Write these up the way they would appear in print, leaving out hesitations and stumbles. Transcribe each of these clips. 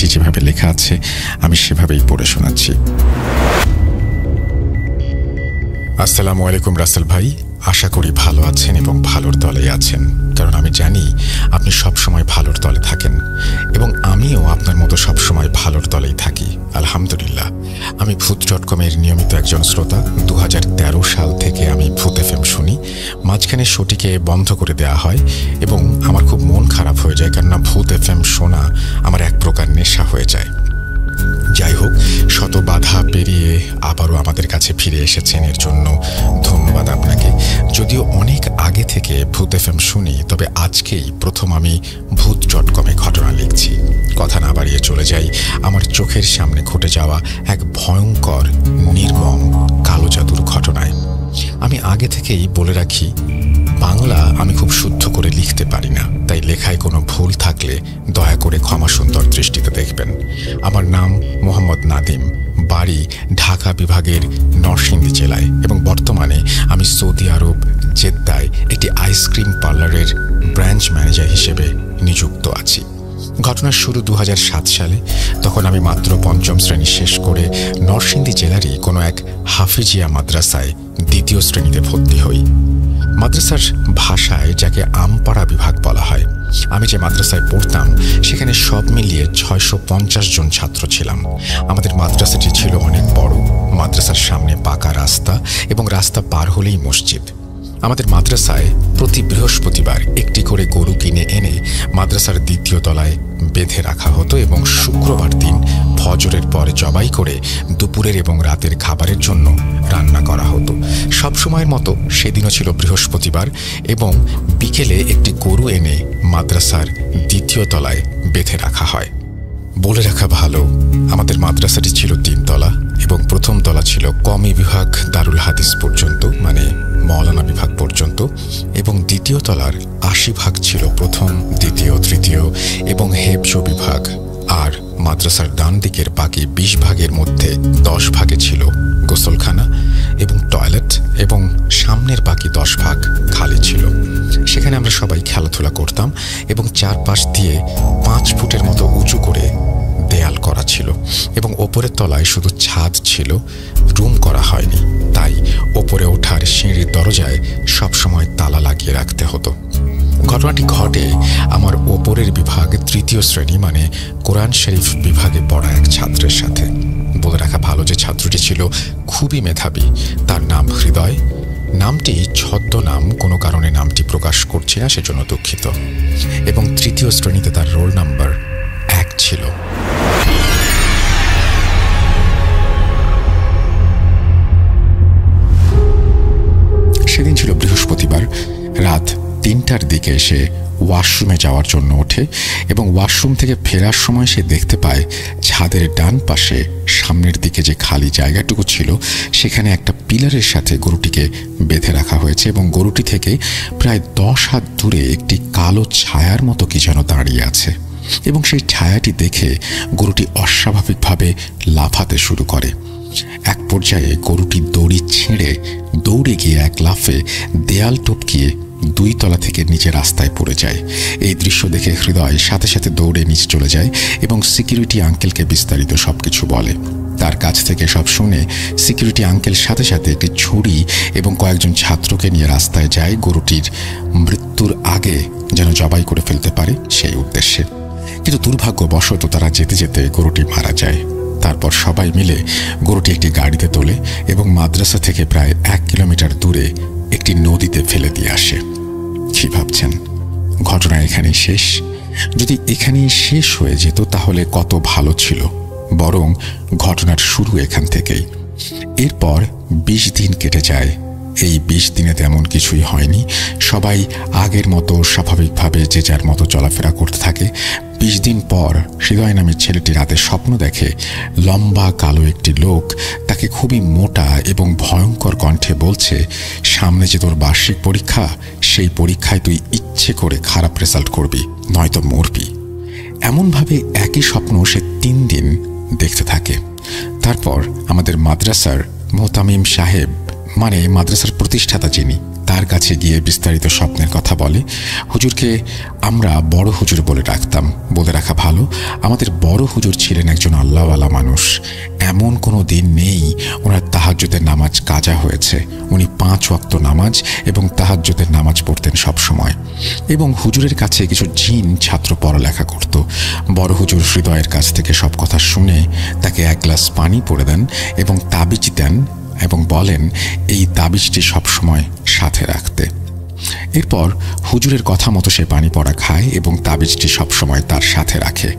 বইটি যেভাবে লেখা আছে আমি সেভাবেই পড়ে শোনাচ্ছি। আসসালামু আলাইকুম রাসেল ভাই, আশা করি ভালো আছেন এবং ভালোর দলেই আছেন, কারণ আমি জানি আপনি সবসময় ভালোর দলে থাকেন এবং আমিও আপনার মতো সবসময় ভালোর দলেই থাকি। আলহামদুলিল্লাহ, আমি ভূত.com-এর নিয়মিত একজন শ্রোতা। 2013 সাল থেকে আমি ভূত FM শুনি। মাঝখানে শোটিকে বন্ধ করে দেওয়া হয় এবং আমার খুব মন খারাপ হয়ে যায়, কেননা ভূত FM শোনা আমার এক প্রকার নেশা হয়ে যায়। যাই হোক, শত বাধা পেরিয়ে আবারও আমাদের কাছে ফিরে এসেছেন, এর জন্য ধন্যবাদ আপনাকে। যদিও অনেক আগে থেকে ভূত FM শুনি, তবে আজকেই প্রথম আমি ভূত.com-এ ঘটনা লিখছি। কথা না বাড়িয়ে চলে যাই আমার চোখের সামনে ঘটে যাওয়া এক ভয়ঙ্কর নির্মম কালো জাদুর ঘটনায়। আমি আগে থেকেই বলে রাখি, বাংলা আমি খুব শুদ্ধ করে লিখতে পারি না, তাই লেখায় কোনো ভুল থাকলে দয়া করে ক্ষমা সুন্দর দৃষ্টিতে দেখবেন। আমার নাম মোহাম্মদ নাদিম, বাড়ি ঢাকা বিভাগের নরসিংদী জেলায় এবং বর্তমানে আমি সৌদি আরব জেদ্দায় একটি আইসক্রিম পার্লারের ব্রাঞ্চ ম্যানেজার হিসেবে নিযুক্ত আছি। ঘটনার শুরু 2007 সালে। তখন আমি মাত্র 5ম শ্রেণী শেষ করে নরসিংদী জেলারই কোনো এক হাফিজিয়া মাদ্রাসায় 2য় শ্রেণীতে ভর্তি হই। মাদ্রাসার ভাষায় যাকে আমপাড়া বিভাগ বলা হয়। আমি যে মাদ্রাসায় পড়তাম সেখানে সব মিলিয়ে 650 জন ছাত্র ছিলাম। আমাদের মাদ্রাসাটি ছিল অনেক বড়। মাদ্রাসার সামনে পাকা রাস্তা এবং রাস্তা পার হলেই মসজিদ। আমাদের মাদ্রাসায় প্রতি বৃহস্পতিবার একটি করে গরু কিনে এনে মাদ্রাসার 2য় তলায় বেঁধে রাখা হতো এবং শুক্রবার দিন ফজরের পর জবাই করে দুপুরের এবং রাতের খাবারের জন্য রান্না করা হতো। সব সময়ের মতো সেদিনও ছিল বৃহস্পতিবার এবং বিকেলে একটি গরু এনে মাদ্রাসার 2য় তলায় বেঁধে রাখা হয়। বলে রাখা ভালো, আমাদের মাদ্রাসাটি ছিল 3 তলা এবং প্রথম তলা ছিল কমি বিভাগ দারুল হাদিস পর্যন্ত, মানে মৌলানা বিভাগ পর্যন্ত, এবং 2য় তলার 80 ভাগ ছিল প্রথম, 2য়, 3য় এবং হেফজ বিভাগ। আর মাদ্রাসার ডান দিকের বাকি 20 ভাগের মধ্যে 10 ভাগে ছিল গোসলখানা এবং টয়লেট এবং সামনের বাকি 10 ভাগ খালি ছিল। সেখানে আমরা সবাই খেলাধুলা করতাম এবং চারপাশ দিয়ে 5 ফুটের মতো উঁচু করে দেয়াল করা ছিল এবং ওপরের তলায় শুধু ছাদ ছিল, রুম করা হয়নি, তাই ওপরে ওঠার সিঁড়ির দরজায় সবসময় তালা লাগিয়ে রাখতে হতো। ঘটনাটি ঘটে আমার ওপরের বিভাগ 3য় শ্রেণী, মানে কোরআন শরীফ বিভাগে পড়া এক ছাত্রের সাথে। বলে রাখা ভালো যে ছাত্রটি ছিল খুবই মেধাবী। তার নাম হৃদয়। নামটি ছদ্মনাম, কোনো কারণে নামটি প্রকাশ করছি না, সেজন্য দুঃখিত। এবং 3য় শ্রেণীতে তার রোল নাম্বার 1 ছিল। সেদিন ছিল বৃহস্পতিবার। রাত 3টার দিকে সে ওয়াশরুমে যাওয়ার জন্য ওঠে এবং ওয়াশরুম থেকে ফেরার সময় সে দেখতে পায় ছাদের ডান পাশে সামনের দিকে যে খালি জায়গাটুকু ছিল সেখানে একটা পিলারের সাথে গরুটিকে বেঁধে রাখা হয়েছে এবং গরুটি থেকে প্রায় 10 হাত দূরে একটি কালো ছায়ার মতো কি যেন দাঁড়িয়ে আছে এবং সেই ছায়াটি দেখে গরুটি অস্বাভাবিকভাবে লাফাতে শুরু করে। এক পর্যায়ে গরুটি দড়ি ছিঁড়ে দৌড়ে গিয়ে এক লাফে দেয়াল টপকিয়ে 2 তলা থেকে নিচে রাস্তায় পড়ে যায়। এই দৃশ্য দেখে হৃদয় সাথে সাথে দৌড়ে নিচে চলে যায় এবং সিকিউরিটি আঙ্কেলকে বিস্তারিত সবকিছু বলে। তার কাছ থেকে সব শুনে সিকিউরিটি আঙ্কেল সাথে সাথে একটি ছুরি এবং কয়েকজন ছাত্রকে নিয়ে রাস্তায় যায় গরুটির মৃত্যুর আগে যেন জবাই করে ফেলতে পারে সেই উদ্দেশ্যে। কিন্তু দুর্ভাগ্যবশত তারা যেতে যেতে গরুটি মারা যায়। তারপর সবাই মিলে গরুটি একটি গাড়িতে তোলে এবং মাদ্রাসা থেকে প্রায় 1 কিলোমিটার দূরে একটি নদীতে ফেলে দিয়ে আসে। কি ভাবছেন ঘটনা এখানেই শেষ? যদি এখানেই শেষ হয়ে যেত তাহলে কত ভালো ছিল। বরং ঘটনার শুরু এখান থেকেই। এরপর 20 দিন কেটে যায়। এই 20 দিনে তেমন কিছুই হয়নি। সবাই আগের মতো স্বাভাবিকভাবে যে যার মতো চলাফেরা করতে থাকে। 20 দিন পর হৃদয় নামের ছেলেটি রাতে স্বপ্ন দেখে লম্বা কালো একটি লোক তাকে খুবই মোটা এবং ভয়ঙ্কর কণ্ঠে বলছে, সামনে যে তোর বার্ষিক পরীক্ষা, সেই পরীক্ষায় তুই ইচ্ছে করে খারাপ রেজাল্ট করবি, নয়তো মরবি। এমনভাবে একই স্বপ্ন সে 3 দিন দেখতে থাকে। তারপর আমাদের মাদ্রাসার মোহতামিম সাহেব মানে মাদ্রাসার প্রতিষ্ঠাতা যিনি, তার কাছে গিয়ে বিস্তারিত স্বপ্নের কথা বলে। হুজুরকে আমরা বড় হুজুর বলে ডাকতাম। বলে রাখা ভালো, আমাদের বড় হুজুর ছিলেন একজন আল্লাহওয়ালা মানুষ। এমন কোনো দিন নেই ওনার তাহাজ্জুদের নামাজ কাজা হয়েছে। উনি 5 ওয়াক্ত নামাজ এবং তাহাজ্জুদের নামাজ পড়তেন সবসময়। এবং হুজুরের কাছে কিছু জিন ছাত্র পড়ালেখা করত। বড় হুজুর হৃদয়ের কাছ থেকে সব কথা শুনে তাকে 1 গ্লাস পানি পড়ে দেন এবং তাবিজ দেন এবং বলেন এই তাবিজটি সবসময় সাথে রাখতে। এরপর হুজুরের কথা মতো সে পানি পড়া খায় এবং তাবিজটি সবসময় তার সাথে রাখে।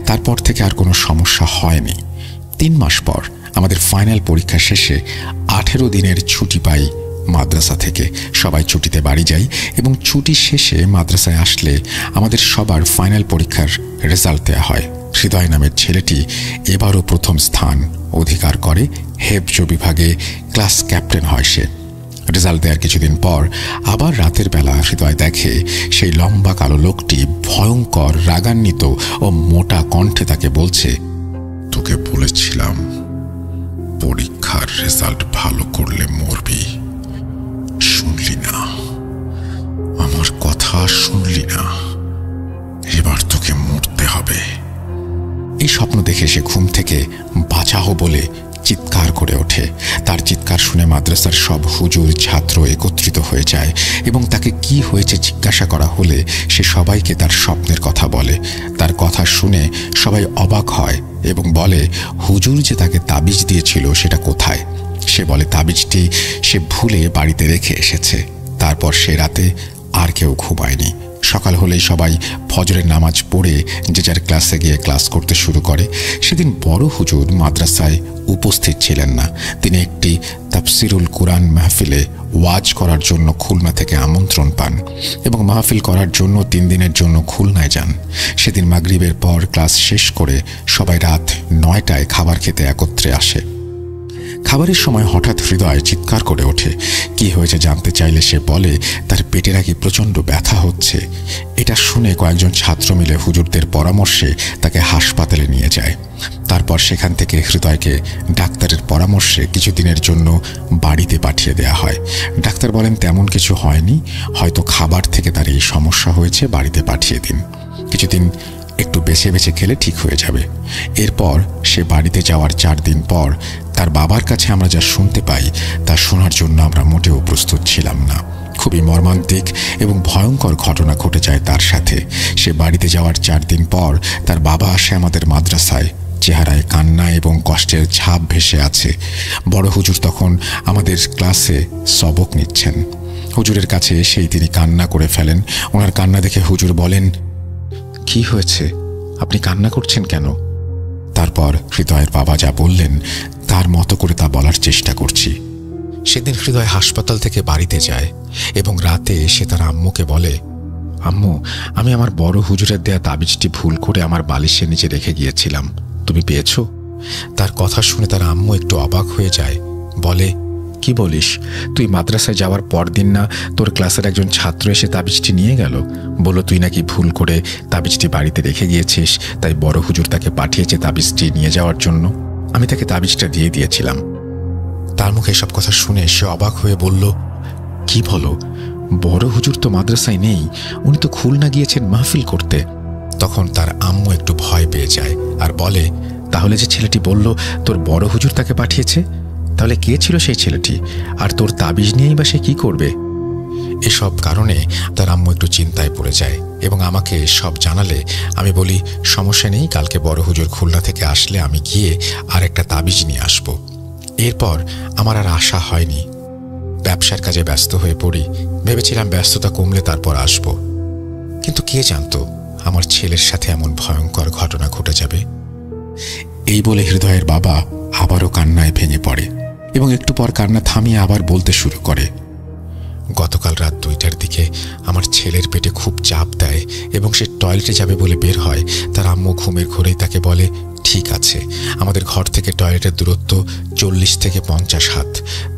তারপর থেকে আর কোনো সমস্যা হয়নি। 3 মাস পর আমাদের ফাইনাল পরীক্ষা শেষে 18 দিনের ছুটি পাই মাদ্রাসা থেকে। সবাই ছুটিতে বাড়ি যাই এবং ছুটি শেষে মাদ্রাসায় আসলে আমাদের সবার ফাইনাল পরীক্ষার রেজাল্ট দেওয়া হয়। হৃদয় নামের ছেলেটি এবারও প্রথম স্থান অধিকার করে। হেফজ বিভাগে ক্লাস ক্যাপ্টেন হয় সে। রেজাল্ট দেওয়ার কিছুদিন পর আবার রাতের বেলা হৃদয় দেখে সেই লম্বা কালো লোকটি ভয়ঙ্কর রাগান্বিত ও মোটা কণ্ঠে তাকে বলছে, তোকে বলেছিলাম পরীক্ষার রেজাল্ট ভালো করলে মরবি, শুনলি না, আমার কথা শুনলি না, এবার তোকে মরতে হবে। এই স্বপ্ন দেখে সে ঘুম থেকে বাঁচাও বলে চিৎকার করে ওঠে। তার চিৎকার শুনে মাদ্রাসার সব হুজুর ছাত্র একত্রিত হয়ে যায় এবং তাকে কি হয়েছে জিজ্ঞাসা করা হলে সে সবাইকে তার স্বপ্নের কথা বলে। তার কথা শুনে সবাই অবাক হয় এবং বলে হুজুর যে তাকে তাবিজ দিয়েছিল সেটা কোথায়। সে বলে তাবিজটি সে ভুলে বাড়িতে রেখে এসেছে। তারপর সে রাতে আর কেউ ঘুমায়নি। সকাল হলেই সবাই ফজরের নামাজ পড়ে যে যার ক্লাসে গিয়ে ক্লাস করতে শুরু করে। সেদিন বড় হুজুর মাদ্রাসায় উপস্থিত ছিলেন না। তিনি একটি তাফসিরুল কুরআন মাহফিলে ওয়াজ করার জন্য খুলনা থেকে আমন্ত্রণ পান এবং মাহফিল করার জন্য 3 দিনের জন্য খুলনায় যান। সেদিন মাগরিবের পর ক্লাস শেষ করে সবাই রাত 9টায় খাবার খেতে একত্রে আসে। খাবারের সময় হঠাৎ হৃদয় চিৎকার করে ওঠে। কি হয়েছে জানতে চাইলে সে বলে তার পেটে নাকি প্রচণ্ড ব্যথা হচ্ছে। এটা শুনে কয়েকজন ছাত্র মিলে হুজুরদের পরামর্শে তাকে হাসপাতালে নিয়ে যায়। তারপর সেখান থেকে হৃদয়কে ডাক্তারের পরামর্শে কিছুদিনের জন্য বাড়িতে পাঠিয়ে দেওয়া হয়। ডাক্তার বলেন তেমন কিছু হয়নি, হয়তো খাবার থেকে তার এই সমস্যা হয়েছে, বাড়িতে পাঠিয়ে দিন, কিছুদিন একটু বেছে বেছে খেলে ঠিক হয়ে যাবে। এরপর সে বাড়িতে যাওয়ার 4 দিন পর তার বাবার কাছে আমরা যা শুনতে পাই তা শোনার জন্য আমরা মোটেও প্রস্তুত ছিলাম না। খুবই মর্মান্তিক এবং ভয়ঙ্কর ঘটনা ঘটে যায় তার সাথে। সে বাড়িতে যাওয়ার 4 দিন পর তার বাবা আসে আমাদের মাদ্রাসায়। চেহারায় কান্না এবং কষ্টের ছাপ ভেসে আছে। বড় হুজুর তখন আমাদের ক্লাসে সবক নিচ্ছেন। হুজুরের কাছে এসেই তিনি কান্না করে ফেলেন। ওনার কান্না দেখে হুজুর বলেন, কি হয়েছে, আপনি কান্না করছেন কেন? তারপর হৃদয়ের বাবা যা বললেন তার মতো করে তা বলার চেষ্টা করছি। সেদিন হৃদয় হাসপাতাল থেকে বাড়িতে যায় এবং রাতে এসে তার আম্মুকে বলে, আম্মু, আমি আমার বড় হুজুরের দেয়া তাবিজটি ভুল করে আমার বালিশের নিচে রেখে গিয়েছিলাম, তুমি পেয়েছো? তার কথা শুনে তার আম্মু একটু অবাক হয়ে যায়। বলে, কি বলিস? তুই মাদ্রাসায় যাওয়ার পরদিন না তোর ক্লাসের একজন ছাত্র এসে তাবিজটি নিয়ে গেল, বলল তুই নাকি ভুল করে তাবিজটি বাড়িতে রেখে গিয়েছিস, তাই বড় হুজুর তাকে পাঠিয়েছে তাবিজটি নিয়ে যাওয়ার জন্য। আমি তাকে তাবিজটা দিয়ে দিয়েছিলাম। তার মুখে সব কথা শুনে সে অবাক হয়ে বলল, কি বলো? বড় হুজুর তো মাদ্রাসায় নেই, উনি তো খুলনা গিয়েছেন মাহফিল করতে। তখন তার আম্মু একটু ভয় পেয়ে যায় আর বলে, তাহলে যে ছেলেটি বলল তোর বড় হুজুর তাকে পাঠিয়েছে, তাহলে কে ছিল সেই ছেলেটি? আর তোর তাবিজ নিয়েই বা সে কি করবে? এসব কারণে তার আম্মু একটু চিন্তায় পড়ে যায় এবং আমাকে সব জানালে আমি বলি, সমস্যা নেই, কালকে বড় হুজুর খুলনা থেকে আসলে আমি গিয়ে আর একটা তাবিজ নিয়ে আসব। এরপর আমার আর আশা হয়নি। ব্যবসার কাজে ব্যস্ত হয়ে পড়ি। ভেবেছিলাম ব্যস্ততা কমলে তারপর আসব, কিন্তু কে জানতো আমার ছেলের সাথে এমন ভয়ঙ্কর ঘটনা ঘটে যাবে। এই বলে হৃদয়ের বাবা আবারও কান্নায় ভেঙে পড়ে এবং একটু পর কান্না থামিয়ে আবার বলতে শুরু করে, গতকাল রাত 2টার দিকে আমার ছেলের পেটে খুব চাপ দেয় এবং সে টয়লেটে যাবে বলে বের হয়। তার আম্মু ঘুমের ঘোরেই তাকে বলে, ঠিক আছে। আমাদের ঘর থেকে টয়লেটের দূরত্ব 40 থেকে 50 হাত।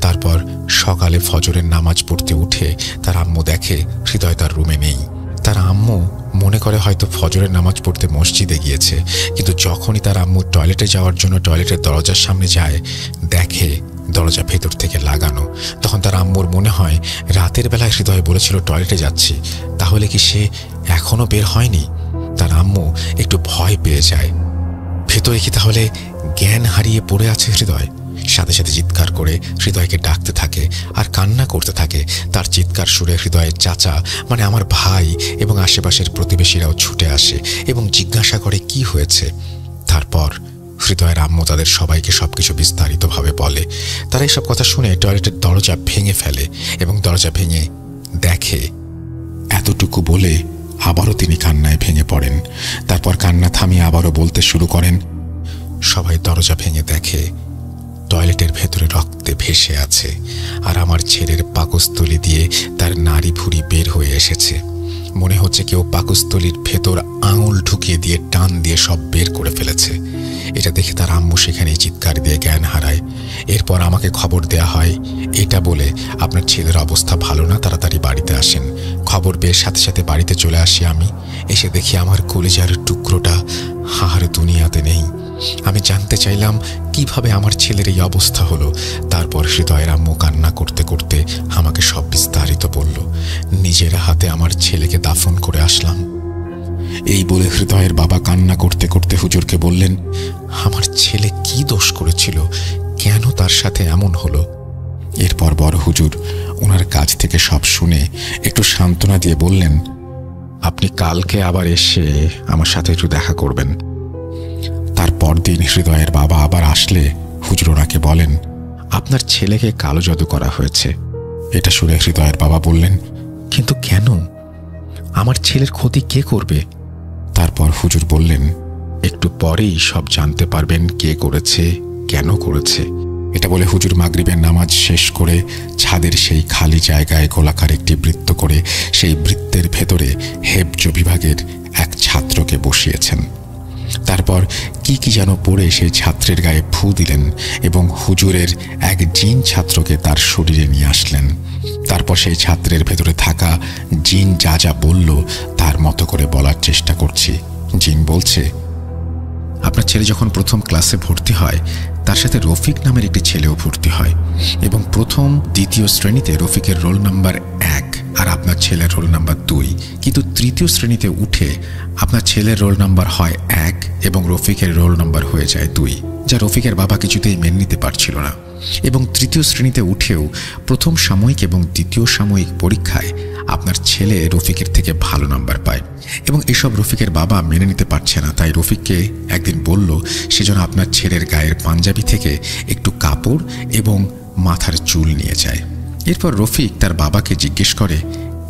তারপর সকালে ফজরের নামাজ পড়তে উঠে তার আম্মু দেখে হৃদয় তার রুমে নেই। তার আম্মু মনে করে হয়তো ফজরের নামাজ পড়তে মসজিদে গিয়েছে, কিন্তু যখনই তার আম্মু টয়লেটে যাওয়ার জন্য টয়লেটের দরজার সামনে যায়, দেখে দরজা ভেতর থেকে লাগানো। তখন তার আম্মুর মনে হয় রাতের বেলায় হৃদয় বলেছিল টয়লেটে যাচ্ছি, তাহলে কি সে এখনো বের হয়নি? তার আম্মু একটু ভয় পেয়ে যায়। ভেতরে কি তাহলে জ্ঞান হারিয়ে পড়ে আছে হৃদয়? সাথে সাথে চিৎকার করে হৃদয়কে ডাকতে থাকে আর কান্না করতে থাকে। তার চিৎকার শুনে হৃদয়ের চাচা, মানে আমার ভাই এবং আশেপাশের প্রতিবেশীরাও ছুটে আসে এবং জিজ্ঞাসা করে কি হয়েছে। তারপর হৃদয়ের আম্মু তাদের সবাইকে সবকিছু বিস্তারিতভাবে বলে। তারা এইসব কথা শুনে টয়লেটের দরজা ভেঙে ফেলে এবং দরজা ভেঙে দেখে। এতটুকু বলে আবারও তিনি কান্নায় ভেঙে পড়েন। তারপর কান্না থামিয়ে আবারও বলতে শুরু করেন। সবাই দরজা ভেঙে দেখে টয়লেটের ভেতরে রক্তে ভেসে আছে, আর আমার ছেলের পাকস্থলী দিয়ে তার নাড়ি ভুঁড়ি বের হয়ে এসেছে। মনে হচ্ছে কেউ পাকস্থলীর ভেতর আঙুল ঢুকিয়ে দিয়ে টান দিয়ে সব বের করে ফেলেছে। এটা দেখে তার আম্মু সেখানেই চিৎকার দিয়ে জ্ঞান হারায়। এরপর আমাকে খবর দেয়া হয়, এটা বলে আপনার ছেলের অবস্থা ভালো না, তাড়াতাড়ি বাড়িতে আসেন। খবর পেয়ে সাথে সাথে বাড়িতে চলে আসি আমি। এসে দেখি আমার কলিজার টুকরোটা আর দুনিয়াতে নেই। আমি জানতে চাইলাম কিভাবে আমার ছেলের এই অবস্থা হলো। তারপর হৃদয়ের আম্মু কান্না করতে করতে আমাকে সব বিস্তারিত বলল। নিজের হাতে আমার ছেলেকে দাফন করে আসলাম। এই বলে হৃদয়ের বাবা কান্না করতে করতে হুজুরকে বললেন, আমার ছেলে কি দোষ করেছিল, কেন তার সাথে এমন হলো? এরপর বড় হুজুর ওনার কাছ থেকে সব শুনে একটু সান্ত্বনা দিয়ে বললেন, আপনি কালকে আবার এসে আমার সাথে একটু দেখা করবেন। তারপর দিন হৃদয়ের বাবা আবার আসলে হুজুর ওনাকে বলেন, আপনার ছেলেকে কালো জাদু করা হয়েছে। এটা শুনে হৃদয়ের বাবা বললেন, কিন্তু কেন? আমার ছেলের ক্ষতি কে করবে? তারপর হুজুর বললেন, একটু পরেই সব জানতে পারবেন কে করেছে, কেন করেছে। এটা বলে হুজুর মাগরিবের নামাজ শেষ করে ছাদের সেই খালি জায়গায় গোলাকার একটি বৃত্ত করে সেই বৃত্তের ভেতরে হেফজ বিভাগের এক ছাত্রকে বসিয়েছেন। তারপর কি কি যেন পড়ে সেই ছাত্রের গায়ে ফু দিলেন এবং হুজুরের এক জিন ছাত্রকে তার শরীরে নিয়ে আসলেন। তারপর সেই ছাত্রের ভেতরে থাকা জিন যা যা বলল তার মতো করে বলার চেষ্টা করছি। জিন বলছে, আপনার ছেলে যখন প্রথম ক্লাসে ভর্তি হয় তার সাথে রফিক নামের একটি ছেলেও ভর্তি হয় এবং প্রথম দ্বিতীয় শ্রেণীতে রফিকের রোল নাম্বার 1 আর আপনার ছেলের রোল নাম্বার 2, কিন্তু তৃতীয় শ্রেণীতে উঠে আপনার ছেলের রোল নাম্বার হয় 1 এবং রফিকের রোল নাম্বার হয়ে যায় 2, যা রফিকের বাবা কিছুতেই মেনে নিতে পারছিল না। এবং তৃতীয় শ্রেণীতে উঠেও প্রথম সাময়িক এবং দ্বিতীয় সাময়িক পরীক্ষায় আপনার ছেলে রফিকের থেকে ভালো নাম্বার পায় এবং এসব রফিকের বাবা মেনে নিতে পারছে না। তাই রফিককে একদিন বলল সেজন্য আপনার ছেলের গায়ের পাঞ্জাবি থেকে একটু কাপড় এবং মাথার চুল নিয়ে যায়। এরপর রফিক তার বাবাকে জিজ্ঞেস করে,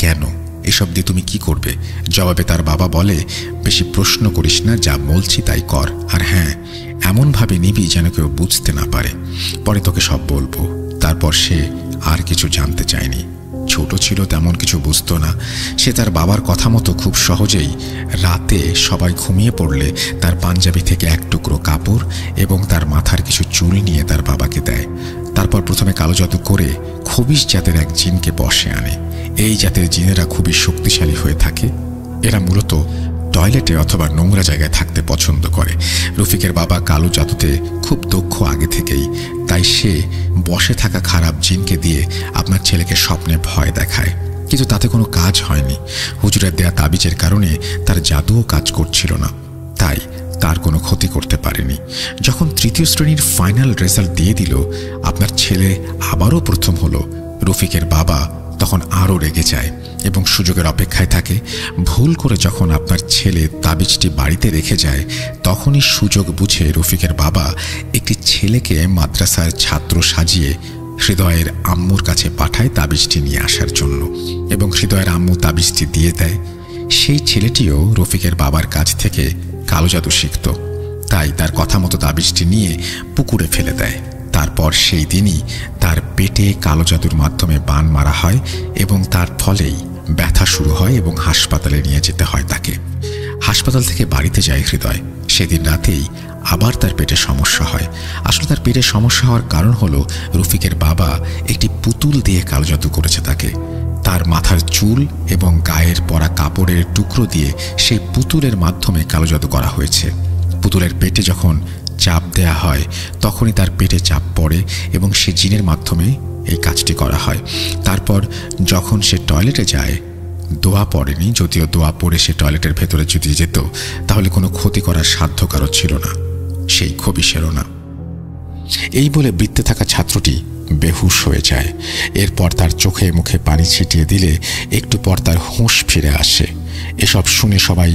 কেন এসব দিয়ে তুমি কি করবে? জবাবে তার বাবা বলে, বেশি প্রশ্ন করিস না, যা বলছি তাই কর, আর হ্যাঁ এমনভাবে নিবি যেন কেউ বুঝতে না পারে, পরে তোকে সব বলবো। তারপর সে আর কিছু জানতে চায়নি। ছোট ছিল, তেমন কিছু বুঝতো না। সে তার বাবার কথা মতো খুব সহজেই রাতে সবাই ঘুমিয়ে পড়লে তার পাঞ্জাবি থেকে এক টুকরো কাপড় এবং তার মাথার কিছু চুল নিয়ে তার বাবাকে দেয়। তারপর প্রথমে কালো জাদু করে খবিশ জাতের এক জিনকে বশে আনে। এই জাতের জিনেরা খুবই শক্তিশালী হয়ে থাকে। এরা মূলত টয়লেটে অথবা নোংরা জায়গায় থাকতে পছন্দ করে। রফিকের বাবা কালো জাদুতে খুব দক্ষ আগে থেকেই, তাই সে বসে থাকা খারাপ জিনকে দিয়ে আপনার ছেলেকে স্বপ্নে ভয় দেখায়, কিন্তু তাতে কোনো কাজ হয়নি। হুজুরের দেয়া তাবিজের কারণে তার জাদুও কাজ করছিল না, তাই তার কোনো ক্ষতি করতে পারেনি। যখন তৃতীয় শ্রেণীর ফাইনাল রেজাল্ট দিয়ে দিল, আপনার ছেলে আবারও প্রথম হলো, রফিকের বাবা তখন আরও রেগে যায় এবং সুযোগের অপেক্ষায় থাকে। ভুল করে যখন আপনার ছেলে তাবিজটি বাড়িতে রেখে যায়, তখনই সুযোগ বুঝে রফিকের বাবা একটি ছেলেকে মাদ্রাসার ছাত্র সাজিয়ে হৃদয়ের আম্মুর কাছে পাঠায় তাবিজটি নিয়ে আসার জন্য এবং হৃদয়ের আম্মু তাবিজটি দিয়ে দেয়। সেই ছেলেটিও রফিকের বাবার কাছ থেকে কালো জাদু শিখত, তাই তার কথা মতো তাবিজটি নিয়ে পুকুরে ফেলে দেয়। তারপর সেই দিনই তার পেটে কালো জাদুর মাধ্যমে বান মারা হয় এবং তার ফলেই ব্যথা শুরু হয় এবং হাসপাতালে নিয়ে যেতে হয় তাকে। হাসপাতাল থেকে বাড়িতে যায় হৃদয়। সেদিন রাতেই আবার তার পেটে সমস্যা হয়। আসলে তার পেটে সমস্যা হওয়ার কারণ হলো রফিকের বাবা একটি পুতুল দিয়ে কালো জাদু করেছে তাকে। তার মাথার চুল এবং গায়ের পরা কাপড়ের টুকরো দিয়ে সেই পুতুলের মাধ্যমে কালো জাদু করা হয়েছে। পুতুলের পেটে যখন চাপ দেয়া হয় তখনই তার পেটে চাপ পড়ে এবং সে জিনের মাধ্যমে এই কাজটি করা হয়। তারপর যখন সে টয়লেটে যায়, দোয়া পড়েনি, যদিও দোয়া পড়ে সে টয়লেটের ভেতরে যদি যেত তাহলে কোনো ক্ষতি করার সাধ্য কারো ছিল না, সেই খবিশেরও না। এই বলে বৃত্তে থাকা ছাত্রটি বেহুশ হয়ে যায়। এরপর তার চোখে মুখে পানি ছিটিয়ে দিলে একটু পর তার হুঁশ ফিরে আসে। এসব শুনে সবাই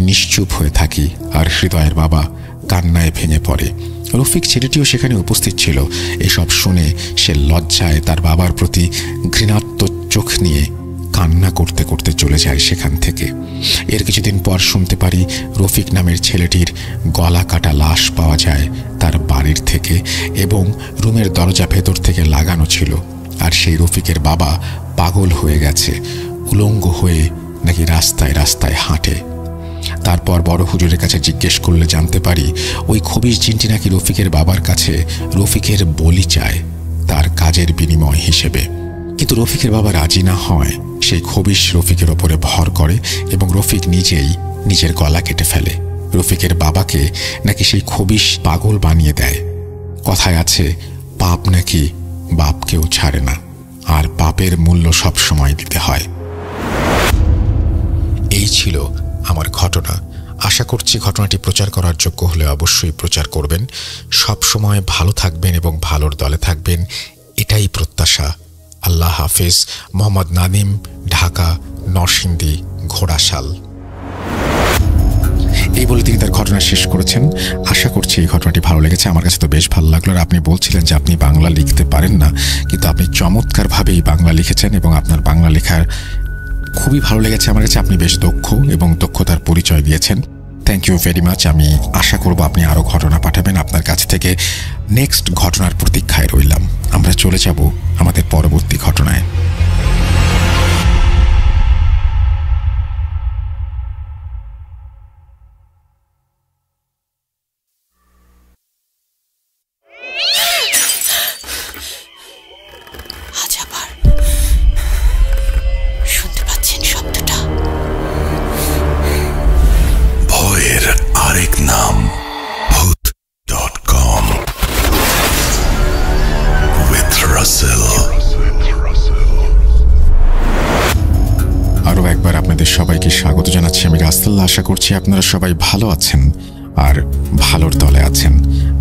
নিশ্চুপ হয়ে থাকি আর হৃদয়ের বাবা কান্নায় ভেঙে পড়ে। রফিক ছেলেটিও সেখানে উপস্থিত ছিল। এসব শুনে সে লজ্জায় তার বাবার প্রতি ঘৃণাত্মক চোখ নিয়ে কান্না করতে করতে চলে যায় সেখান থেকে। এর কিছুদিন পর শুনতে পারি রফিক নামের ছেলেটির গলা কাটা লাশ পাওয়া যায় তার বাড়ির থেকে এবং রুমের দরজা ভেতর থেকে লাগানো ছিল। আর সেই রফিকের বাবা পাগল হয়ে গেছে, উলঙ্গ হয়ে নাকি রাস্তায় রাস্তায় হাঁটে। তারপর বড় হুজুরের কাছে জিজ্ঞেস করলে জানতে পারি ওই খবিশ জিনটি নাকি রফিকের বাবার কাছে রফিকের বলি চায় তার কাজের বিনিময় হিসেবে। কিন্তু রফিকের বাবা রাজি না হয় সেই খবিশ রফিকের ওপরে ভর করে এবং রফিক নিজেই নিজের গলা কেটে ফেলে। রফিকের বাবাকে নাকি সেই খবিশ পাগল বানিয়ে দেয়। কথায় আছে, পাপ নাকি বাপকেও ছাড়ে না, আর পাপের মূল্য সব সময় দিতে হয়। এই ছিল আমার ঘটনা। আশা করছি ঘটনাটি প্রচার করার যোগ্য হলে অবশ্যই প্রচার করবেন। সব সময় ভালো থাকবেন এবং ভালোর দলে থাকবেন, এটাই প্রত্যাশা। আল্লাহ হাফেজ। মোহাম্মদ নাদিম, ঢাকা, নরসিংদী, ঘোড়াশাল। এই বলে তিনি তার ঘটনা শেষ করেছেন। আশা করছি এই ঘটনাটি ভালো লেগেছে। আমার কাছে তো বেশ ভালো লাগলো। আর আপনি বলছিলেন যে আপনি বাংলা লিখতে পারেন না, কিন্তু আপনি চমৎকারভাবেই বাংলা লিখেছেন এবং আপনার বাংলা লেখার খুবই ভালো লেগেছে আমার কাছে। আপনি বেশ দক্ষ এবং দক্ষতার পরিচয় দিয়েছেন। Thank you very much. আমি আশা করব আপনি আরও ঘটনা পাঠাবেন। আপনার কাছ থেকে নেক্সট ঘটনার প্রতীক্ষায় রইলাম। আমরা চলে যাব আমাদের পরবর্তী ঘটনায়। সবাইকে স্বাগত জানাচ্ছি আমি রাসেল। আশা করছি আপনারা সবাই ভালো আছেন আর ভালোর দলে আছেন।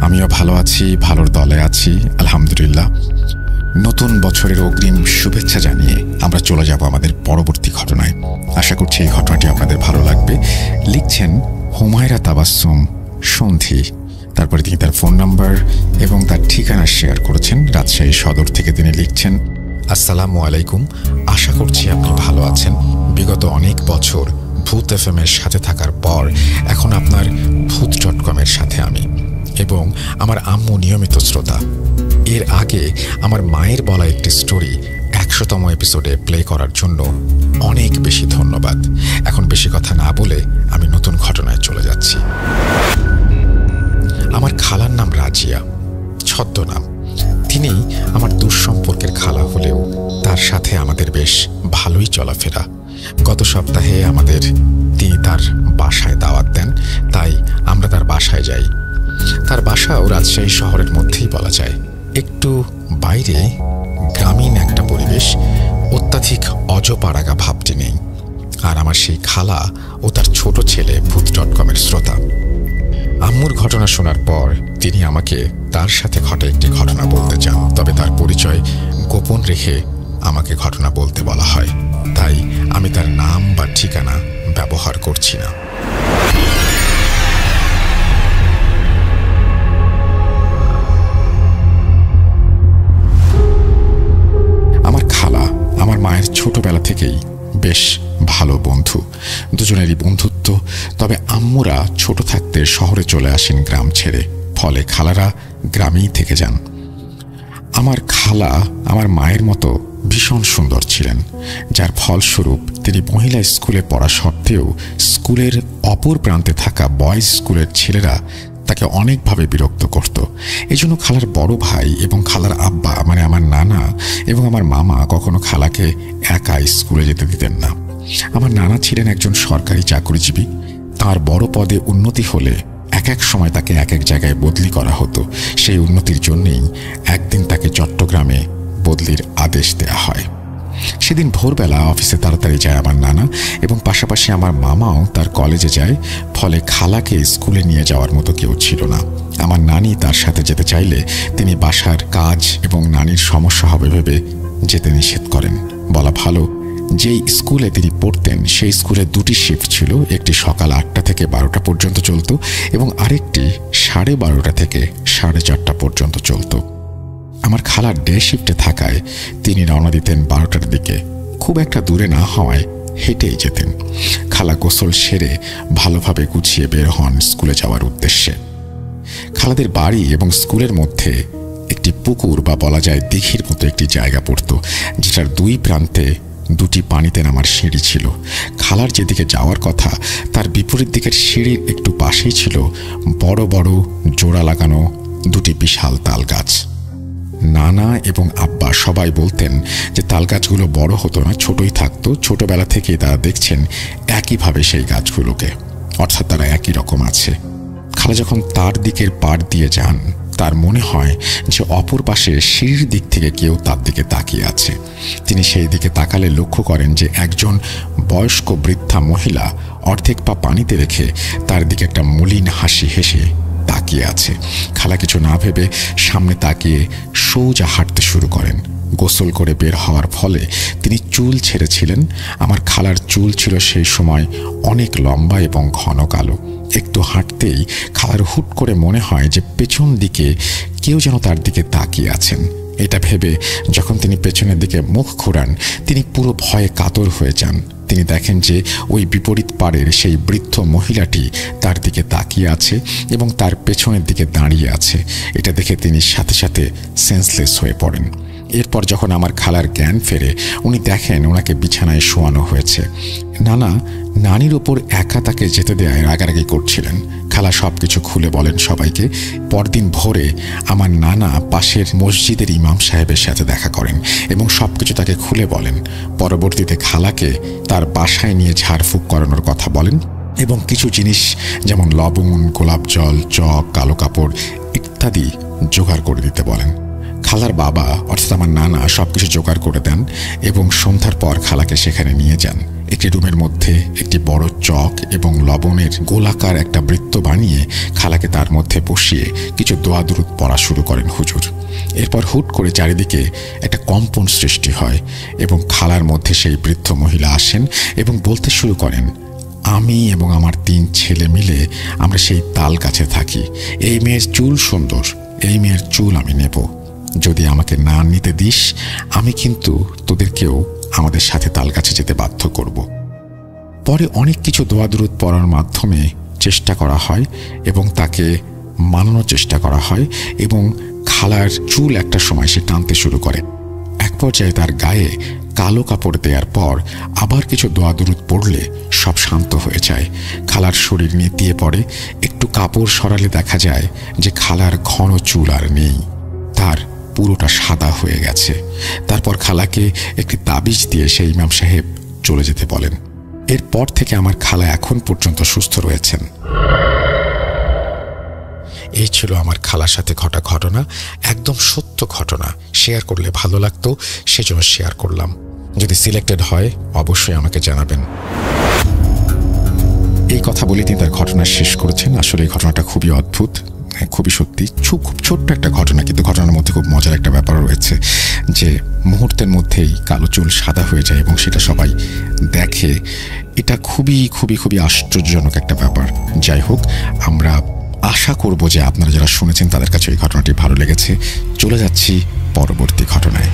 আমিও ভালো আছি, ভালোর দলে আছি, আলহামদুলিল্লাহ। নতুন বছরের অগ্রিম শুভেচ্ছা জানিয়ে আমরা চলে যাব আমাদের পরবর্তী ঘটনায়। আশা করছি এই ঘটনাটি আপনাদের ভালো লাগবে। লিখছেন হুমায়রা তাবাসসুম সন্ধি। তারপরে তিনি তার ফোন নাম্বার এবং তার ঠিকানা শেয়ার করেছেন। রাজশাহী সদর থেকে তিনি লিখছেন, আসসালামু আলাইকুম। আশা করছি আপনি ভালো আছেন। বিগত অনেক বছর ভূত এফএমের সাথে থাকার পর এখন আপনার ভূত.কমের সাথে আমি এবং আমার আম্মু নিয়মিত শ্রোতা। এর আগে আমার মায়ের বলা একটি স্টোরি ১০০তম এপিসোডে প্লে করার জন্য অনেক বেশি ধন্যবাদ। এখন বেশি কথা না বলে আমি নতুন ঘটনায় চলে যাচ্ছি। আমার খালার নাম রাজিয়া, ছদ্মনাম। তিনি আমার দুঃসম্পর্কের খালা হলেও তার সাথে আমাদের বেশ ভালোই চলাফেরা। গত সপ্তাহে তিনি তার বাসায় দাওয়াত দেন, তাই আমরা তার বাসায় যাই। তার বাসাও রাজশাহী শহরের মধ্যেই বলা যায়, একটু বাইরে, গ্রামীণ একটা পরিবেশ, অত্যাধিক অজপাড়াগা ভাবটি নেই। আর আমার সেই খালা ও তার ছোট ছেলে ভূত.কমের শ্রোতা। আম্মুর ঘটনা শোনার পর তিনি আমাকে তার সাথে ঘটে একটি ঘটনা বলতে চান, তবে তার পরিচয় গোপন রেখে আমাকে ঘটনা বলতে বলা হয়, তাই আমি তার নাম বা ঠিকানা ব্যবহার করছি না। আমার খালা আমার মায়ের ছোটবেলা থেকেই বেশ ভালো বন্ধু। দুজনেরই বন্ধুত্ব। তবে আম্মুরা ছোট থাকতে শহরে চলে আসেন গ্রাম ছেড়ে, ফলে খালারা গ্রামেই থেকে যান। আমার খালা আমার মায়ের মতো ভীষণ সুন্দর ছিলেন, যার ফলস্বরূপ তিনি মহিলা স্কুলে পড়া সত্ত্বেও স্কুলের অপর প্রান্তে থাকা বয়েজ স্কুলের ছেলেরা তাকে অনেকভাবে বিরক্ত করত। এই জন্য খালার বড় ভাই এবং খালার আব্বা মানে আমার নানা এবং আমার মামা কখনো খালাকে একা স্কুলে যেতে দিতেন না। আমার নানা ছিলেন একজন সরকারি চাকরিজীবী। তার বড় পদে উন্নতি হলে এক এক সময় তাকে এক এক জায়গায় বদলি করা হতো। সেই উন্নতির জন্যেই একদিন তাকে চট্টগ্রামে বদলির আদেশ দেয়া হয়। সেদিন ভোরবেলা অফিসে তাড়াতাড়ি যায় আমার নানা এবং পাশাপাশি আমার মামাও তার কলেজে যায়। ফলে খালাকে স্কুলে নিয়ে যাওয়ার মতো কেউ ছিল না। আমার নানি তার সাথে যেতে চাইলে তিনি বাসার কাজ এবং নানির সমস্যা হবে ভেবে যেতে নিষেধ করেন। বলা ভালো, যেই স্কুলে তিনি পড়তেন সেই স্কুলে দুটি শিফট ছিল। একটি সকাল 8টা থেকে 12টা পর্যন্ত চলত এবং আরেকটি 12:30 থেকে 4:30 পর্যন্ত চলত। আমার খালার ডে শিফটে থাকায় তিনি রওনা দিতেন 12টার দিকে। খুব একটা দূরে না হওয়ায় হেঁটেই যেতেন। খালা গোসল সেরে ভালোভাবে গুছিয়ে বের হন স্কুলে যাওয়ার উদ্দেশ্যে। খালাদের বাড়ি এবং স্কুলের মধ্যে একটি পুকুর বা বলা যায় দিঘির মতো একটি জায়গা পড়ত, যেটার দুই প্রান্তে দুটি পানিতে নামার সিঁড়ি ছিল। খালার যেদিকে যাওয়ার কথা তার বিপরীত দিকের সিঁড়ির একটু পাশেই ছিল বড় বড় জোড়া লাগানো দুটি বিশাল তাল গাছ। নানা এবং আব্বা সবাই বলতেন যে তাল গাছগুলো বড় হতো না, ছোটই থাকতো। ছোটবেলা থেকেই তারা দেখছেন একইভাবে সেই গাছগুলোকে, অর্থাৎ তারা একই রকম আছে। খালা যখন তার দিকের পাড় দিয়ে যান তার মনে হয় যে অপর পাশে সিঁড়ির দিক থেকে কেউ তার দিকে তাকিয়ে আছে। তিনি সেই দিকে তাকালে লক্ষ্য করেন যে একজন বয়স্ক বৃদ্ধা মহিলা অর্ধেক পা পানিতে রেখে তার দিকে একটা মলিন হাসি হেসে তাকিয়ে আছে। খালা কিছু না ভেবে সামনে তাকিয়ে সোজা হাঁটতে শুরু করেন। গোসল করে বের হওয়ার ফলে তিনি চুল ছেড়েছিলেন। আমার খালার চুল ছিল সেই সময় অনেক লম্বা এবং ঘন কালো। একটু হাঁটতেই খালার হুট করে মনে হয় যে পেছন দিকে কেউ যেন তার দিকে তাকিয়ে আছেন। এটা ভেবে যখন তিনি পেছনের দিকে মুখ ঘোরান তিনি পুরো ভয়ে কাতর হয়ে যান। তিনি দেখেন যে ওই বিপরীত পাড়ের সেই বৃদ্ধ মহিলাটি তার দিকে তাকিয়ে আছে এবং তার পেছনের দিকে দাঁড়িয়ে আছে। এটা দেখে তিনি সাথে সাথে সেন্সলেস হয়ে পড়েন। এরপর যখন আমার খালার জ্ঞান ফেরে উনি দেখেন ওনাকে বিছানায় শোয়ানো হয়েছে। নানা নানির ওপর একা তাকে যেতে দেওয়ায় রাগারাগি করছিলেন। খালা সব কিছু খুলে বলেন সবাইকে। পরদিন ভোরে আমার নানা পাশের মসজিদের ইমাম সাহেবের সাথে দেখা করেন এবং সব কিছু তাকে খুলে বলেন। পরবর্তীতে খালাকে তার বাসায় নিয়ে ঝাড়ফুঁক করানোর কথা বলেন এবং কিছু জিনিস যেমন লবণ, গোলাপ জল, চক, কালো কাপড় ইত্যাদি জোগাড় করে দিতে বলেন। খালার বাবা অর্থাৎ আমার নানা সবকিছু জোগাড় করে দেন এবং সন্ধ্যার পর খালাকে সেখানে নিয়ে যান। একটি রুমের মধ্যে একটি বড় চক এবং লবণের গোলাকার একটা বৃত্ত বানিয়ে খালাকে তার মধ্যে বসিয়ে কিছু দোয়া দুরুদ পড়া শুরু করেন হুজুর। এরপর হুট করে চারিদিকে একটা কম্পন সৃষ্টি হয় এবং খালার মধ্যে সেই বৃদ্ধ মহিলা আসেন এবং বলতে শুরু করেন, আমি এবং আমার 3 ছেলে মিলে আমরা সেই তাল গাছে থাকি। এই মেয়ের চুল সুন্দর, এই মেয়ের চুল আমি নেব। যদি আমাকে না নিতে দিস আমি কিন্তু তোদেরকেও আমাদের সাথে তাল গাছে যেতে বাধ্য করব। পরে অনেক কিছু দোয়া দুরুদ পড়ার মাধ্যমে চেষ্টা করা হয় এবং তাকে মানানোর চেষ্টা করা হয় এবং খালার চুল একটা সময় সে টানতে শুরু করে। এক পর্যায়ে তার গায়ে কালো কাপড় দেওয়ার পর আবার কিছু দোয়া দুরুদ পড়লে সব শান্ত হয়ে যায়। খালার শরীর নেতিয়ে পড়ে। একটু কাপড় সরালে দেখা যায় যে খালার ঘন চুল আর নেই, তার পুরোটা সাদা হয়ে গেছে। তারপর খালাকে একটি তাবিজ দিয়ে সেই ইমাম সাহেব চলে যেতে বলেন। এরপর থেকে আমার খালা এখন পর্যন্ত সুস্থ রয়েছেন। এই ছিল আমার খালার সাথে ঘটা ঘটনা, একদম সত্য ঘটনা। শেয়ার করলে ভালো লাগতো, সেজন্য শেয়ার করলাম। যদি সিলেক্টেড হয় অবশ্যই আমাকে জানাবেন। এই কথা বলে তিনি তার ঘটনা শেষ করেছেন। আসলে এই ঘটনাটা খুবই অদ্ভুত, খুবই সত্যি। খুব ছোট্ট একটা ঘটনা, কিন্তু ঘটনার মধ্যে খুব মজার একটা ব্যাপার রয়েছে যে মুহূর্তের মধ্যেই কালো চুল সাদা হয়ে যায় এবং সেটা সবাই দেখে। এটা খুবই খুবই খুবই আশ্চর্যজনক একটা ব্যাপার। যাই হোক, আমরা আশা করব যে আপনারা যারা শুনেছেন তাদের কাছে এই ঘটনাটি ভালো লেগেছে। চলে যাচ্ছি পরবর্তী ঘটনায়।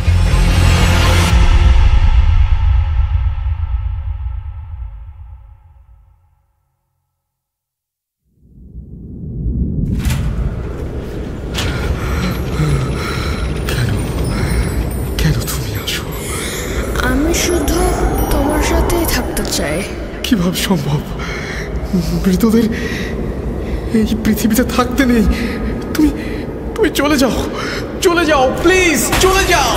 কিভাবে সম্ভব? মৃতদের এই পৃথিবীতে থাকতে নেই। তুমি তুমি চলে যাও, চলে যাও, প্লিজ চলে যাও।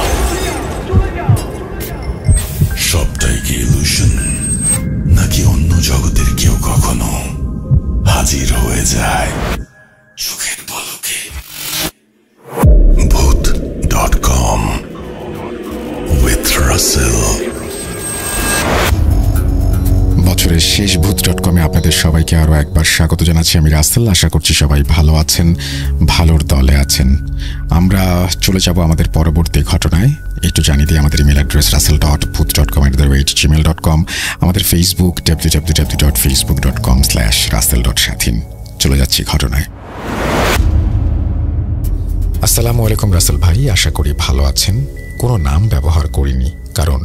সবটাই কি ইলুশন, নাকি অন্য জগতের কেউ কখনো হাজির হয়ে যায় চোখের পলকে? ভূত.com with Russell। বছরের শেষ ভূত.com-এ আপনাদের সবাইকে আরো একবার স্বাগত জানাচ্ছি। আমি রাসেল। আশা করছি সবাই ভালো আছেন, ভালোর দলে আছেন। আমরা চলে যাব আমাদের পরবর্তী ঘটনায়। একটু জানিয়ে দিই আমাদের ইমেল অ্যাড্রেস russell.booth.com@gmail.com, আমাদের ফেসবুক www.facebook.com/russell.shahin। চলে যাচ্ছি ঘটনায়। আসসালামু আলাইকুম রাসেল ভাই, আশা করি ভালো আছেন। কোনো নাম ব্যবহার করিনি, কারণ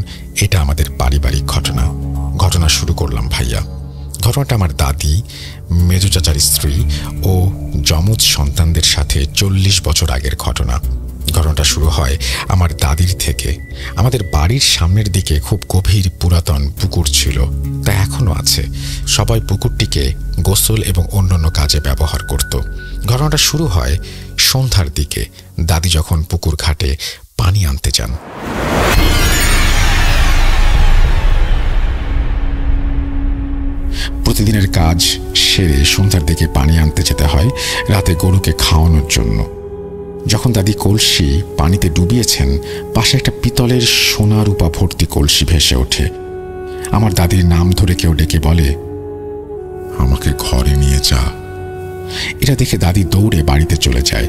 এটা আমাদের পারিবারিক ঘটনা। ঘটনা শুরু করলাম ভাইয়া। ঘটনাটা আমার দাদি, মেজো চাচার স্ত্রী ও যমজ সন্তানদের সাথে 40 বছর আগের ঘটনা। ঘটনাটা শুরু হয় আমার দাদির থেকে। আমাদের বাড়ির সামনের দিকে খুব গভীর পুরাতন পুকুর ছিল, তা এখনো আছে। সবাই পুকুরটিকে গোসল এবং অন্যান্য কাজে ব্যবহার করত। ঘটনাটা শুরু হয় সন্ধ্যার দিকে। দাদি যখন পুকুর ঘাটে পানি আনতে যান। প্রতিদিনের কাজ সেরে সন্ধ্যার দিকে পানি আনতে যেতে হয় রাতে গরুকে খাওয়ানোর জন্য। যখন দাদি কলসি পানিতে ডুবিয়েছেন, পাশে একটা পিতলের সোনা রূপা ভর্তি কলসি ভেসে ওঠে। আমার দাদির নাম ধরে কেউ ডেকে বলে, আমাকে ঘরে নিয়ে যা। এটা দেখে দাদি দৌড়ে বাড়িতে চলে যায়।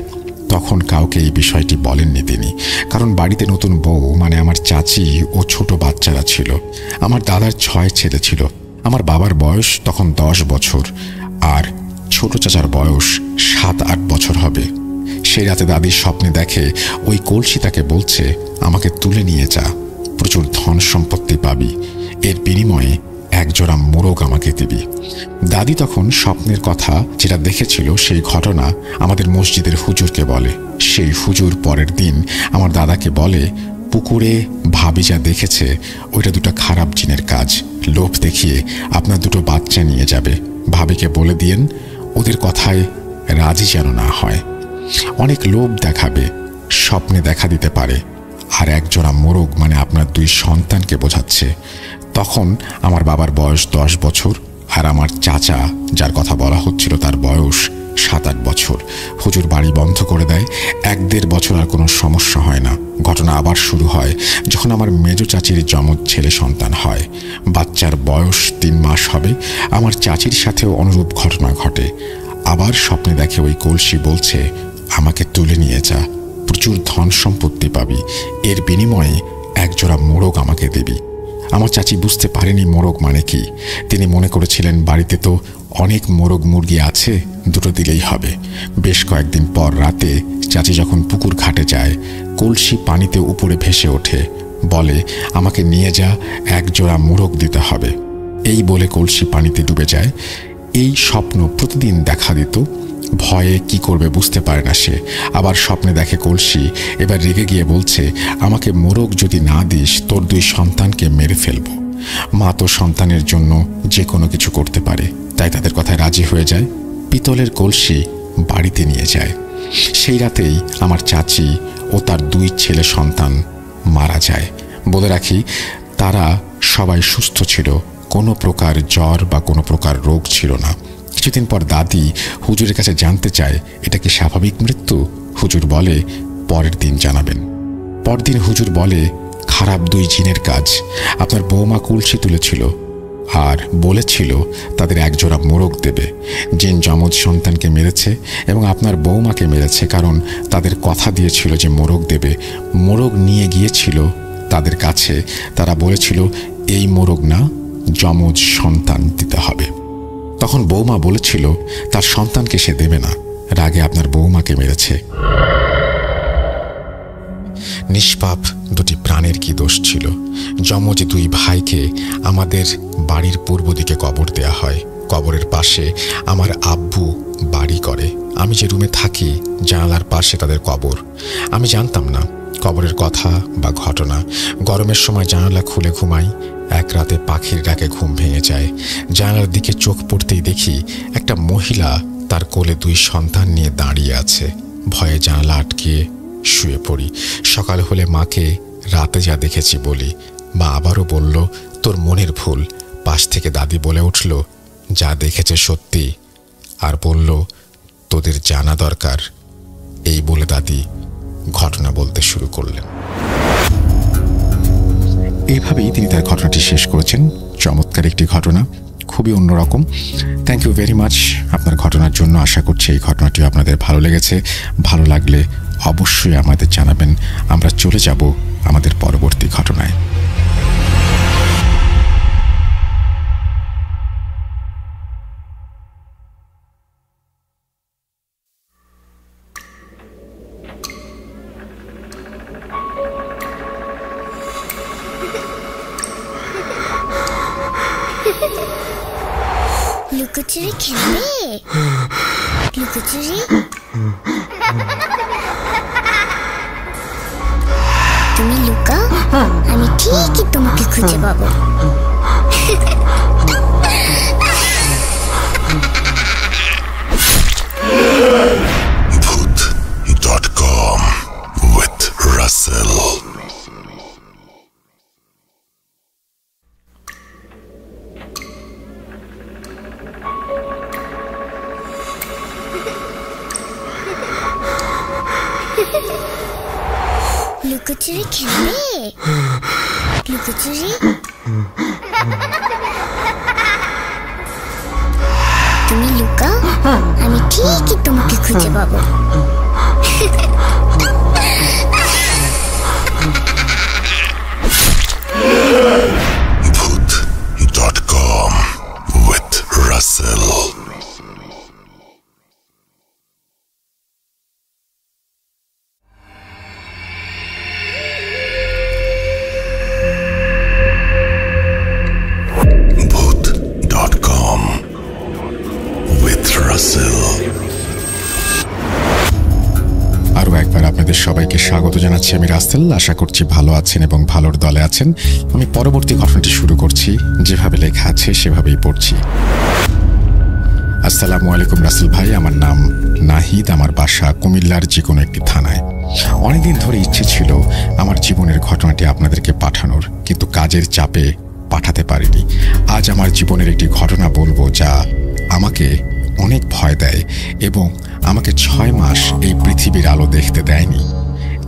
তখন কাউকে এই বিষয়টি বলেননি তিনি, কারণ বাড়িতে নতুন বউ মানে আমার চাচি ও ছোট বাচ্চারা ছিল। আমার দাদার 6 ছেলে ছিল। আমার বাবার বয়স তখন 10 বছর, আর ছোট চাচার বয়স 7-8 বছর হবে। সেই রাতে দাদির স্বপ্নে দেখে ওই কলসি তাকে বলছে, আমাকে তুলে নিয়ে যা, প্রচুর ধন সম্পত্তি পাবি, এর বিনিময়ে একজোড়া মোরগ আমাকে দিবি। দাদি তখন স্বপ্নের কথা যেটা দেখেছিল সেই ঘটনা আমাদের মসজিদের হুজুরকে বলে। সেই হুজুর পরের দিন আমার দাদাকে বলে, পুকুরে ভাবি যা দেখেছে ওইটা দুটো খারাপ জিনের কাজ। লোভ দেখিয়ে আপনার 2 বাচ্চা নিয়ে যাবে। ভাবিকে বলে দিয়েন ওদের কথায় রাজি যেন না হয়। অনেক লোভ দেখাবে, স্বপ্নে দেখা দিতে পারে, আর একজোড়া মোরগ মানে আপনার 2 সন্তানকে বোঝাচ্ছে। তখন আমার বাবার বয়স 10 বছর, আর আমার চাচা যার কথা বলা হচ্ছিল তার বয়স 7-8 বছর। হুজুর বাড়ি বন্ধ করে দেয়। 1-1.5 বছর আর কোনো সমস্যা হয় না। ঘটনা আবার শুরু হয় যখন আমার মেজো চাচির যমজ ছেলে সন্তান হয়। বাচ্চার বয়স 3 মাস হবে। আমার চাচির সাথেও অনুরূপ ঘটনা ঘটে। আবার স্বপ্নে দেখে ওই কলসি বলছে, আমাকে তুলে নিয়ে যা, প্রচুর ধন সম্পত্তি পাবি, এর বিনিময়ে একজোড়া মোরগ আমাকে দিবি। আমার চাচি বুঝতে পারেনি মোরগ মানে কি। তিনি মনে করেছিলেন বাড়িতে তো অনেক মোরগ মুরগি আছে, 2 দিলেই হবে। বেশ কয়েকদিন পর রাতে চাচি যখন পুকুর ঘাটে যায়, কলসি পানিতে উপরে ভেসে ওঠে, বলে, আমাকে নিয়ে যা, একজোড়া মোরগ দিতে হবে। এই বলে কলসি পানিতে ডুবে যায়। এই স্বপ্ন প্রতিদিন দেখা দিত। ভয়ে কি করবে বুঝতে পারে না সে। আবার স্বপ্নে দেখে কলসি এবার রেগে গিয়ে বলছে, আমাকে মোরগ যদি না দিস তোর 2 সন্তানকে মেরে ফেলব। মা তো সন্তানের জন্য যে কোনো কিছু করতে পারে, তাই তাদের কথায় রাজি হয়ে যায়। পিতলের কলসি বাড়িতে নিয়ে যায়। সেই রাতেই আমার চাচি ও তার 2 ছেলে সন্তান মারা যায়। বলে রাখি, তারা সবাই সুস্থ ছিল, কোনো প্রকার জ্বর বা কোনো প্রকার রোগ ছিল না। কিছুদিন পর দাদি হুজুরের কাছে জানতে চায় এটা কি স্বাভাবিক মৃত্যু। হুজুর বলে, পরের দিন জানাবেন। পরদিন হুজুর বলে, খারাপ 2 জিনের কাজ। আপনার বৌমা কলসি তুলেছিল আর বলেছিল তাদের একজোড়া মোরগ দেবে। জিন যমজ সন্তানকে মেরেছে এবং আপনার বৌমাকে মেরেছে, কারণ তাদের কথা দিয়েছিল যে মোরগ দেবে। মোরগ নিয়ে গিয়েছিল তাদের কাছে, তারা বলেছিল এই মোরগ না, যমজ সন্তান দিতে হবে। তখন বৌমা বলেছিল তার সন্তানকে সে দেবে না, রাগে আপনার বৌমাকে মেরেছে। নিষ্পাপ 2 প্রাণের কি দোষ ছিল? যমজ 2 ভাইকে আমাদের বাড়ির পূর্ব দিকে কবর দেয়া হয়। কবরের পাশে আমার আব্বু বাড়ি করে। আমি যে রুমে থাকি জানালার পাশে তাদের কবর। আমি জানতাম না কবরের কথা বা ঘটনা। গরমের সময় জানালা খুলে ঘুমাই। এক রাতে পাখির ডাকে ঘুম ভেঙে যায়। জানালার দিকে চোখ পড়তেই দেখি একটা মহিলা তার কোলে 2 সন্তান নিয়ে দাঁড়িয়ে আছে। ভয়ে জানালা আটকিয়ে শুয়ে পড়ি। সকাল হলে মাকে রাতে যা দেখেছি বলি। মা আবারও বলল, তোর মনের ভুল। পাশ থেকে দাদি বলে উঠল, যা দেখেছে সত্যি। আর বলল, তোদের জানা দরকার। এই বলে দাদি ঘটনা বলতে শুরু করলেন। এইভাবেই তিনি তার ঘটনাটি শেষ করেছেন। চমৎকার একটি ঘটনা, খুবই অন্যরকম। থ্যাংক ইউ ভেরি মাচ আপনার ঘটনার জন্য। আশা করছি এই ঘটনাটি আপনাদের ভালো লেগেছে। ভালো লাগলে অবশ্যই আমাদের জানাবেন। আমরা চলে যাব আমাদের পরবর্তী ঘটনায়। লুকোচুরি খেলবে? লুকোচুরি? তুমি লুকাও, আমি ঠিকই তোমাকে খুঁজে পাবো। Voot.com with Russell. লুকোচুরি খেলবে? লুকোচুরি? তুমি লুকাও, আমি ঠিকই তোমাকে খুঁজে পাবো। Voot.com with Russell. Voot.com with Russell. আরও একবার আপনাদের সবাইকে স্বাগত জানাচ্ছি। আমি রাসেল। আশা করছি ভালো আছেন এবং ভালোর দলে আছেন। আমি পরবর্তী ঘটনাটি শুরু করছি। যেভাবে লেখা আছে সেভাবেই পড়ছি। আসসালামু আলাইকুম রাসেল ভাই, আমার নাম নাহিদ। আমার বাসা কুমিল্লার যে কোনো একটি থানায়। অনেকদিন ধরে ইচ্ছে ছিল আমার জীবনের ঘটনাটি আপনাদেরকে পাঠানোর, কিন্তু কাজের চাপে পাঠাতে পারিনি। আজ আমার জীবনের একটি ঘটনা বলবো যা আমাকে অনেক ভয় দেয় এবং আমাকে 6 মাস এই পৃথিবীর আলো দেখতে দেয়নি।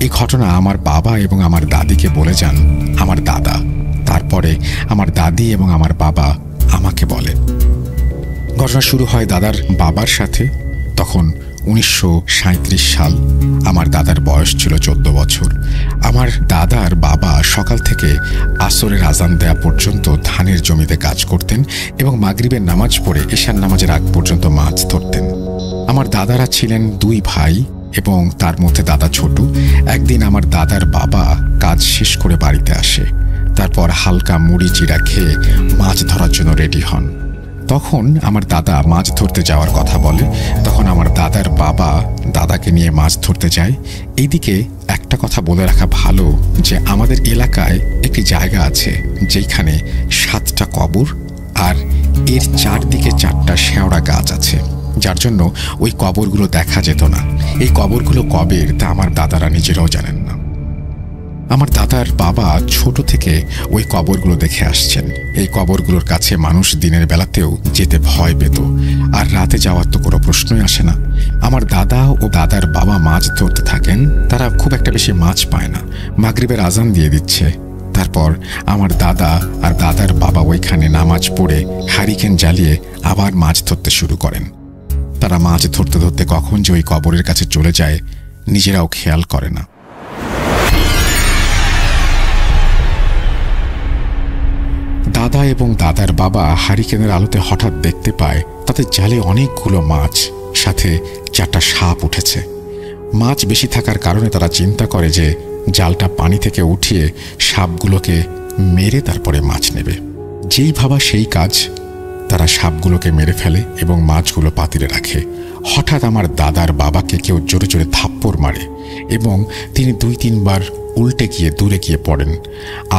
এই ঘটনা আমার বাবা এবং আমার দাদিকে বলে যান আমার দাদা। তারপরে আমার দাদি এবং আমার বাবা আমাকে বলে। ঘটনা শুরু হয় দাদার বাবার সাথে। তখন 1937 সাল। আমার দাদার বয়স ছিল 14 বছর। আমার দাদার বাবা সকাল থেকে আসরের আজান দেয়া পর্যন্ত ধানের জমিতে কাজ করতেন এবং মাগরিবের নামাজ পড়ে এশার নামাজের আগ পর্যন্ত মাছ ধরতেন। আমার দাদারা ছিলেন 2 ভাই এবং তার মধ্যে দাদা ছোট। একদিন আমার দাদার বাবা কাজ শেষ করে বাড়িতে আসে। তারপর হালকা মুড়ি চিড়া খেয়ে মাছ ধরার জন্য রেডি হন। তখন আমার দাদা মাছ ধরতে যাওয়ার কথা বলে। তখন আমার দাদার বাবা দাদাকে নিয়ে মাছ ধরতে যায়। এইদিকে একটা কথা বলে রাখা ভালো যে আমাদের এলাকায় একটি জায়গা আছে যেখানে 7টা কবর আর এর চারদিকে 4টা শেওড়া গাছ আছে, যার জন্য ওই কবরগুলো দেখা যেত না। এই কবরগুলো কবের তা আমার দাদারা নিজেরাও জানেন না। আমার দাদার বাবা ছোট থেকে ওই কবরগুলো দেখে আসছেন। এই কবরগুলোর কাছে মানুষ দিনের বেলাতেও যেতে ভয় পেত, আর রাতে যাওয়ার তো কোনো প্রশ্নই আসে না। আমার দাদা ও দাদার বাবা মাছ ধরতে থাকেন। তারা খুব একটা বেশি মাছ পায় না। মাগরিবের আজান দিয়ে দিচ্ছে। তারপর আমার দাদা আর দাদার বাবা ওইখানে নামাজ পড়ে হারিকেন জ্বালিয়ে আবার মাছ ধরতে শুরু করেন। তারা মাছ ধরতে ধরতে কখন যে ওই কবরের কাছে চলে যায় নিজেরাও খেয়াল করে না। দাদা এবং দাদার বাবা হারিকেনের আলোতে হঠাৎ দেখতে পায় তাদের জালে অনেকগুলো মাছ, সাথে 4টা সাপ উঠেছে। মাছ বেশি থাকার কারণে তারা চিন্তা করে যে জালটা পানি থেকে উঠিয়ে সাপগুলোকে মেরে তারপরে মাছ নেবে। যেই ভাবা সেই কাজ। তারা সাপগুলোকে মেরে ফেলে এবং মাছগুলো পাতিলে রাখে। হঠাৎ আমার দাদার বাবাকে কেউ জোরে জোরে থাপ্পড় মারে এবং তিনি 2-3 বার উল্টে গিয়ে দূরে গিয়ে পড়েন।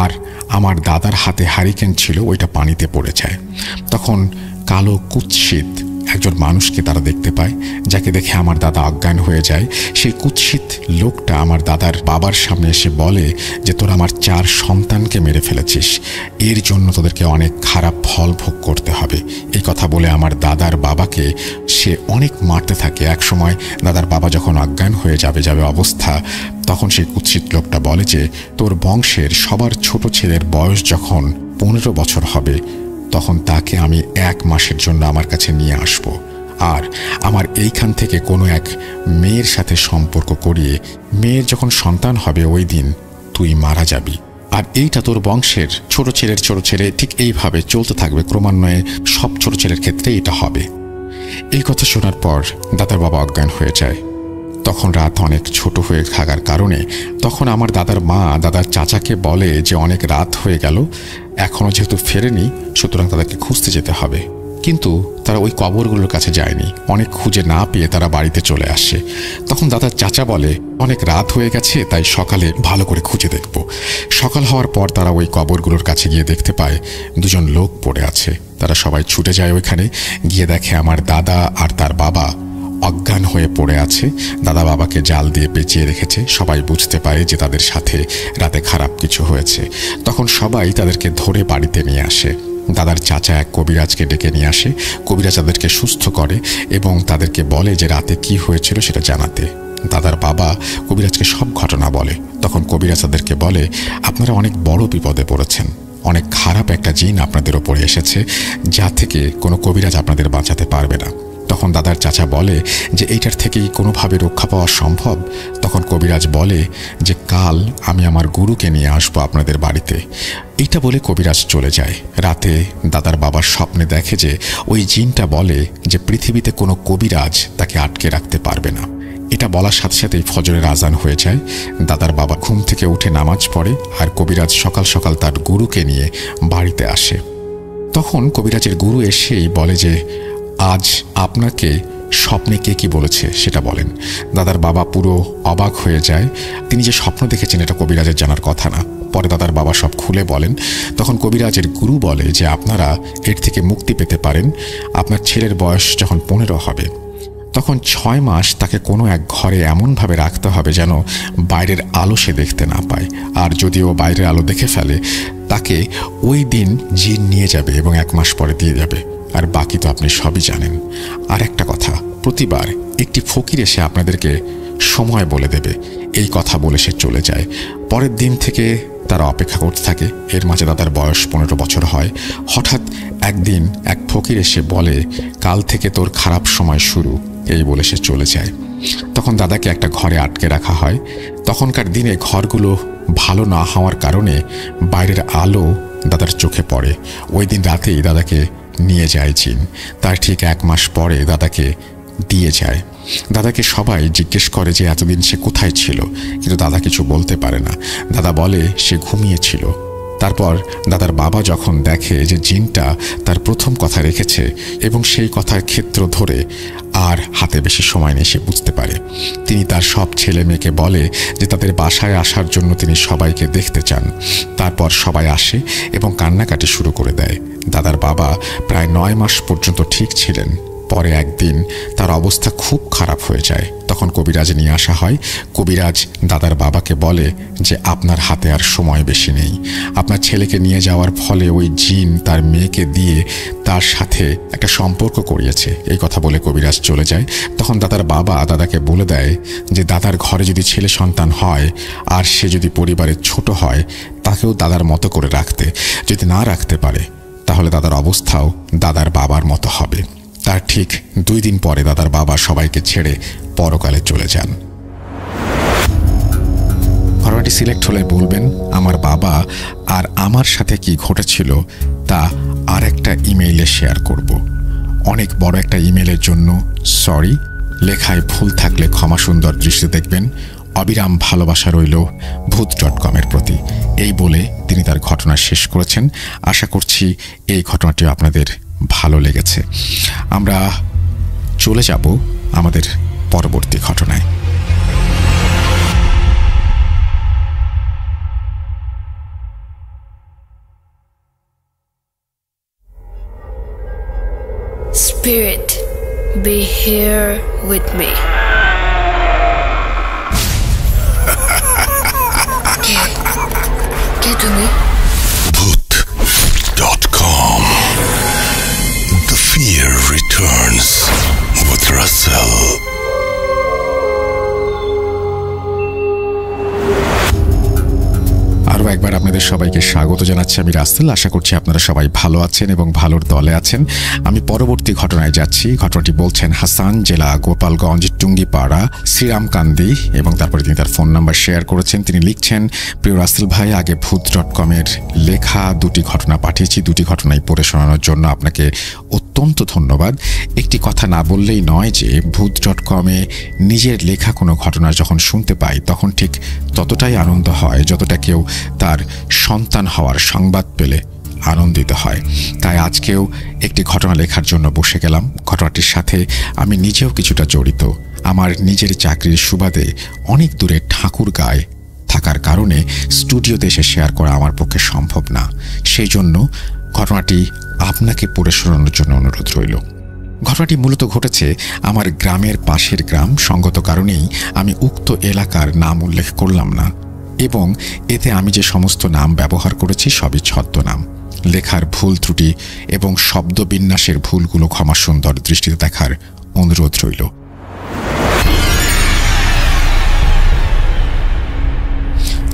আর আমার দাদার হাতে হারিকেন ছিল, ওইটা পানিতে পড়ে যায়। তখন কালো কুৎসিত একজন মানুষকে তারা দেখতে পায়, যাকে দেখে আমার দাদা অজ্ঞান হয়ে যায়। সেই কুৎসিত লোকটা আমার দাদার বাবার সামনে এসে বলে যে তোরা আমার 4 সন্তানকে মেরে ফেলেছিস, এর জন্য তোদেরকে অনেক খারাপ ফল ভোগ করতে হবে। এই কথা বলে আমার দাদার বাবাকে সে অনেক মারতে থাকে। একসময় দাদার বাবা যখন অজ্ঞান হয়ে যাবে অবস্থা, তখন সেই কুৎসিত লোকটা বলে যে তোর বংশের সবার ছোট ছেলের বয়স যখন 15 বছর হবে তখন তাকে আমি 1 মাসের জন্য আমার কাছে নিয়ে আসব, আর আমার এইখান থেকে কোনো এক মেয়ের সাথে সম্পর্ক করিয়ে মেয়ের যখন সন্তান হবে ওই দিন তুই মারা যাবি। আর এইটা তোর বংশের ছোট ছেলে ঠিক এইভাবে চলতে থাকবে, ক্রমান্বয়ে সব ছোট ছেলের ক্ষেত্রে এটা হবে। এই কথা শোনার পর দাদার বাবা অজ্ঞান হয়ে যায়। তখন রাত অনেক ছোট হয়ে থাকার কারণে তখন আমার দাদার মা দাদার চাচাকে বলে যে অনেক রাত হয়ে গেল, এখনও যেহেতু ফেরেনি সুতরাং তাদেরকে খুঁজতে যেতে হবে। কিন্তু তারা ওই কবরগুলোর কাছে যায়নি। অনেক খুঁজে না পেয়ে তারা বাড়িতে চলে আসে। তখন দাদার চাচা বলে অনেক রাত হয়ে গেছে, তাই সকালে ভালো করে খুঁজে দেখব। সকাল হওয়ার পর তারা ওই কবরগুলোর কাছে গিয়ে দেখতে পায় 2 জন লোক পড়ে আছে। তারা সবাই ছুটে যায় ওইখানে, গিয়ে দেখে আমার দাদা আর তার বাবা অজ্ঞান হয়ে পড়ে আছে। দাদা বাবাকে জাল দিয়ে পেঁচিয়ে রেখেছে। সবাই বুঝতে পারে যে তাদের সাথে রাতে খারাপ কিছু হয়েছে। তখন সবাই তাদেরকে ধরে বাড়িতে নিয়ে আসে। দাদার চাচা এক কবিরাজকে ডেকে নিয়ে আসে। কবিরাজ তাদেরকে সুস্থ করে এবং তাদেরকে বলে যে রাতে কি হয়েছিল সেটা জানাতে। দাদার বাবা কবিরাজকে সব ঘটনা বলে। তখন কবিরাজ তাদেরকে বলে আপনারা অনেক বড় বিপদে পড়েছেন, অনেক খারাপ একটা জিন আপনাদের ওপরে এসেছে, যা থেকে কোনো কবিরাজ আপনাদের বাঁচাতে পারবে না। তখন দাদার চাচা বলে যে এইটার থেকেই কোনোভাবে রক্ষা পাওয়া সম্ভব। তখন কবিরাজ বলে যে কাল আমি আমার গুরুকে নিয়ে আসবো আপনাদের বাড়িতে। এইটা বলে কবিরাজ চলে যায়। রাতে দাদার বাবার স্বপ্নে দেখে যে ওই জিনটা বলে যে পৃথিবীতে কোনো কবিরাজ তাকে আটকে রাখতে পারবে না। এটা বলার সাথে সাথেই ফজরের আজান হয়ে যায়। দাদার বাবা ঘুম থেকে উঠে নামাজ পড়ে, আর কবিরাজ সকাল সকাল তার গুরুকে নিয়ে বাড়িতে আসে। তখন কবিরাজের গুরু এসেই বলে যে আজ আপনাকে স্বপ্নে কে কি বলেছে সেটা বলেন। দাদার বাবা পুরো অবাক হয়ে যায়। তিনি যে স্বপ্ন দেখেছেন এটা কবিরাজের জানার কথা না। পরে দাদার বাবা সব খুলে বলেন। তখন কবিরাজের গুরু বলে যে আপনারা এর থেকে মুক্তি পেতে পারেন। আপনার ছেলের বয়স যখন 15 হবে তখন 6 মাস তাকে কোনো এক ঘরে এমনভাবে রাখতে হবে যেন বাইরের আলো সে দেখতে না পায়। আর যদি ও বাইরের আলো দেখে ফেলে তাকে ওই দিন জিন নিয়ে যাবে এবং 1 মাস পরে দিয়ে যাবে। আর বাকি তো আপনি সবই জানেন। আর একটা কথা, প্রতিবার একটি ফকির এসে আপনাদেরকে সময় বলে দেবে। এই কথা বলে সে চলে যায়। পরের দিন থেকে তারা অপেক্ষা করতে থাকে। এর মাঝে দাদার বয়স 15 বছর হয়। হঠাৎ একদিন এক ফকির এসে বলে কাল থেকে তোর খারাপ সময় শুরু, এই বলে সে চলে যায়। তখন দাদাকে একটা ঘরে আটকে রাখা হয়। তখনকার দিনে ঘরগুলো ভালো না হওয়ার কারণে বাইরের আলো দাদার চোখে পড়ে। ওই দিন রাতেই দাদাকে নিয়ে যায় জিন। তার ঠিক 1 মাস পরে দাদাকে দিয়ে যায়। দাদাকে সবাই জিজ্ঞেস করে যে এতদিন সে কোথায় ছিল, কিন্তু দাদা কিছু বলতে পারে না। দাদা বলে সে ঘুমিয়েছিল। তারপর দাদার বাবা যখন দেখে যে জিনটা তার প্রথম কথা রেখেছে এবং সেই কথার ক্ষেত্র ধরে আর হাতে বেশি সময় নেই সে বুঝতে পারে। তিনি তার সব ছেলে মেয়েকে বলে যে তাদের বাসায় আসার জন্য তিনি সবাইকে দেখতে চান। তারপর সবাই আসে এবং কান্নাকাটি শুরু করে দেয়। দাদার বাবা প্রায় 9 মাস পর্যন্ত ঠিক ছিলেন। পরে একদিন তার অবস্থা খুব খারাপ হয়ে যায়। তখন কবিরাজ নিয়ে আসা হয়। কবিরাজ দাদার বাবাকে বলে যে আপনার হাতে আর সময় বেশি নেই। আপনার ছেলেকে নিয়ে যাওয়ার ফলে ওই জিন তার মেয়েকে দিয়ে তার সাথে একটা সম্পর্ক করিয়েছে। এই কথা বলে কবিরাজ চলে যায়। তখন দাদার বাবা দাদাকে বলে দেয় যে দাদার ঘরে যদি ছেলে সন্তান হয় আর সে যদি পরিবারের ছোট হয় তাকেও দাদার মতো করে রাখতে, যদি না রাখতে পারে তাহলে দাদার অবস্থাও দাদার বাবার মতো হবে। তার ঠিক 2 দিন পরে দাদার বাবা সবাইকে ছেড়ে পরকালে চলে যান। ঘটনাটি সিলেক্ট হলে বলবেন আমার বাবা আর আমার সাথে কি ঘটেছিল তা আর একটা ইমেইলে শেয়ার করব। অনেক বড় একটা ইমেইলের জন্য সরি। লেখায় ভুল থাকলে ক্ষমা সুন্দর দৃষ্টি দেখবেন। অবিরাম ভালোবাসা রইল ভূত.com-এর প্রতি, এই বলে তিনি তার ঘটনা শেষ করেছেন। আশা করছি এই ঘটনাটি আপনাদের ভালো লেগেছে। আমরা চলে যাব আমাদের পরবর্তী ঘটনায়। Spirit be here with me. কে তুমি? Bhoot.com. The fear returns with Russell. আরও একবার আপনাদের সবাইকে স্বাগত জানাচ্ছি। আমি রাসেল। আশা করছি আপনারা সবাই ভালো আছেন এবং ভালোর দলে আছেন। আমি পরবর্তী ঘটনায় যাচ্ছি। ঘটনাটি বলছেন হাসান, জেলা গোপালগঞ্জ, টুঙ্গিপাড়া, শ্রীরামকান্দি, এবং তারপরে তিনি তার ফোন নাম্বার শেয়ার করেছেন। তিনি লিখছেন, প্রিয় রাসেল ভাই, আগে Bhoot.com-এর লেখা দুটি ঘটনা পাঠিয়েছি। দুটি ঘটনাই পড়ে শোনানোর জন্য আপনাকে অত্যন্ত ধন্যবাদ। একটি কথা না বললেই নয় যে Bhoot.com-এ নিজের লেখা কোনো ঘটনা যখন শুনতে পাই তখন ঠিক ততটাই আনন্দ হয় যতটা কেউ তার সন্তান হওয়ার সংবাদ পেলে আনন্দিত হয়। তাই আজকেও একটি ঘটনা লেখার জন্য বসে গেলাম। ঘটনাটির সাথে আমি নিজেও কিছুটা জড়িত। আমার নিজের চাকরির সুবাদে অনেক দূরে ঠাকুরগাঁয় থাকার কারণে স্টুডিওতে এসে শেয়ার করা আমার পক্ষে সম্ভব না। সেই জন্য ঘটনাটি আপনাকে পড়ে শোনানোর জন্য অনুরোধ রইল। ঘটনাটি মূলত ঘটেছে আমার গ্রামের পাশের গ্রাম। সঙ্গত কারণেই আমি উক্ত এলাকার নাম উল্লেখ করলাম না, এবং এতে আমি যে সমস্ত নাম ব্যবহার করেছি সবই ছদ্মনাম। লেখার ভুল ত্রুটি এবং শব্দবিন্যাসের ভুলগুলো ক্ষমাসুন্দর দৃষ্টিতে দেখার অনুরোধ রইল।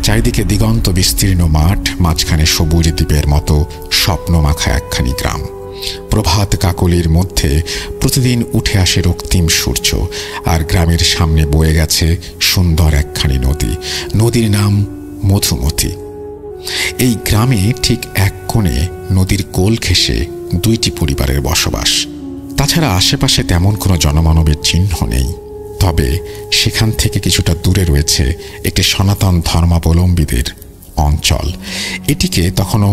চারিদিকে দিগন্ত বিস্তীর্ণ মাঠ, মাঝখানে সবুজ দ্বীপের মতো স্বপ্নমাখা একখানি গ্রাম। প্রভাত কাকলির মধ্যে প্রতিদিন উঠে আসে রক্তিম সূর্য, আর গ্রামের সামনে বয়ে গেছে সুন্দর একখানি নদী। নদীর নাম মধুমতি। এই গ্রামে ঠিক এক কোণে নদীর কোল ঘেঁষে দুইটি পরিবারের বসবাস। তাছাড়া আশেপাশে তেমন কোনো জনমানবের চিহ্ন নেই। তবে সেখান থেকে কিছুটা দূরে রয়েছে একটি সনাতন ধর্মাবলম্বীদের অঞ্চল। এটিকে তখনও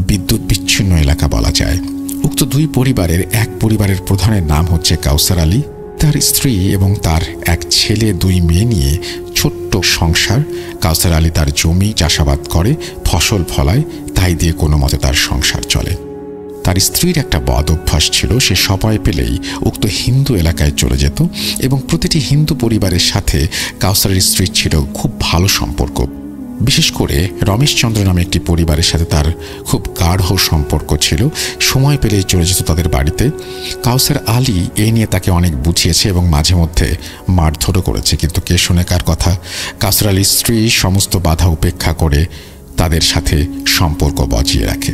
বিদ্যুৎ বিচ্ছিন্ন এলাকা বলা যায়। উক্ত দুই পরিবারের এক পরিবারের প্রধানের নাম হচ্ছে কাউসার আলী। তার স্ত্রী এবং তার এক ছেলে, দুই মেয়ে নিয়ে ছোট্ট সংসার। কাউসার আলী তার জমি চাষাবাদ করে, ফসল ফলায়, তাই দিয়ে কোনো মতে তার সংসার চলে। তার স্ত্রীর একটা বদ অভ্যাস ছিল, সে সময় পেলেই উক্ত হিন্দু এলাকায় চলে যেত, এবং প্রতিটি হিন্দু পরিবারের সাথে কাউসারের স্ত্রীর ছিল খুব ভালো সম্পর্ক। বিশেষ করে রমেশচন্দ্র নামে একটি পরিবারের সাথে তার খুব গাঢ় সম্পর্ক ছিল। সময় পেলেই চলে যেত তাদের বাড়িতে। কাউসার আলী এই নিয়ে তাকে অনেক বুঝিয়েছে এবং মাঝে মধ্যে মারধরও করেছে, কিন্তু কে শোনে কার কথা। কাউসার আলীর স্ত্রী সমস্ত বাধা উপেক্ষা করে তাদের সাথে সম্পর্ক বজিয়ে রাখে।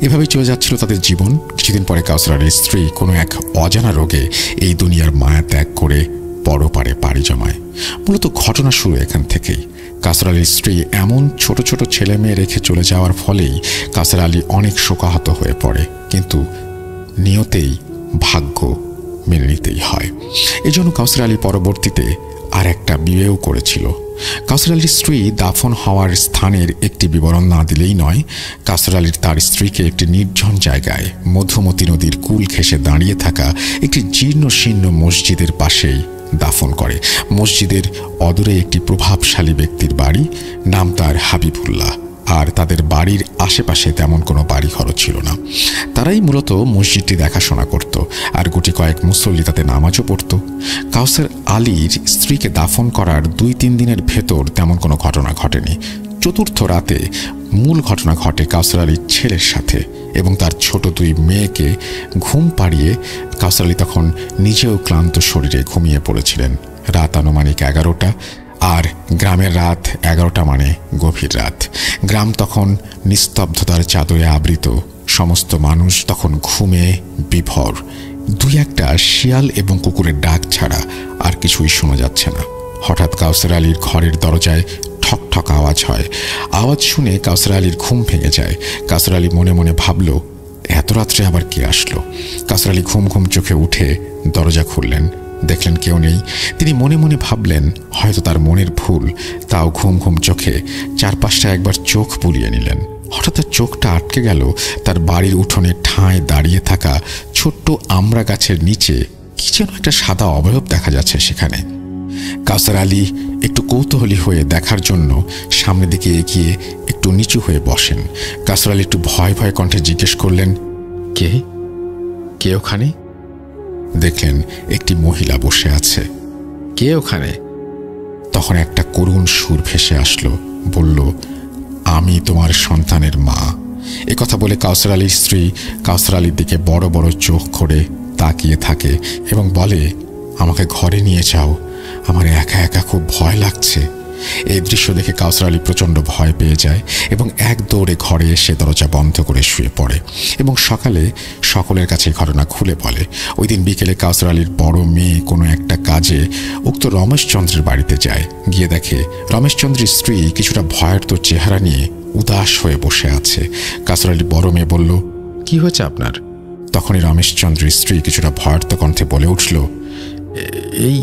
এভাবেই চলে যাচ্ছিল তাদের জীবন। কিছুদিন পরে কাউসার আলীর স্ত্রী কোনো এক অজানা রোগে এই দুনিয়ার মায়া ত্যাগ করে পরপারে পাড়ি জমায়। মূলত ঘটনা শুরু এখান থেকেই। কাউসার আলীর স্ত্রী এমন ছোট ছোট ছেলে মেয়ে রেখে চলে যাওয়ার ফলেই কাউসার আলী অনেক শোকাহত হয়ে পড়ে, কিন্তু নিয়তেই ভাগ্য মেনে নিতেই হয়। এজন্য কাউসার আলী পরবর্তীতে আর একটা বিয়েও করেছিল। কাউসার আলীর স্ত্রী দাফন হওয়ার স্থানের একটি বিবরণ না দিলেই নয়। কাউসার আলীর তার স্ত্রীকে একটি নির্জন জায়গায় মধুমতি নদীর কুল ঘেঁষে দাঁড়িয়ে থাকা একটি জীর্ণ শীর্ণ মসজিদের পাশেই দাফন করে। মসজিদের অদূরে একটি প্রভাবশালী ব্যক্তির বাড়ি, নাম তার হাবিবুল্লাহ। আর তাদের বাড়ির আশেপাশে তেমন কোনো বাড়ি ঘরও ছিল না। তারাই মূলত মসজিদটি দেখাশোনা করত, আর গুটি কয়েক মুসল্লি তাতে নামাজও পড়ত। কাউসার আলীর স্ত্রীকে দাফন করার 2-3 দিনের ভেতর তেমন কোনো ঘটনা ঘটেনি। চতুর্থ রাতে মূল ঘটনা ঘটে কাউসার আলীর ছেলের সাথে, এবং তার ছোট 2 মেয়েকে ঘুম পাড়িয়ে কাউসার আলী তখন নিজেও ক্লান্ত শরীরে ঘুমিয়ে পড়েছিলেন। রাত আনুমানিক 11টা, আর গ্রামের রাত 11টা মানে গভীর রাত। গ্রাম তখন নিস্তব্ধতার চাদরে আবৃত। সমস্ত মানুষ তখন ঘুমে বিভোর। 2-1টা শিয়াল এবং কুকুরের ডাক ছাড়া আর কিছুই শোনা যাচ্ছে না। হঠাৎ কাউসার আলীর ঘরের দরজায় ঠক ঠক আওয়াজ হয়। আওয়াজ শুনে কাউসার আলীর ঘুম ভেঙে যায়। কাউসার আলী মনে মনে ভাবল, এত রাত্রে আবার কে আসলো। কাউসার আলী ঘুম ঘুম চোখে উঠে দরজা খুললেন। দেখলেন কেউ নেই। তিনি মনে মনে ভাবলেন হয়তো তার মনের ভুল, তাও ঘুম ঘুম চোখে চারপাশটা একবার চোখ বুলিয়ে নিলেন। হঠাৎ তার চোখটা আটকে গেল তার বাড়ির উঠোনে ঠাঁই দাঁড়িয়ে থাকা ছোট্ট আমড়া গাছের নিচে কি যেন একটা সাদা অবয়ব দেখা যাচ্ছে সেখানে। কাউসার আলী একটু কৌতূহলী হয়ে দেখার জন্য সামনের দিকে এগিয়ে একটু নিচু হয়ে বসেন। কাউসার আলী একটু ভয় ভয় কণ্ঠে জিজ্ঞেস করলেন, কে কে ওখানে? দেখলেন একটি মহিলা বসে আছে। কে ওখানে? তখন একটা করুণ সুর ভেসে আসলো, বলল, আমি তোমার সন্তানের মা। একথা বলে কাউসার আলীর স্ত্রী কাউসার আলীর দিকে বড় বড় চোখ করে তাকিয়ে থাকে এবং বলে, আমাকে ঘরে নিয়ে যাও, আমার একা একা খুব ভয় লাগছে। এই দৃশ্য দেখে কাউসার আলী প্রচণ্ড ভয় পেয়ে যায় এবং এক দৌড়ে ঘরে এসে দরজা বন্ধ করে শুয়ে পড়ে এবং সকালে সকলের কাছে ঘটনা খুলে বলে। ওই দিন বিকেলে কাউসার আলীর বড় মেয়ে কোনো একটা কাজে উক্ত রমেশচন্দ্রের বাড়িতে যায়। গিয়ে দেখে রমেশচন্দ্রের স্ত্রী কিছুটা ভয়ার্ত চেহারা নিয়ে উদাস হয়ে বসে আছে। কাউসার আলীর বড় মেয়ে বলল, কি হয়েছে আপনার? তখনই রমেশচন্দ্রের স্ত্রী কিছুটা ভয়ার্ত কণ্ঠে বলে উঠল, এই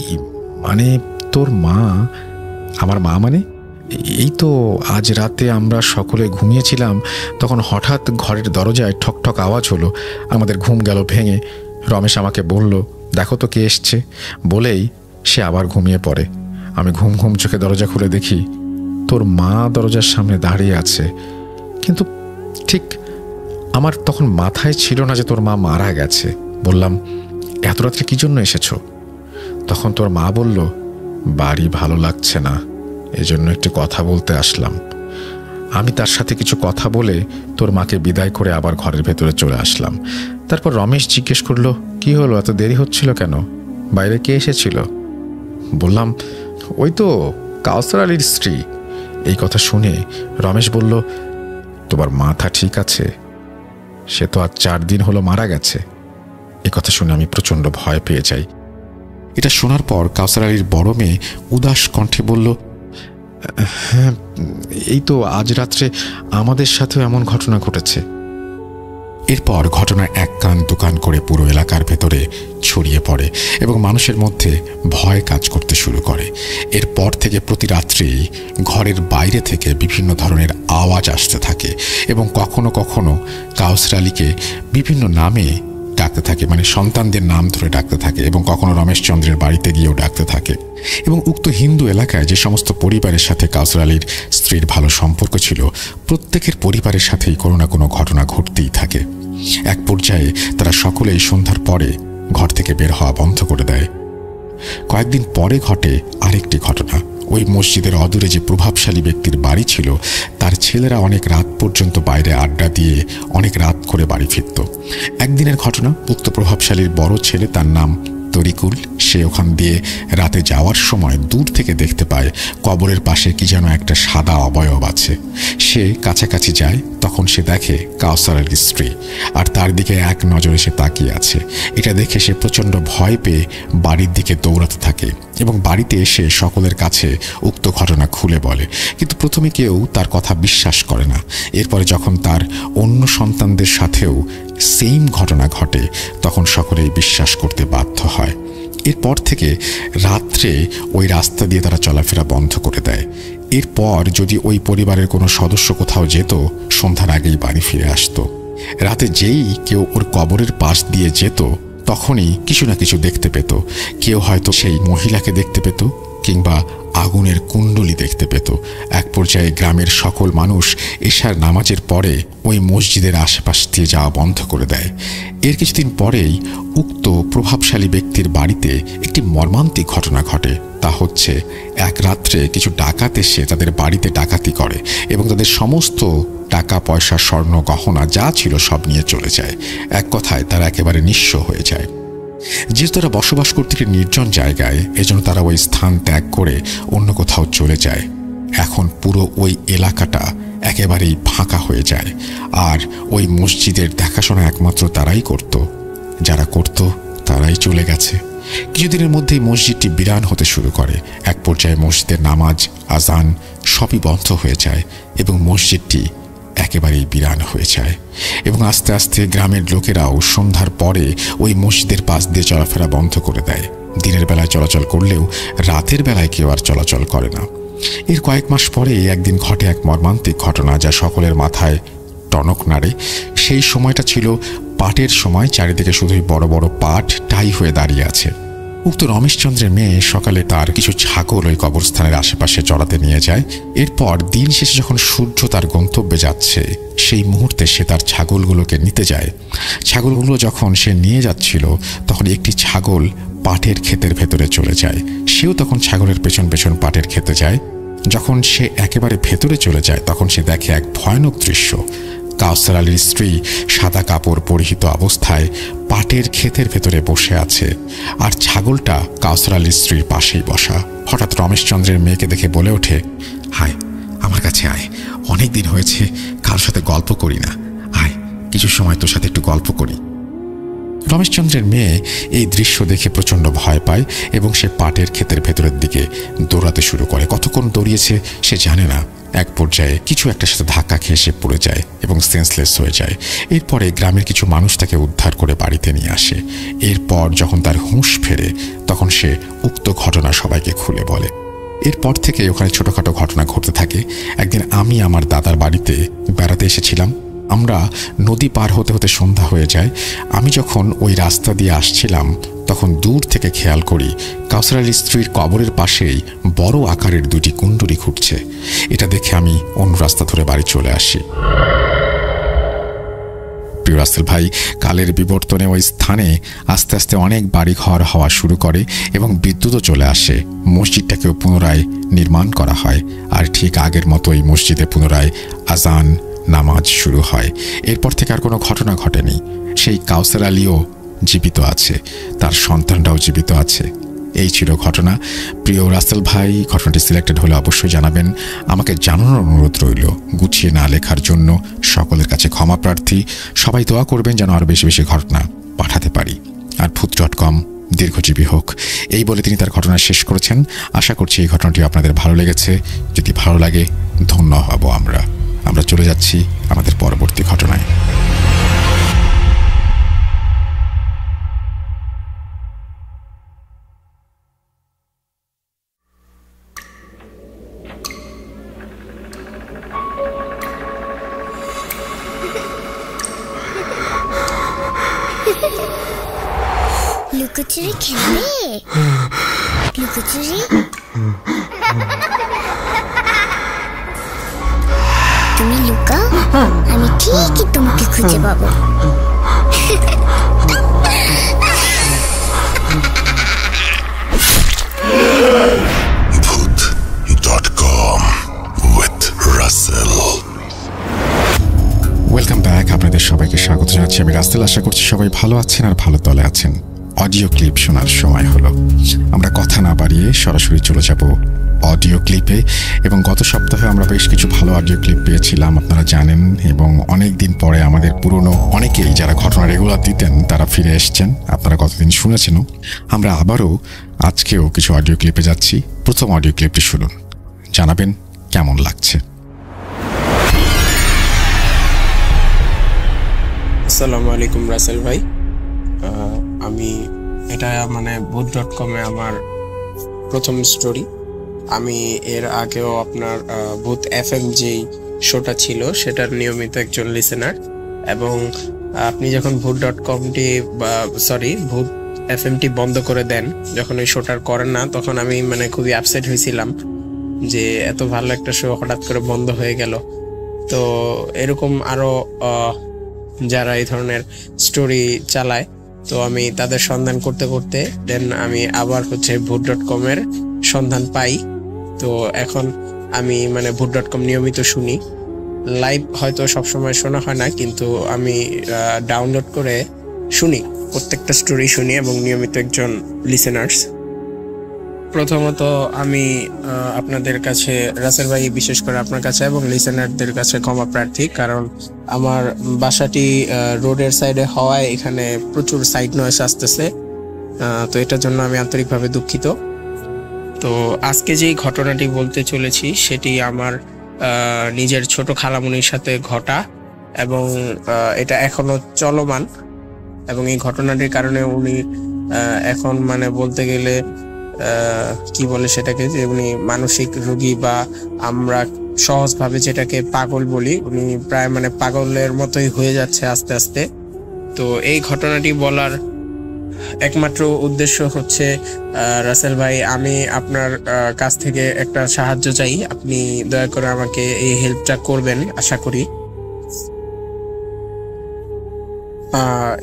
মানে তোর মা। আমার মা মানে? এই তো আজ রাতে আমরা সকলে ঘুমিয়েছিলাম, তখন হঠাৎ ঘরের দরজায় ঠক ঠক আওয়াজ হলো, আমাদের ঘুম গেল ভেঙে। রমেশ আমাকে বলল, দেখো তো কে এসছে, বলেই সে আবার ঘুমিয়ে পড়ে। আমি ঘুম ঘুম চোখে দরজা খুলে দেখি তোর মা দরজার সামনে দাঁড়িয়ে আছে, কিন্তু ঠিক আমার তখন মাথায় ছিল না যে তোর মা মারা গেছে। বললাম, এত রাত্রে কি জন্য এসেছো? তখন তোর মা বলল, বাড়ি ভালো লাগছে না, এজন্য একটু কথা বলতে আসলাম। আমি তার সাথে কিছু কথা বলে তোর মাকে বিদায় করে আবার ঘরের ভেতরে চলে আসলাম। তারপর রমেশ জিজ্ঞেস করলো, কি হলো, এত দেরি হচ্ছিল কেন? বাইরে কে এসেছিল? বললাম, ওই তো কাউসার আলীর স্ত্রী। এই কথা শুনে রমেশ বলল, তোমার মাথা ঠিক আছে? সে তো আজ 4 দিন হলো মারা গেছে। এই কথা শুনে আমি প্রচণ্ড ভয় পেয়ে যাই। এটা শোনার পর কাউসার আলীর বড় মেয়ে উদাস কণ্ঠে বলল, হ্যাঁ, এই তো আজ রাত্রে আমাদের সাথেও এমন ঘটনা ঘটেছে। এরপর ঘটনা এক কান দুকান করে পুরো এলাকার ভেতরে ছড়িয়ে পড়ে এবং মানুষের মধ্যে ভয় কাজ করতে শুরু করে। এরপর থেকে প্রতি রাত্রি ঘরের বাইরে থেকে বিভিন্ন ধরনের আওয়াজ আসতে থাকে এবং কখনো কখনো কাউসার আলীকে বিভিন্ন নামে ডাকতে থাকে, মানে সন্তানদের নাম ধরে ডাকতে থাকে এবং কখনো রমেশচন্দ্রের বাড়িতে গিয়েও ডাকতে থাকে। এবং উক্ত হিন্দু এলাকায় যে সমস্ত পরিবারের সাথে কাউসার আলীর স্ত্রীর ভালো সম্পর্ক ছিল, প্রত্যেকের পরিবারের সাথেই কোনো না কোনো ঘটনা ঘটতেই থাকে। এক পর্যায়ে তারা সকলেই সন্ধ্যার পরে ঘর থেকে বের হওয়া বন্ধ করে দেয়। কয়েকদিন পরে ঘটে আরেকটি ঘটনা। ওই মসজিদের অদূরে যে প্রভাবশালী ব্যক্তির বাড়ি ছিল, তার ছেলেরা অনেক রাত পর্যন্ত বাইরে আড্ডা দিয়ে অনেক রাত করে বাড়ি ফিরত। একদিনের ঘটনা, উক্ত প্রভাবশালীর বড় ছেলে, তার নাম তরিকুল, সে ওখান দিয়ে রাতে যাওয়ার সময় দূর থেকে দেখতে পায় কবরের পাশে কি যেন একটা সাদা অবয়ব আছে। সে কাছাকাছি যায়, তখন সে দেখে কাউসার আলীর স্ত্রী, আর তার দিকে এক নজরে সে তাকিয়ে আছে। এটা দেখে সে প্রচণ্ড ভয় পেয়ে বাড়ির দিকে দৌড়াতে থাকে এবং বাড়িতে এসে সকলের কাছে উক্ত ঘটনা খুলে বলে, কিন্তু প্রথমে কেউ তার কথা বিশ্বাস করে না। এরপরে যখন তার অন্য সন্তানদের সাথেও সেম ঘটনা ঘটে, তখন সকলেই বিশ্বাস করতে বাধ্য হয়। এরপর থেকে রাত্রে ওই রাস্তা দিয়ে তারা চলাফেরা বন্ধ করে দেয়। এরপর যদি ওই পরিবারের কোনো সদস্য কোথাও যেত, সন্ধ্যার আগেই বাড়ি ফিরে আসতো। রাতে যেই কেউ ওর কবরের পাশ দিয়ে যেত, তখনই কিছু না কিছু দেখতে পেত। কেউ হয়তো সেই মহিলাকে দেখতে পেত, কিংবা আগুনের কুণ্ডলি দেখতে পেত। এক পর্যায়ে গ্রামের সকল মানুষ এশার নামাজের পরে ওই মসজিদের আশেপাশ দিয়ে যাওয়া বন্ধ করে দেয়। এর কিছুদিন পরেই উক্ত প্রভাবশালী ব্যক্তির বাড়িতে একটি মর্মান্তিক ঘটনা ঘটে। তা হচ্ছে, এক রাত্রে কিছু ডাকাত এসে তাদের বাড়িতে ডাকাতি করে এবং তাদের সমস্ত টাকা পয়সা, স্বর্ণ গহনা যা ছিল সব নিয়ে চলে যায়। এক কথায় তারা একেবারে নিঃস্ব হয়ে যায়। যেহেতু তারা বসবাস করতে একটি নির্জন জায়গায়, এজন্য তারা ওই স্থান ত্যাগ করে অন্য কোথাও চলে যায়। এখন পুরো ওই এলাকাটা একেবারেই ফাঁকা হয়ে যায়, আর ওই মসজিদের দেখাশোনা একমাত্র তারাই করত। যারা করত তারাই চলে গেছে। কিছুদিনের মধ্যেই মসজিদটি বিরান হতে শুরু করে। এক পর্যায়ে মসজিদের নামাজ, আজান সবই বন্ধ হয়ে যায় এবং মসজিদটি একেবারেই বিরান হয়ে যায়। এবং আস্তে আস্তে গ্রামের লোকেরাও সন্ধ্যার পরে ওই মসজিদের পাশ দিয়ে চলাফেরা বন্ধ করে দেয়। দিনের বেলায় চলাচল করলেও রাতের বেলায় কেউ আর চলাচল করে না। এর কয়েক মাস পরে একদিন ঘটে এক মর্মান্তিক ঘটনা, যা সকলের মাথায় টনক নাড়ে। সেই সময়টা ছিল পাটের সময়। চারিদিকে শুধুই বড় বড় পাট টাই হয়ে দাঁড়িয়ে আছে। উক্ত রমেশচন্দ্রের মেয়ে সকালে তার কিছু ছাগল ওই কবরস্থানের আশেপাশে চড়াতে নিয়ে যায়। এরপর দিন শেষে যখন সূর্য তার গন্তব্যে যাচ্ছে সেই মুহূর্তে সে তার ছাগলগুলোকে নিতে যায়। ছাগলগুলো যখন সে নিয়ে যাচ্ছিল তখন একটি ছাগল পাটের ক্ষেতের ভেতরে চলে যায়। সেও তখন ছাগলের পেছন পেছন পাটের খেতে যায়। যখন সে একেবারে ভেতরে চলে যায় তখন সে দেখে এক ভয়ানক দৃশ্য। কাউসার আলীর স্ত্রী সাদা কাপড় পরিহিত অবস্থায় পাটের ক্ষেতের ভেতরে বসে আছে, আর ছাগলটা কাউসার আলীর স্ত্রীর পাশেই বসা। হঠাৎ রমেশচন্দ্রের মেয়েকে দেখে বলে ওঠে, আয় আমার কাছে আয়, অনেক দিন হয়েছে কারোর সাথে গল্প করি না, আয় কিছু সময় তোর সাথে একটু গল্প করি। রমেশচন্দ্রের মেয়ে এই দৃশ্য দেখে প্রচণ্ড ভয় পায় এবং সে পাটের ক্ষেতের ভেতরের দিকে দৌড়াতে শুরু করে। কতক্ষণ দৌড়িয়েছে সে জানে না। এক পর্যায়ে কিছু একটার সাথে ধাক্কা খেয়ে সে পড়ে যায় এবং সেন্সলেস হয়ে যায়। এরপরে গ্রামের কিছু মানুষ তাকে উদ্ধার করে বাড়িতে নিয়ে আসে। এরপর যখন তার হুঁশ ফেরে তখন সে উক্ত ঘটনা সবাইকে খুলে বলে। এরপর থেকে ওখানে ছোটোখাটো ঘটনা ঘটতে থাকে। একদিন আমি আমার দাদার বাড়িতে বেড়াতে এসেছিলাম। আমরা নদী পার হতে হতে সন্ধ্যা হয়ে যায়। আমি যখন ওই রাস্তা দিয়ে আসছিলাম তখন দূর থেকে খেয়াল করি কাউসার আলীর স্ত্রীর কবরের পাশেই বড় আকারের দুটি কুণ্ডলী ঘুরছে। এটা দেখে আমি অন্য রাস্তা ধরে বাড়ি চলে আসি। প্রিয় রাসেল ভাই, কালের বিবর্তনে ওই স্থানে আস্তে আস্তে অনেক বাড়িঘর হওয়া শুরু করে এবং বিদ্যুৎও চলে আসে। মসজিদটাকেও পুনরায় নির্মাণ করা হয়, আর ঠিক আগের মতোই মসজিদে পুনরায় আজান নামাজ শুরু হয়। এরপর থেকে আর কোনো ঘটনা ঘটেনি। সেই কাউসার আলীও জীবিত আছে, তার সন্তানরাও জীবিত আছে। এই ছিল ঘটনা। প্রিয় রাসেল ভাই, ঘটনাটি সিলেক্টেড হলে অবশ্যই জানাবেন। আমাকে জানানোর অনুরোধ রইল। গুছিয়ে না লেখার জন্য সকলের কাছে ক্ষমা প্রার্থী। সবাই দোয়া করবেন যেন আরও বেশি বেশি ঘটনা পাঠাতে পারি। আর ভূত.com দীর্ঘজীবী হোক, এই বলে তিনি তার ঘটনা শেষ করেছেন। আশা করছি এই ঘটনাটি আপনাদের ভালো লেগেছে। যদি ভালো লাগে ধন্য হব আমরা চলে যাচ্ছি আমাদের পরবর্তী ঘটনায়। লুকোচুরি খেলবে? লুকোচুরি তুমি লুকাও, আমি ঠিকই তোমাকে খুঁজে পাবো। Bhoot.com with Russell. Welcome back. আপনাদের সবাইকে স্বাগত জানাচ্ছি আমি রাসেল। আশা করছি সবাই ভালো আছেন আর ভালো তলে আছেন। অডিও ক্লিপ শোনার সময় হলো। আমরা কথা না বাড়িয়ে সরাসরি চলে যাব অডিও ক্লিপে। এবং গত সপ্তাহে আমরা বেশ কিছু ভালো অডিও ক্লিপ পেয়েছিলাম, আপনারা জানেন। এবং অনেক দিন পরে আমাদের পুরনো অনেকেই যারা ঘটনা রেগুলার দিতেন তারা ফিরে এসছেন। আপনারা কতদিন শুনেছেনও। আমরা আবারও আজকেও কিছু অডিও ক্লিপে যাচ্ছি। প্রথম অডিও ক্লিপটি শুনুন, জানাবেন কেমন লাগছে। আসসালামু আলাইকুম রাসেল ভাই। আমি এটা ভূত.com-এ আমার প্রথম স্টোরি। আমি এর আগেও আপনার ভূত FM যেই শোটা ছিল সেটার নিয়মিত একজন লিসেনার। এবং আপনি যখন ভূত.com-টি ভূত FM-টি বন্ধ করে দেন, যখন ওই শোটার করেন না, তখন আমি খুবই আপসেট হয়েছিলাম যে এত ভালো একটা শো হঠাৎ করে বন্ধ হয়ে গেল। তো এরকম আরো যারা এই ধরনের স্টোরি চালায়, তো আমি তাদের সন্ধান করতে করতে দেন আমি আবার ভূত.com-এর সন্ধান পাই। তো এখন আমি ভূত.com নিয়মিত শুনি। লাইভ হয়তো সবসময় শোনা হয় না, কিন্তু আমি ডাউনলোড করে শুনি, প্রত্যেকটা স্টোরি শুনি এবং নিয়মিত একজন লিসেনার্স। প্রথমত আমি আপনাদের কাছে রাসেল ভাই, বিশেষ করে আপনার কাছে এবং লিসেনারদের কাছে ক্ষমা প্রার্থী, কারণ আমার বাসাটি রোডের সাইডে হওয়ায় এখানে প্রচুর সাইড নয়েজ আসতেছে। তো এটার জন্য আমি আন্তরিকভাবে দুঃখিত। তো আজকে যেই ঘটনাটি বলতে চলেছি সেটি আমার নিজের ছোট খালামুনির সাথে ঘটা, এবং এটা এখনো চলমান। এবং এই ঘটনাটির কারণে উনি এখন বলতে গেলে কি বলে সেটাকে, যে উনি মানসিক রোগী, বা আমরা সহজভাবে যেটাকে পাগল বলি, উনি প্রায় পাগলের মতোই হয়ে যাচ্ছে আস্তে আস্তে। তো এই ঘটনাটি বলার একমাত্র উদ্দেশ্য হচ্ছে রাসেল ভাই, আমি আপনার কাছ থেকে একটা সাহায্য চাই। আপনি দয়া করে আমাকে এই হেল্পটা করবেন আশা করি।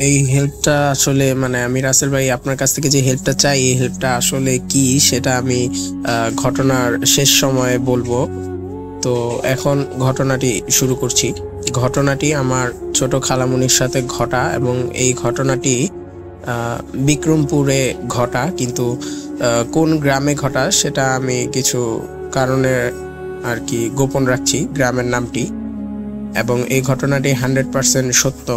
এই হেল্পটা আসলে মানে আমি রাসেল ভাই আপনার কাছ থেকে যে হেল্পটা চাই, এই হেল্পটা আসলে কি সেটা আমি ঘটনার শেষ সময়ে বলবো। তো এখন ঘটনাটি শুরু করছি। ঘটনাটি আমার ছোট খালামুনির সাথে ঘটা এবং এই ঘটনাটি বিক্রমপুরে ঘটা, কিন্তু কোন গ্রামে ঘটা সেটা আমি কিছু কারণে আর কি গোপন রাখছি গ্রামের নামটি। এবং এই ঘটনাটি 100% সত্য,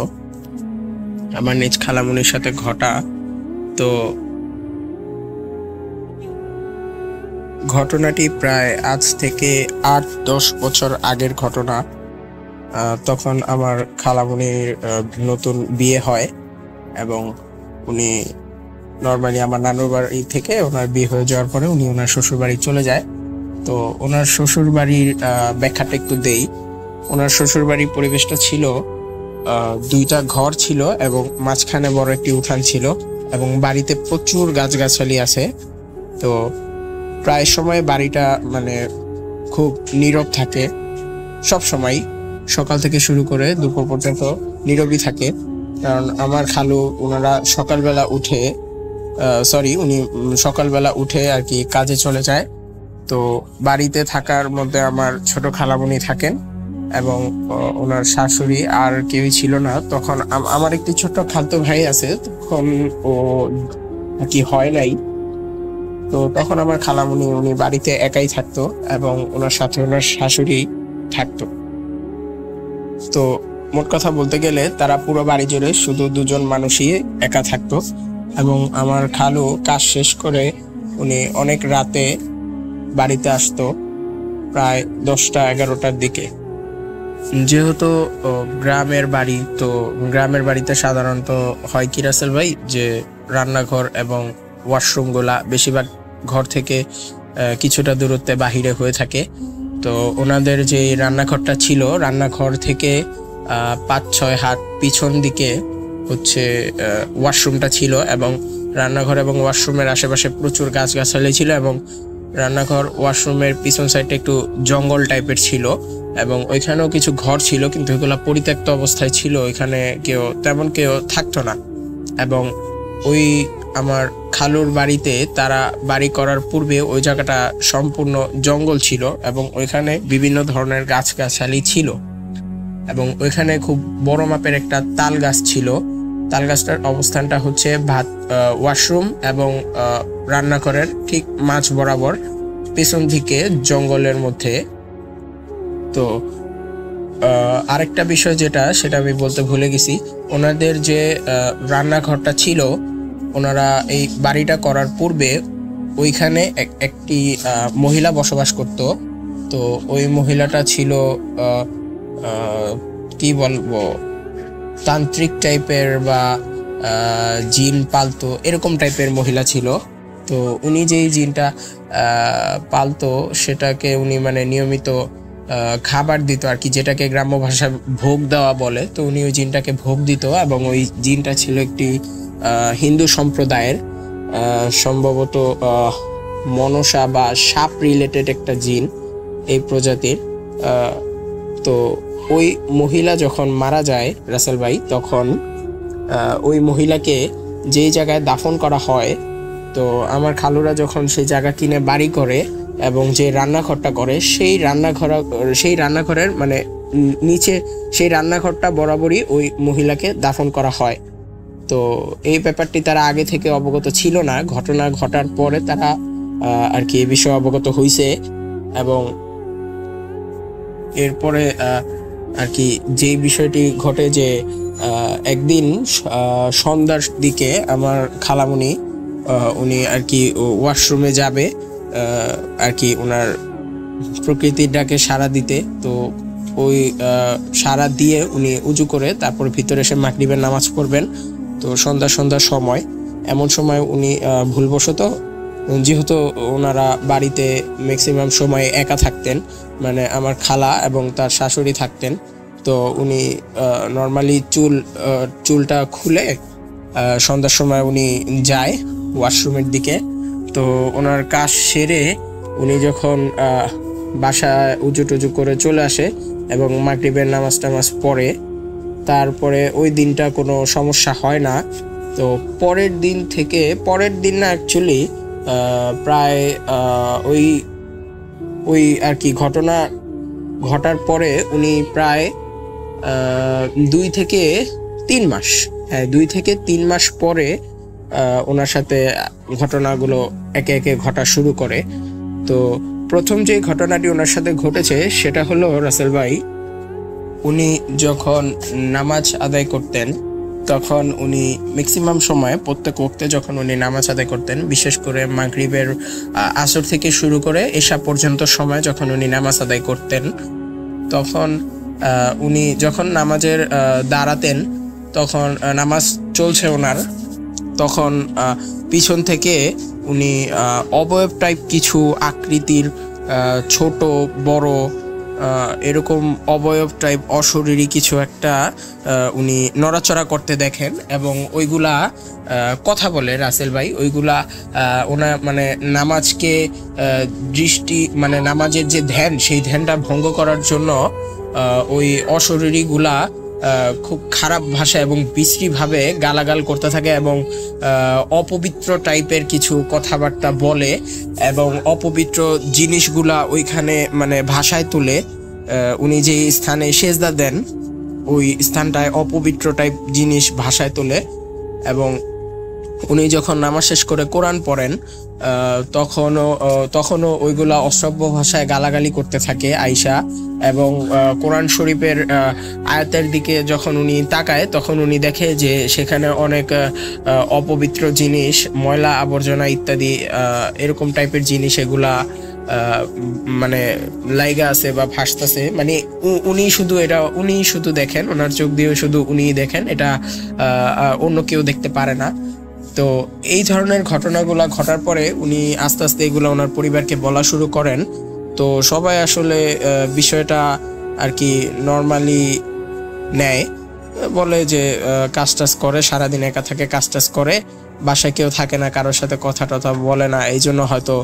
আমার নিজ খালামুনির সাথে ঘটা। তো ঘটনাটি প্রায় আজ থেকে 8-10 বছর আগের ঘটনা। তখন আমার খালামুনির নতুন বিয়ে হয় এবং উনি নর্মালি আমার নানুর বাড়ি থেকে ওনার বিয়ে হয়ে যাওয়ার পরে উনি ওনার শ্বশুর বাড়ি চলে যায়। তো ওনার শ্বশুর বাড়ির ব্যাখ্যাটা একটু দেই। ওনার শ্বশুর বাড়ির পরিবেশটা ছিল, 2টা ঘর ছিল এবং মাঝখানে বড় একটি উঠান ছিল এবং বাড়িতে প্রচুর গাছগাছালি আছে। তো প্রায় সময় বাড়িটা মানে খুব নীরব থাকে, সব সময় সকাল থেকে শুরু করে দুপুর পর্যন্ত নীরবই থাকে। কারণ আমার খালু ওনারা উনি সকালবেলা উঠে আর কি কাজে চলে যায়। তো বাড়িতে থাকার মধ্যে আমার ছোট খালামুনি থাকেন এবং ওনার শাশুড়ি, আর কেউই ছিল না। তখন আমার একটি ছোট্ট খালতো ভাই আছে, তখন ও আর কি হয় নাই। তো তখন আমার খালামুনি উনি বাড়িতে একাই থাকতো এবং ওনার সাথে ওনার শাশুড়ি থাকতো। তো মোট কথা বলতে গেলে তারা পুরো বাড়ি জুড়ে শুধু 2জন মানুষই একা থাকতো। এবং আমার খালু কাজ শেষ করে উনি অনেক রাতে বাড়িতে আসতো, প্রায় 10টা-11টার দিকে। যেহেতু গ্রামের বাড়ি, তো গ্রামের বাড়িতে সাধারণত হয় কি রাসেল ভাই, যে রান্নাঘর এবং ওয়াশরুমগুলা বেশিরভাগ ঘর থেকে কিছুটা দূরত্বে বাহিরে হয়ে থাকে। তো ওনাদের যে রান্নাঘরটা ছিল, রান্নাঘর থেকে 5-6 হাত পিছন দিকে হচ্ছে ওয়াশরুমটা ছিল এবং রান্নাঘর এবং ওয়াশরুমের আশেপাশে প্রচুর গাছগাছালি ছিল এবং রান্নাঘর ওয়াশরুমের পিছন সাইডটা একটু জঙ্গল টাইপের ছিল এবং ওইখানেও কিছু ঘর ছিল, কিন্তু এগুলো পরিত্যক্ত অবস্থায় ছিল, ওইখানে তেমন কেউ থাকতো না। এবং ওই আমার খালুর বাড়িতে তারা বাড়ি করার পূর্বে ওই জায়গাটা সম্পূর্ণ জঙ্গল ছিল এবং ওইখানে বিভিন্ন ধরনের গাছগাছালি ছিল এবং ওইখানে খুব বড় মাপের একটা তাল গাছ ছিল। তাল গাছটার অবস্থানটা হচ্ছে ওয়াশরুম এবং রান্নাঘরের ঠিক মাঝ বরাবর পেছন দিকে জঙ্গলের মধ্যে। তো আরেকটা বিষয় সেটা আমি বলতে ভুলে গেছি, ওনাদের যে রান্নাঘরটা ছিল, ওনারা এই বাড়িটা করার পূর্বে ওইখানে একটি মহিলা বসবাস করত। তো ওই মহিলাটা ছিল কি বলবো, তান্ত্রিক টাইপের বা জিন পালতো এরকম টাইপের মহিলা ছিল। তো উনি যেই জিনটা পালতো সেটাকে উনি মানে নিয়মিত খাবার দিত আর কি, যেটাকে গ্রাম্য ভাষায় ভোগ দেওয়া বলে। তো উনি ওই জিনটাকে ভোগ দিত এবং ওই জিনটা ছিল একটি হিন্দু সম্প্রদায়ের, সম্ভবত মনসা বা সাপ রিলেটেড একটা জিন এই প্রজাতির। তো ওই মহিলা যখন মারা যায় রাসেল ভাই, তখন ওই মহিলাকে যেই জায়গায় দাফন করা হয়, তো আমার খালুরা যখন সেই জায়গা কিনে বাড়ি করে এবং যে রান্নাঘরটা করে, সেই রান্নাঘরের মানে নিচে সেই রান্নাঘরটা বরাবরই ওই মহিলাকে দাফন করা হয়। তো এই ব্যাপারটি তারা আগে থেকে অবগত ছিল না, ঘটনা ঘটার পরে তারা আর কি এই বিষয়ে অবগত হয়েছে। এবং এরপরে আর কি যেই বিষয়টি ঘটে যে একদিন সন্ধ্যার দিকে আমার খালামুনি উনি আর কি ওয়াশরুমে যাবে আর কি ওনার প্রকৃতির ডাকে সাড়া দিতে। তো ওই সাড়া দিয়ে উনি উজু করে তারপর ভিতরে এসে মাগরিবের নামাজ পড়বেন। তো সন্ধ্যার সময়, এমন সময় উনি ভুলবশত, যেহেতু ওনারা বাড়িতে ম্যাক্সিমাম সময় একা থাকতেন, মানে আমার খালা এবং তার শাশুড়ি থাকতেন। তো উনি নর্মালি চুলটা খুলে সন্ধ্যার সময় উনি যায় ওয়াশরুমের দিকে। তো ওনার কাজ সেরে উনি যখন বাসায় উজু টুজু করে চলে আসে এবং মাগরিবের নামাজ টামাজ পড়ে, তারপরে ওই দিনটা কোনো সমস্যা হয় না। তো পরের দিন না অ্যাকচুয়ালি প্রায় ওই আর কি ঘটনা ঘটার পরে উনি প্রায় 2 থেকে 3 মাস, 2 থেকে 3 মাস পরে ওনার সাথে ঘটনাগুলো একে একে ঘটা শুরু করে। তো প্রথম যে ঘটনাটি ওনার সাথে ঘটেছে সেটা হলো রাসেল ভাই, উনি যখন নামাজ আদায় করতেন তখন উনি ম্যাক্সিমাম সময় প্রত্যেক ওয়াক্তে যখন উনি নামাজ আদায় করতেন, বিশেষ করে মাগরিবের আসর থেকে শুরু করে এশা পর্যন্ত সময় যখন উনি নামাজ আদায় করতেন, তখন উনি যখন নামাজের দাঁড়াতেন, তখন নামাজ চলছে ওনার, তখন পিছন থেকে উনি অবয়ব টাইপ কিছু আকৃতির ছোট বড় এরকম অবয়ব টাইপ অশরীরী কিছু একটা উনি নড়াচড়া করতে দেখেন এবং ওইগুলা কথা বলে রাসেল ভাই। ওইগুলা ওনার মানে নামাজকে মানে নামাজের যে ধ্যান, সেই ধ্যানটা ভঙ্গ করার জন্য ওই অশরীরীগুলা খুব খারাপ ভাষা এবং বিশ্রীভাবে গালাগাল করতে থাকে এবং অপবিত্র টাইপের কিছু কথাবার্তা বলে এবং অপবিত্র জিনিসগুলা ওইখানে মানে ভাষায় তুলে উনি যে স্থানে সেজদা দেন ওই স্থানটায় অপবিত্র টাইপ জিনিস ভাষায় তোলে। এবং উনি যখন নামাজ শেষ করে কোরআন পড়েন তখনও ওইগুলা অশ্রাব্য ভাষায় গালাগালি করতে থাকে আয়েশা। এবং কোরআন শরীফের আয়াতের দিকে যখন উনি তাকায় তখন উনি দেখে যে সেখানে অনেক অপবিত্র জিনিস, ময়লা আবর্জনা ইত্যাদি এরকম টাইপের জিনিস এগুলা মানে লাইগা আছে বা ভাসতেছে। মানে উনি শুধু দেখেন, ওনার চোখ দিয়ে শুধু উনিই দেখেন, এটা অন্য কেউ দেখতে পারে না। তো এই ধরনের ঘটনাগুলা ঘটার পরে উনি আস্তে আস্তে এগুলো ওনার পরিবারকে বলা শুরু করেন। তো সবাই আসলে বিষয়টা আর কি নর্মালি নেয়, বলে যে কাজ টাজ করে, সারাদিন একা থাকে, কাজ টাজ করে, বাসায় কেউ থাকে না, কারোর সাথে কথা টথা বলে না, এই জন্য হয়তো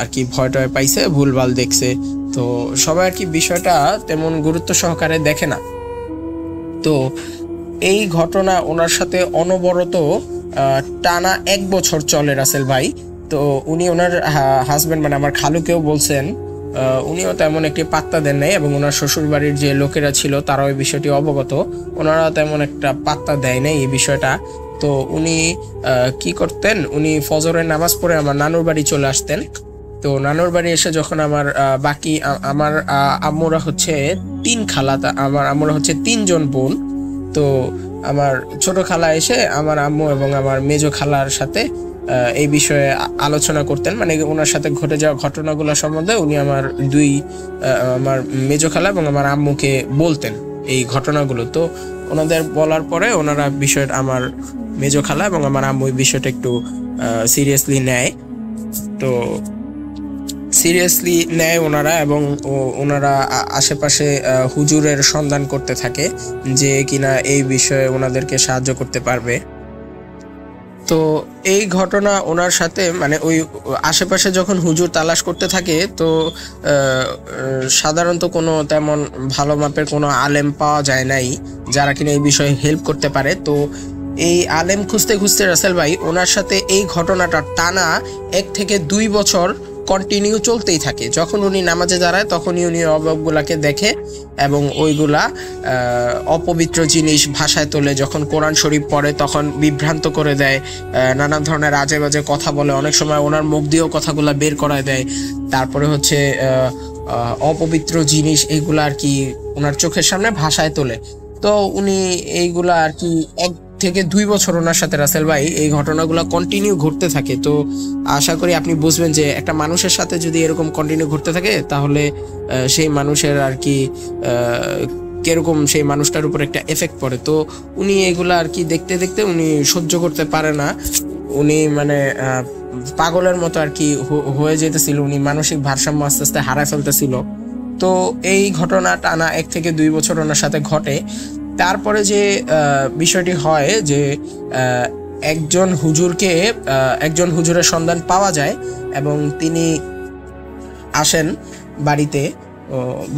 আর কি ভয় টয় পাইছে, ভুলভাল দেখছে। তো সবাই আর কি বিষয়টা তেমন গুরুত্ব সহকারে দেখে না। তো এই ঘটনা ওনার সাথে অনবরত টানা 1 বছর চলে রাসেল ভাই। তো উনি ওনার হাজবেন্ড মানে আমার খালুকেও বলছেন, উনিও তেমন একটি পাত্তা দেন নাই এবং ওনার শ্বশুর বাড়ির যে লোকেরা ছিল তারাও এই বিষয়টি অবগত, ওনারা তেমন একটা পাত্তা দেয় নাই এই বিষয়টা। তো উনি কি করতেন, উনি ফজরের নামাজ পড়ে আমার নানুর বাড়ি চলে আসতেন। তো নানুর বাড়ি এসে যখন আমার আম্মুরা হচ্ছে 3 খালা, আমার আম্মুরা হচ্ছে 3 জন বোন। তো আমার ছোট খালা এসে আমার আম্মু এবং আমার মেজো খালার সাথে এই বিষয়ে আলোচনা করতেন, মানে ওনার সাথে ঘটে যাওয়া ঘটনাগুলো সম্বন্ধে উনি আমার মেজো খালা এবং আমার আম্মুকে বলতেন এই ঘটনাগুলো। তো ওনাদের বলার পরে ওনারা বিষয়টা, আমার মেজো খালা এবং আমার আম্মু এই বিষয়টা একটু সিরিয়াসলি নেয়। তো সিরিয়াসলি নেয় ওনারা এবং ওনারা আশেপাশে হুজুরের সন্ধান করতে থাকে যে কিনা এই বিষয়ে ওনাদেরকে সাহায্য করতে পারবে। তো এই ঘটনা ওনার সাথে মানে ওই আশেপাশে যখন হুজুর তালাশ করতে থাকে, তো সাধারণত কোনো তেমন ভালো মাপের কোনো আলেম পাওয়া যায় নাই যারা কিনা এই বিষয়ে হেল্প করতে পারে। তো এই আলেম খুঁজতে খুঁজতে রাসেল ভাই ওনার সাথে এই ঘটনাটা টানা 1 থেকে 2 বছর কন্টিনিউ চলতেই থাকে। যখন উনি নামাজে দাঁড়ায় তখনই উনি অবয়বগুলাকে দেখে এবং ওইগুলা অপবিত্র জিনিস ভাষায় তোলে। যখন কোরআন শরীফ পড়ে তখন বিভ্রান্ত করে দেয়, নানান ধরনের আজে বাজে কথা বলে, অনেক সময় ওনার মুখ দিয়েও কথাগুলা বের করায় দেয়। তারপরে হচ্ছে অপবিত্র জিনিস এগুলা আর কি ওনার চোখের সামনে ভাষায় তোলে। তো উনি এইগুলা আর কি 1 থেকে 2 বছর ওনার সাথে রাসেল ভাই এই ঘটনাগুলো কন্টিনিউ ঘটতে থাকে। তো আশা করি আপনি বুঝবেন যে একটা মানুষের সাথে যদি এরকম কন্টিনিউ ঘটতে থাকে তাহলে সেই মানুষের আর কি কিরকম সেই মানুষটার উপর একটা এফেক্ট পড়ে। তো উনি এগুলা আর কি দেখতে দেখতে উনি সহ্য করতে পারে না, উনি মানে পাগলের মতো আর কি হয়ে যেতেছিল, উনি মানসিক ভারসাম্য আস্তে আস্তে হারায় ফেলতেছিল। তো এই ঘটনা টানা 1 থেকে 2 বছর ওনার সাথে ঘটে। তারপরে যে বিষয়টি হয় যে একজন হুজুরের সন্ধান পাওয়া যায় এবং তিনি আসেন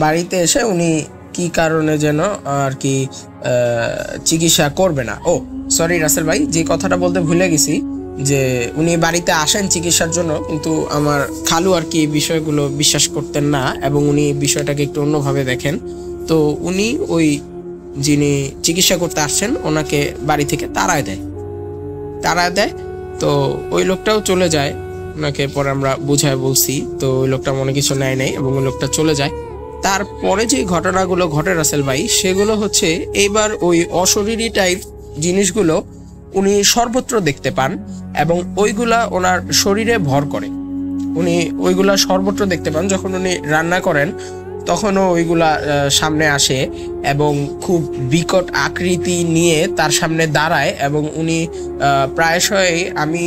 বাড়িতে এসে উনি কি কারণে যেন আর কি চিকিৎসা করবে না। সরি রাসেল ভাই, যে কথাটা বলতে ভুলে গেছি যে উনি বাড়িতে আসেন চিকিৎসার জন্য, কিন্তু আমার খালু আর কি বিষয়গুলো বিশ্বাস করতেন না এবং উনি বিষয়টাকে একটু অন্যভাবে দেখেন। তো উনি ওই যিনি চিকিৎসা করতে আসছেন ওনাকে বাড়ি থেকে তাড়ায় দেয়। তো ওই লোকটাও চলে যায়, ওনাকে পরে আমরা বুঝায় বলছি, তো ওই লোকটা মনে কিছু নেয় নাই এবং ওই লোকটা চলে যায়। তারপরে যে ঘটনাগুলো ঘটে রাসেল ভাই, সেগুলো হচ্ছে এইবার ওই অশরীরী টাইপ জিনিসগুলো উনি সর্বত্র দেখতে পান এবং ওইগুলা ওনার শরীরে ভর করে। উনি ওইগুলা সর্বত্র দেখতে পান। যখন উনি রান্না করেন তখনও ওইগুলা সামনে আসে এবং খুব বিকট আকৃতি নিয়ে তার সামনে দাঁড়ায় এবং উনি প্রায়শই, আমি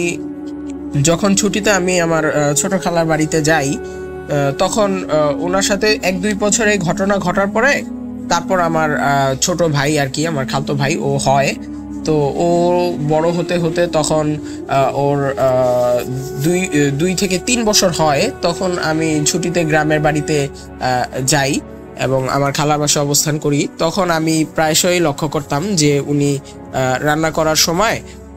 যখন ছুটিতে আমি আমার ছোট খালার বাড়িতে যাই তখন ওনার সাথে 1-2 বছর এই ঘটনা ঘটার পরে তারপর আমার ছোট ভাই আর কি, আমার খালতো ভাই ও হয়। তো ও বড় হতে হতে তখন ওর 2 থেকে 3 বছর হয়, তখন আমি ছুটিতে গ্রামের বাড়িতে যাই এবং আমার খালার বাসায় অবস্থান করি। তখন আমি প্রায়শই লক্ষ্য করতাম যে উনি রান্না করার সময়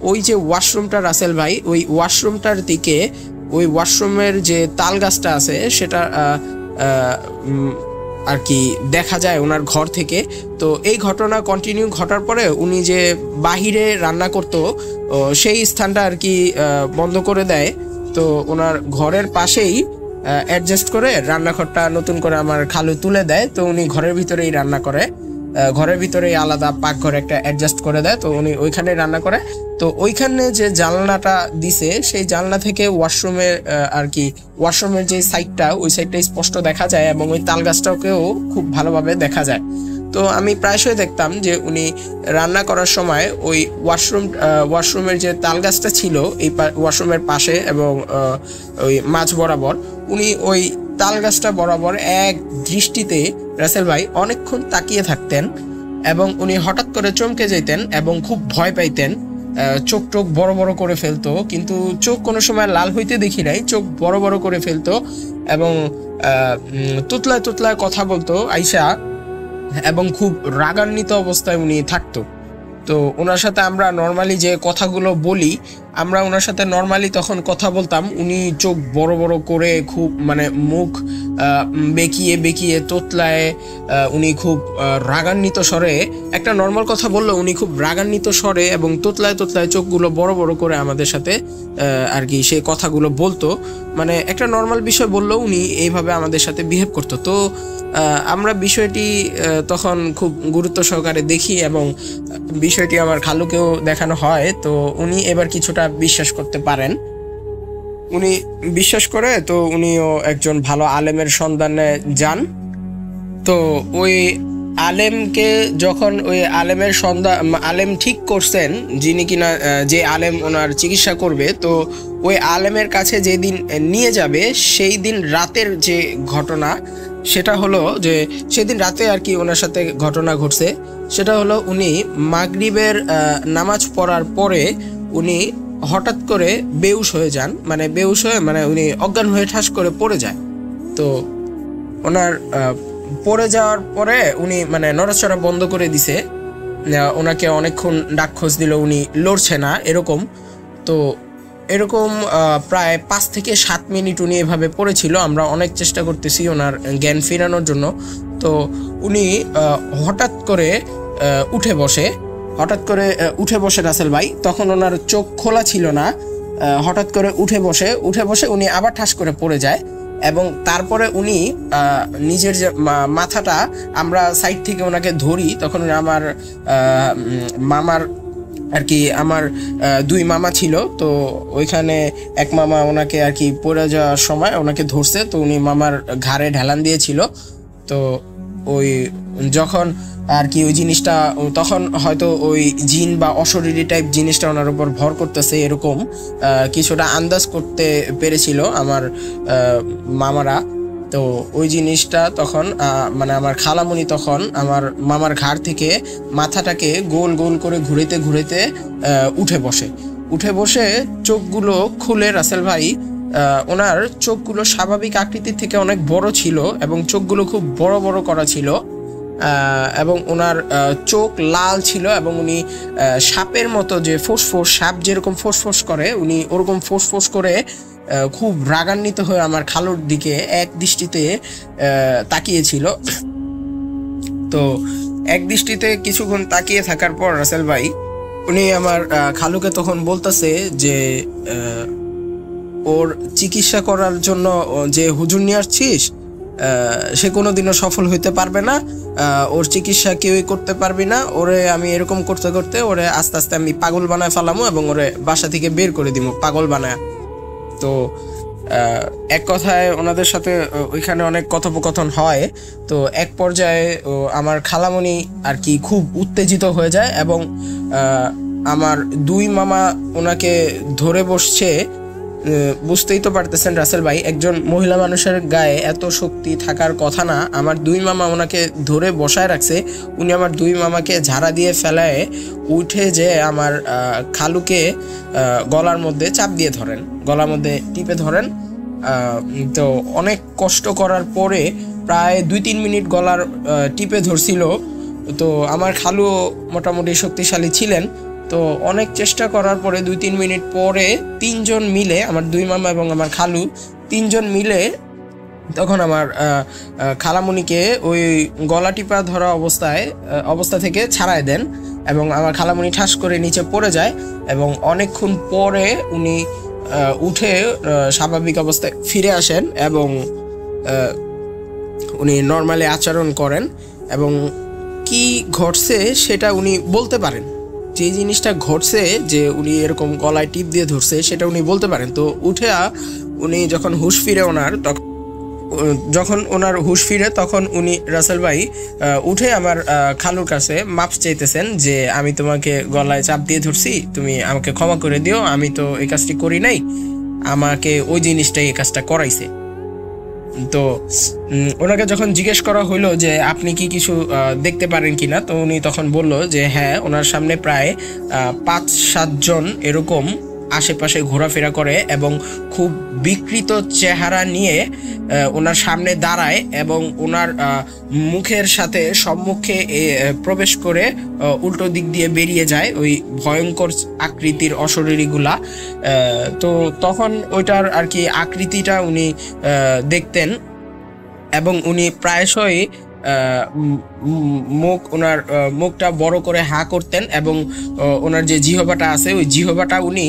ওই যে ওয়াশরুমটা রাসেল ভাই, ওই ওয়াশরুমটার দিকে, ওই ওয়াশরুমের যে তাল গাছটা আছে সেটা আর কি দেখা যায় ওনার ঘর থেকে। তো এই ঘটনা কন্টিনিউ ঘটার পরে উনি যে বাহিরে রান্না করতো সেই স্থানটা আর কি বন্ধ করে দেয়। তো ওনার ঘরের পাশেই অ্যাডজাস্ট করে রান্নাঘরটা নতুন করে আমার খালু তুলে দেয়। তো উনি ঘরের ভিতরেই রান্না করে, ঘরের ভিতরেই আলাদা পাকঘর একটা অ্যাডজাস্ট করে দেয়। তো উনি ওইখানে রান্না করে। তো ওইখানে যে জানলাটা দিছে সেই জানলা থেকে ওয়াশরুমের আর কি ওয়াশরুমের যে সাইডটা, ওই সাইডটা স্পষ্ট দেখা যায় এবং ওই তাল গাছটাকেও খুব ভালোভাবে দেখা যায়। তো আমি প্রায়শই দেখতাম যে উনি রান্না করার সময় ওই ওয়াশরুমের যে তাল গাছটা ছিল এই ওয়াশরুমের পাশে এবং ওই মাঝ বরাবর উনি ওই তাল গাছটা বরাবর এক দৃষ্টিতে রাসেল ভাই অনেকক্ষণ তাকিয়ে থাকতেন এবং উনি হঠাৎ করে চমকে যেতেন এবং খুব ভয় পাইতেন। চোখ বড় বড় করে ফেলতো, কিন্তু চোখ কোনো সময় লাল হইতে দেখি নাই, চোখ বড় বড় করে ফেলতো এবং তুতলায় কথা বলতো আইসা এবং খুব রাগান্বিত অবস্থায় উনি থাকতো। তো ওনার সাথে আমরা নর্মালি যে কথাগুলো বলি, আমরা ওনার সাথে নর্মালি তখন কথা বলতাম, উনি চোখ বড় বড় করে খুব মানে মুখ বেঁকিয়ে তোতলায় উনি খুব রাগান্বিত স্বরে একটা নর্মাল কথা বললো, উনি খুব রাগান্বিত স্বরে এবং তোতলায় চোখগুলো বড় বড় করে আমাদের সাথে আর কি সেই কথাগুলো বলতো। মানে একটা নর্মাল বিষয় বললেও উনি এইভাবে আমাদের সাথে বিহেভ করতো। তো আমরা বিষয়টি তখন খুব গুরুত্ব সহকারে দেখি এবং বিষয়টি আমার খালুকেও দেখানো হয়। তো উনি এবার কিছুটা বিশ্বাস করতে পারেন, উনি বিশ্বাস করে। তো উনিও একজন ভালো আলেমের সন্ধানে যান। তো ওই আলেমকে যখন ওই আলেম ঠিক করছেন, যিনি কিনা যে আলেম ওনার চিকিৎসা করবে, তো ওই আলেমের কাছে যেদিন নিয়ে যাবে সেই দিন রাতের যে ঘটনা সেটা হলো যে সেদিন রাতে আর কি ওনার সাথে ঘটনা ঘটছে। সেটা হলো উনি মাগরিবের নামাজ পড়ার পরে উনি হঠাৎ করে বেহুশ হয়ে যান, মানে উনি অজ্ঞান হয়ে ঠাস করে পড়ে যায়। তো ওনার পড়ে যাওয়ার পরে উনি মানে নড়াচড়া বন্ধ করে দিছে, ওনাকে অনেকক্ষণ ডাক খোঁজ দিল, উনি লড়ছে না এরকম। তো এরকম প্রায় 5 থেকে 7 মিনিট উনি এভাবে পড়েছিল। আমরা অনেক চেষ্টা করতেছি ওনার জ্ঞান ফেরানোর জন্য। তো উনি হঠাৎ করে উঠে বসে রাসেল ভাই, তখন ওনার চোখ খোলা ছিল না, হঠাৎ করে উঠে বসে উনি আবার ঠাস করে পড়ে যায় এবং তারপরে উনি নিজের যে মাথাটা আমরা সাইড থেকে ওনাকে ধরি। তখন আমার মামার আর কি আমার 2 মামা ছিল, তো ওইখানে এক মামা ওনাকে আর কি পড়ে যাওয়ার সময় ওনাকে ধরছে। তো উনি মামার ঘাড়ে ঢালান দিয়েছিল। তো ওই যখন আর কি ওই জিনিসটা, তখন হয়তো ওই জিন বা অশরীরী টাইপ জিনিসটা ওনার উপর ভর করতেছে এরকম কিছুটা আন্দাজ করতে পেরেছিল আমার মামারা। তো ওই জিনিসটা তখন মানে আমার খালামণি তখন আমার মামার ঘাড় থেকে মাথাটাকে গোল গোল করে ঘুরেতে ঘুরেতে উঠে বসে চোখগুলো খুলে রাসেল ভাই ওনার চোখগুলো স্বাভাবিক আকৃতির থেকে অনেক বড় ছিল এবং চোখগুলো খুব বড় বড় করা ছিল এবং ওনার চোখ লাল ছিল এবং উনি সাপের মতো যে ফোঁস সাপ যেরকম ফোঁস করে উনি ওরকম ফোঁস করে খুব রাগান্বিত হয়ে আমার খালুর দিকে এক দৃষ্টিতে তাকিয়েছিল। তো এক দৃষ্টিতে কিছুক্ষণ তাকিয়ে থাকার পর রাসেল ভাই উনি আমার খালুকে তখন বলতেছে যে ওর চিকিৎসা করার জন্য যে হুজুর নিয়ে আসছিস সে কোনোদিনও সফল হইতে পারবে না, ওর চিকিৎসা কেউই করতে পারবি না, ওরে আমি এরকম করতে করতে ওরে আস্তে আস্তে আমি পাগল বানায় ফেলামো এবং ওরে বাসা থেকে বের করে দিব পাগল বানায়। তো এক কথায় ওনাদের সাথে ওইখানে অনেক কথোপকথন হয়। তো এক পর্যায়ে আমার খালামণি আর কি খুব উত্তেজিত হয়ে যায় এবং আমার দুই মামা ওনাকে ধরে বসছে। বুঝতেই তো পারতেছেন রাসেল ভাই, একজন মহিলা মানুষের গায়ে এত শক্তি থাকার কথা না। আমার দুই মামা ওনাকে ধরে বসায় রাখছে। উনি আমার দুই মামাকে ঝাড়া দিয়ে ফেলায় উঠে যে আমার খালুকে গলার মধ্যে চাপ দিয়ে ধরেন, গলার মধ্যে টিপে ধরেন। তো অনেক কষ্ট করার পরে প্রায় 2-3 মিনিট গলার টিপে ধরছিল। তো আমার খালু মোটামুটি শক্তিশালী ছিলেন। তো অনেক চেষ্টা করার পরে 2-3 মিনিট পরে তিনজন মিলে, আমার দুই মামা এবং আমার খালু তিনজন মিলে তখন আমার খালামণিকে ওই গলা টিপা ধরা অবস্থা থেকে ছাড়াই দেন এবং আমার খালামণি ঠাস করে নিচে পড়ে যায় এবং অনেকক্ষণ পরে উনি উঠে স্বাভাবিক অবস্থায় ফিরে আসেন এবং উনি নর্মালি আচরণ করেন এবং কি ঘটছে সেটা উনি বলতে পারেন। যে জিনিসটা ঘটছে যে উনি এরকম গলায় টিপ দিয়ে ধরছে সেটা উনি বলতে পারেন। তো উঠে উনি যখন হুঁশ ফিরে তখন উনি রাসেল ভাই উঠে আমার খালুর কাছে মাপ চাইতেছেন যে আমি তোমাকে গলায় চাপ দিয়ে ধরছি, তুমি আমাকে ক্ষমা করে দিও, আমি তো এই কাজটি করি নাই, আমাকে ওই জিনিসটাই এই কাজটা করাইছে। তো ওনাকে যখন জিজ্ঞেস করা হইলো যে আপনি কি কিছু দেখতে পারেন কিনা, তো উনি তখন বলল যে হ্যাঁ, ওনার সামনে প্রায় 5-7 জন এরকম আশেপাশে ঘোরাফেরা করে এবং খুব বিকৃত চেহারা নিয়ে ওনার সামনে দাঁড়ায় এবং ওনার মুখের সাথে সম্মুখে প্রবেশ করে উল্টো দিক দিয়ে বেরিয়ে যায় ওই ভয়ঙ্কর আকৃতির অশরীরীগুলা। তো তখন ওইটার আর কি আকৃতিটা উনি দেখতেন এবং উনি প্রায়শই ওনার মুখটা বড় করে হা করতেন এবং ওনার যে জিহবাটা আছে ওই জিহবাটা উনি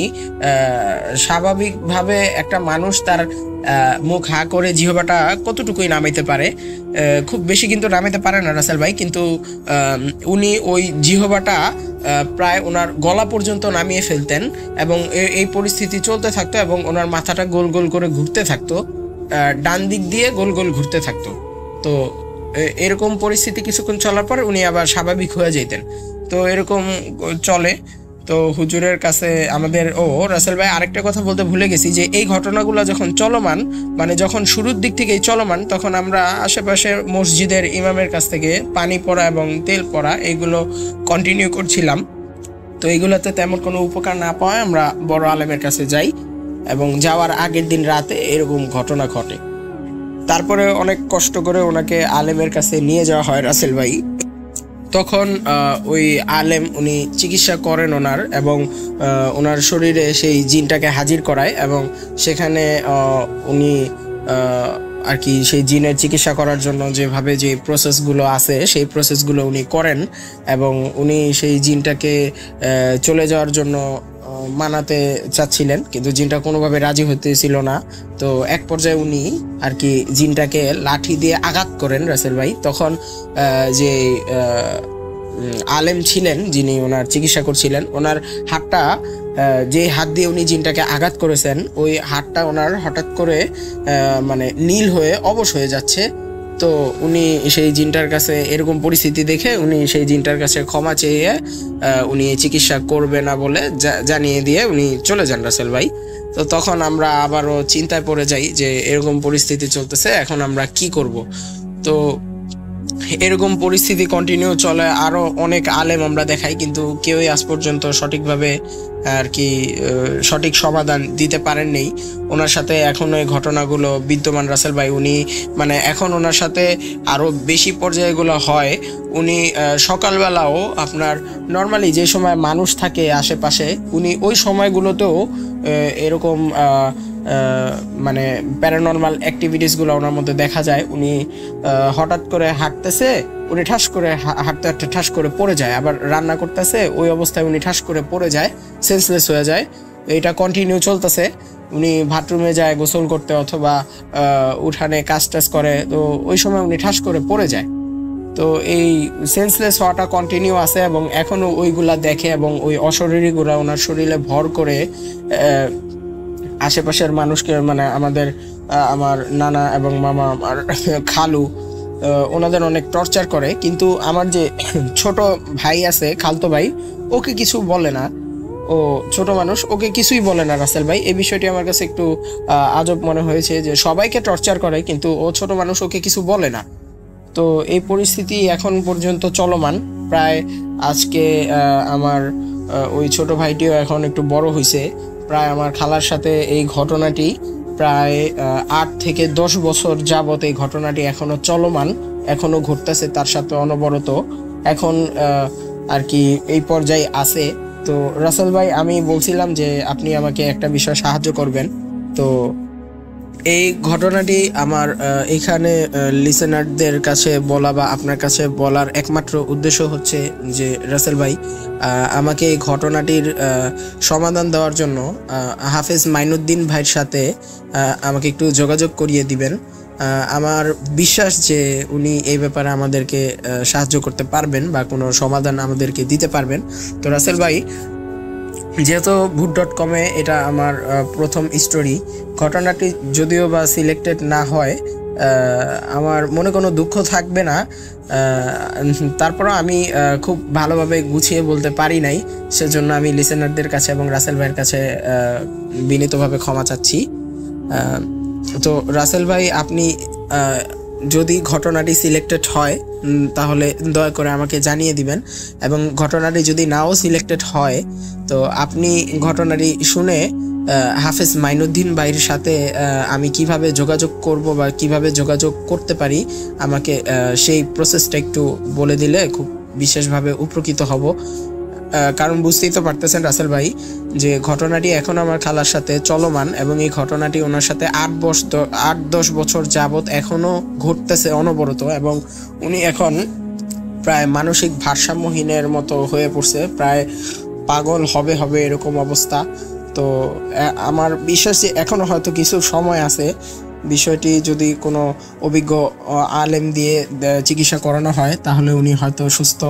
স্বাভাবিকভাবে একটা মানুষ তার মুখ হা করে জিহবাটা কতটুকুই নামাইতে পারে, খুব বেশি কিন্তু নামাইতে পারে না রাসেল ভাই, কিন্তু উনি ওই জিহবাটা প্রায় ওনার গলা পর্যন্ত নামিয়ে ফেলতেন এবং এই পরিস্থিতি চলতে থাকতো এবং ওনার মাথাটা গোল গোল করে ঘুরতে থাকতো, ডান দিক দিয়ে গোল গোল ঘুরতে থাকতো। তো এরকম পরিস্থিতি কিছুক্ষণ চলার পর উনি আবার স্বাভাবিক হয়ে যেতেন। তো এরকম চলে। তো হুজুরের কাছে আমাদের রাসেল ভাই আরেকটা কথা বলতে ভুলে গেছি যে এই ঘটনাগুলো যখন চলমান, মানে যখন শুরুর দিক থেকেই চলমান, তখন আমরা আশেপাশের মসজিদের ইমামের কাছ থেকে পানি পড়া এবং তেল পড়া এগুলো কন্টিনিউ করছিলাম। তো এইগুলোতে তেমন কোনো উপকার না পাওয়ায় আমরা বড় আলেমের কাছে যাই এবং যাওয়ার আগের দিন রাতে এরকম ঘটনা ঘটে। তারপরে অনেক কষ্ট করে ওনাকে আলেমের কাছে নিয়ে যাওয়া হয় রাসেল ভাই। তখন ওই আলেম উনি চিকিৎসা করেন ওনার এবং ওনার শরীরে সেই জিনটাকে হাজির করায় এবং সেখানে উনি আর কি সেই জিনের চিকিৎসা করার জন্য যেভাবে যে প্রসেসগুলো আছে সেই প্রসেসগুলো উনি করেন এবং উনি সেই জিনটাকে চলে যাওয়ার জন্য মানাতে চাচ্ছিলেন, কিন্তু জিনটা কোনোভাবে রাজি হতেছিল না। তো এক পর্যায়ে উনি আর কি জিনটাকে লাঠি দিয়ে আঘাত করেন রাসেল ভাই। তখন যে আলেম ছিলেন যিনি ওনার চিকিৎসা করছিলেন, ওনার হাতটা, যে হাত দিয়ে উনি জিনটাকে আঘাত করেছেন ওই হাতটা ওনার হঠাৎ করে মানে নীল হয়ে অবশ হয়ে যাচ্ছে। তো উনি সেই জিনটার কাছে এরকম পরিস্থিতি দেখে উনি সেই জিনটার কাছে ক্ষমা চেয়ে উনি চিকিৎসা করবে না বলে জানিয়ে দিয়ে উনি চলে যান রাসেল ভাই। তো তখন আমরা আবারও চিন্তায় পড়ে যাই যে এরকম পরিস্থিতি চলতেছে, এখন আমরা কি করব। তো এরকম পরিস্থিতি কন্টিনিউ চলে, আরো অনেক আলেম আমরা দেখাই, কিন্তু কেউই আজ পর্যন্ত সঠিকভাবে আর কি সঠিক সমাধান দিতে পারেননি। ওনার সাথে এখন ওই ঘটনাগুলো বিদ্যমান রাসেল ভাই, উনি মানে এখন ওনার সাথে আরো বেশি পর্যায়গুলো হয়। উনি সকালবেলাও আপনার নর্মালি যে সময় মানুষ থাকে আশেপাশে, উনি ওই সময়গুলোতেও এরকম মানে প্যারানর্মাল অ্যাক্টিভিটিসগুলো ওনার মধ্যে দেখা যায়। উনি হঠাৎ করে হাঁটতেছে, উনি ঠাস করে হাঁটতে হাঁটতে ঠাস করে পড়ে যায়, আবার রান্না করতেছে ওই অবস্থায় উনি ঠাস করে পড়ে যায়, সেন্সলেস হয়ে যায়। এটা কন্টিনিউ চলতেছে। উনি বাথরুমে যায় গোসল করতে অথবা উঠানে কাজ টাজ করে, তো ওই সময় উনি ঠাস করে পড়ে যায়। তো এই সেন্সলেস হওয়াটা কন্টিনিউ আছে এবং এখনো ওইগুলা দেখে এবং ওই অশরীরীগুলা ওনার শরীরে ভর করে আশেপাশের মানুষকে, মানে আমার নানা এবং মামা, আমার খালু, ওনাদের অনেক টর্চার করে। কিন্তু আমার যে ছোট ভাই আছে, খালতো ভাই, ওকে কিছু বলে না। ও ছোট মানুষ, ওকে কিছুই বলে না রাসেল ভাই। এই বিষয়টি আমার কাছে একটু আজব মনে হয়েছে যে সবাইকে টর্চার করে কিন্তু ও ছোট মানুষ, ওকে কিছু বলে না। তো এই পরিস্থিতি এখন পর্যন্ত চলমান। প্রায় আজকে আমার ওই ছোট ভাইটিও এখন একটু বড় হয়েছে। প্রায় আমার খালার সাথে এই ঘটনাটি প্রায় 8 থেকে 10 বছর যাবত এই ঘটনাটি এখনো চলমান, এখনো ঘটতেছে তার সাথে অনবরত। এখন আর কি এই পর্যায়ে আছে। তো রাসেল ভাই, আমি বলছিলাম যে আপনি আমাকে একটা বিষয় সাহায্য করবেন। তো এই ঘটনাটি আমার এখানে লিসেনারদের কাছে বলা বা আপনার কাছে বলার একমাত্র উদ্দেশ্য হচ্ছে যে রাসেল ভাই, আমাকে এই ঘটনাটির সমাধান দেওয়ার জন্য হাফেজ মাইনুদ্দিন ভাইয়ের সাথে আমাকে একটু যোগাযোগ করিয়ে দিবেন। আমার বিশ্বাস যে উনি এই ব্যাপারে আমাদেরকে সাহায্য করতে পারবেন বা কোনো সমাধান আমাদেরকে দিতে পারবেন। তো রাসেল ভাই, যেহেতু ভূত.com-এ এটা আমার প্রথম স্টোরি, ঘটনাটি যদিও বা সিলেক্টেড না হয় আমার মনে কোনো দুঃখ থাকবে না। তারপরও আমি খুব ভালোভাবে গুছিয়ে বলতে পারি নাই, সেজন্য আমি লিসেনারদের কাছে এবং রাসেল ভাইয়ের কাছে বিনীতভাবে ক্ষমা চাচ্ছি। তো রাসেল ভাই, আপনি যদি ঘটনাটি সিলেক্টেড হয় তাহলে দয়া করে আমাকে জানিয়ে দিবেন, এবং ঘটনাটি যদি নাও সিলেক্টেড হয় তো আপনি ঘটনাটি শুনে হাফেজ মাইনুদ্দিন ভাইয়ের সাথে আমি কিভাবে যোগাযোগ করব বা কিভাবে যোগাযোগ করতে পারি, আমাকে সেই প্রসেসটা একটু বলে দিলে খুব বিশেষভাবে উপকৃত হব। কারণ বুঝতেই তো পারতেছেন রাসেল ভাই যে ঘটনাটি এখন আমার খালার সাথে চলমান এবং এই ঘটনাটি ওনার সাথে 8-10 বছর যাবত এখনো ঘটতেছে অনবরত, এবং উনি এখন প্রায় মানসিক ভারসাম্যহীনের মতো হয়ে পড়ছে, প্রায় পাগল হবে এরকম অবস্থা। তো আমার বিশ্বাস যে এখনো হয়তো কিছু সময় আছে, বিষয়টি যদি কোনো অভিজ্ঞ আলেম দিয়ে চিকিৎসা করানো হয় তাহলে উনি হয়তো সুস্থ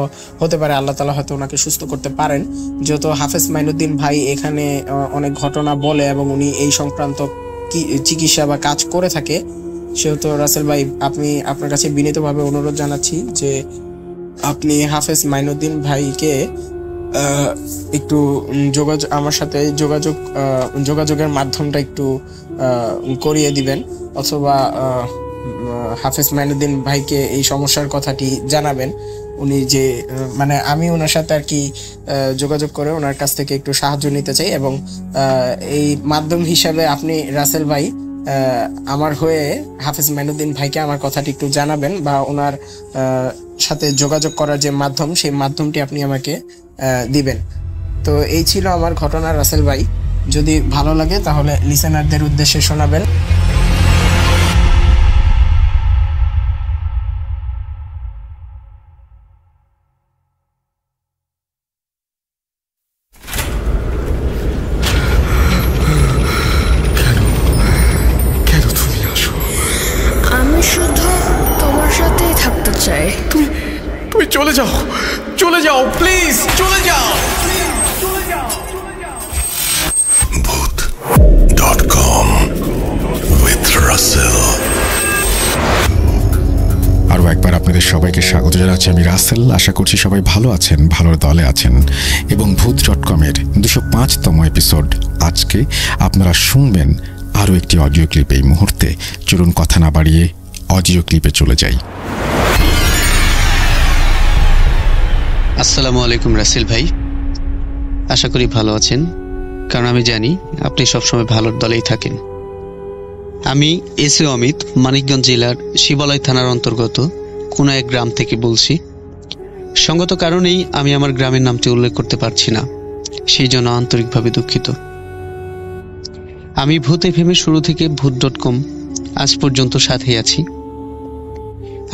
হতে পারে, আল্লাহ তাআলা হয়তো ওনাকে সুস্থ করতে পারেন। যেহেতু হাফেজ মাইনুদ্দিন ভাই এখানে অনেক ঘটনা বলে এবং উনি এই সংক্রান্ত চিকিৎসা বা কাজ করে থাকে, সেহেতু রাসেল ভাই আপনি আপনার কাছে বিনীতভাবে অনুরোধ জানাচ্ছি যে আপনি হাফেজ মাইনুদ্দিন ভাইকে একটু আমার সাথে যোগাযোগের মাধ্যমটা একটু করিয়ে দিবেন, অথবা হাফেজ মাইনুদ্দিন ভাইকে এই সমস্যার কথাটি জানাবেন। উনি যে মানে আমি ওনার সাথে আর কি যোগাযোগ করে ওনার কাছ থেকে একটু সাহায্য নিতে চাই, এবং এই মাধ্যম হিসাবে আপনি রাসেল ভাই আমার হয়ে হাফেজ মাইনুদ্দিন ভাইকে আমার কথাটি একটু জানাবেন, বা ওনার সাথে যোগাযোগ করার যে মাধ্যম সেই মাধ্যমটি আপনি আমাকে দিবেন। তো এই ছিল আমার ঘটনা রাসেল ভাই, যদি ভালো লাগে তাহলে লিসেনারদের উদ্দেশ্যে শোনাবেন। কেন তুমি আসো? আমি শুধু তোমার সাথেই থাকতে চাই। তুমি চলে যাও প্লিজ, চলে যাও। Bhoot.com with Russell. আরও একবার আপনাদের সবাইকে স্বাগত জানাচ্ছি আমি রাসেল। আশা করছি সবাই ভালো আছেন, ভালোর দলে আছেন। এবং ভূত.com-এর 205তম এপিসোড আজকে আপনারা শুনবেন আরও একটি অডিও ক্লিপ। এই মুহূর্তে চলুন কথা না বাড়িয়ে অডিও ক্লিপে চলে যাই। আসসালামু আলাইকুম রাসেল ভাই, আশা করি ভালো আছেন, কারণ আমি জানি আপনি সবসময় ভালোর দলেই থাকেন। আমি এসএ অমিত, মানিকগঞ্জ জেলার শিবালয় থানার অন্তর্গত কোনো এক গ্রাম থেকে বলছি। সঙ্গত কারণেই আমি আমার গ্রামের নামটি উল্লেখ করতে পারছি না, সেই জন্য আন্তরিকভাবে দুঃখিত। আমি ভূত এফএম এর শুরু থেকে ভূত.com আজ পর্যন্ত সাথেই আছি।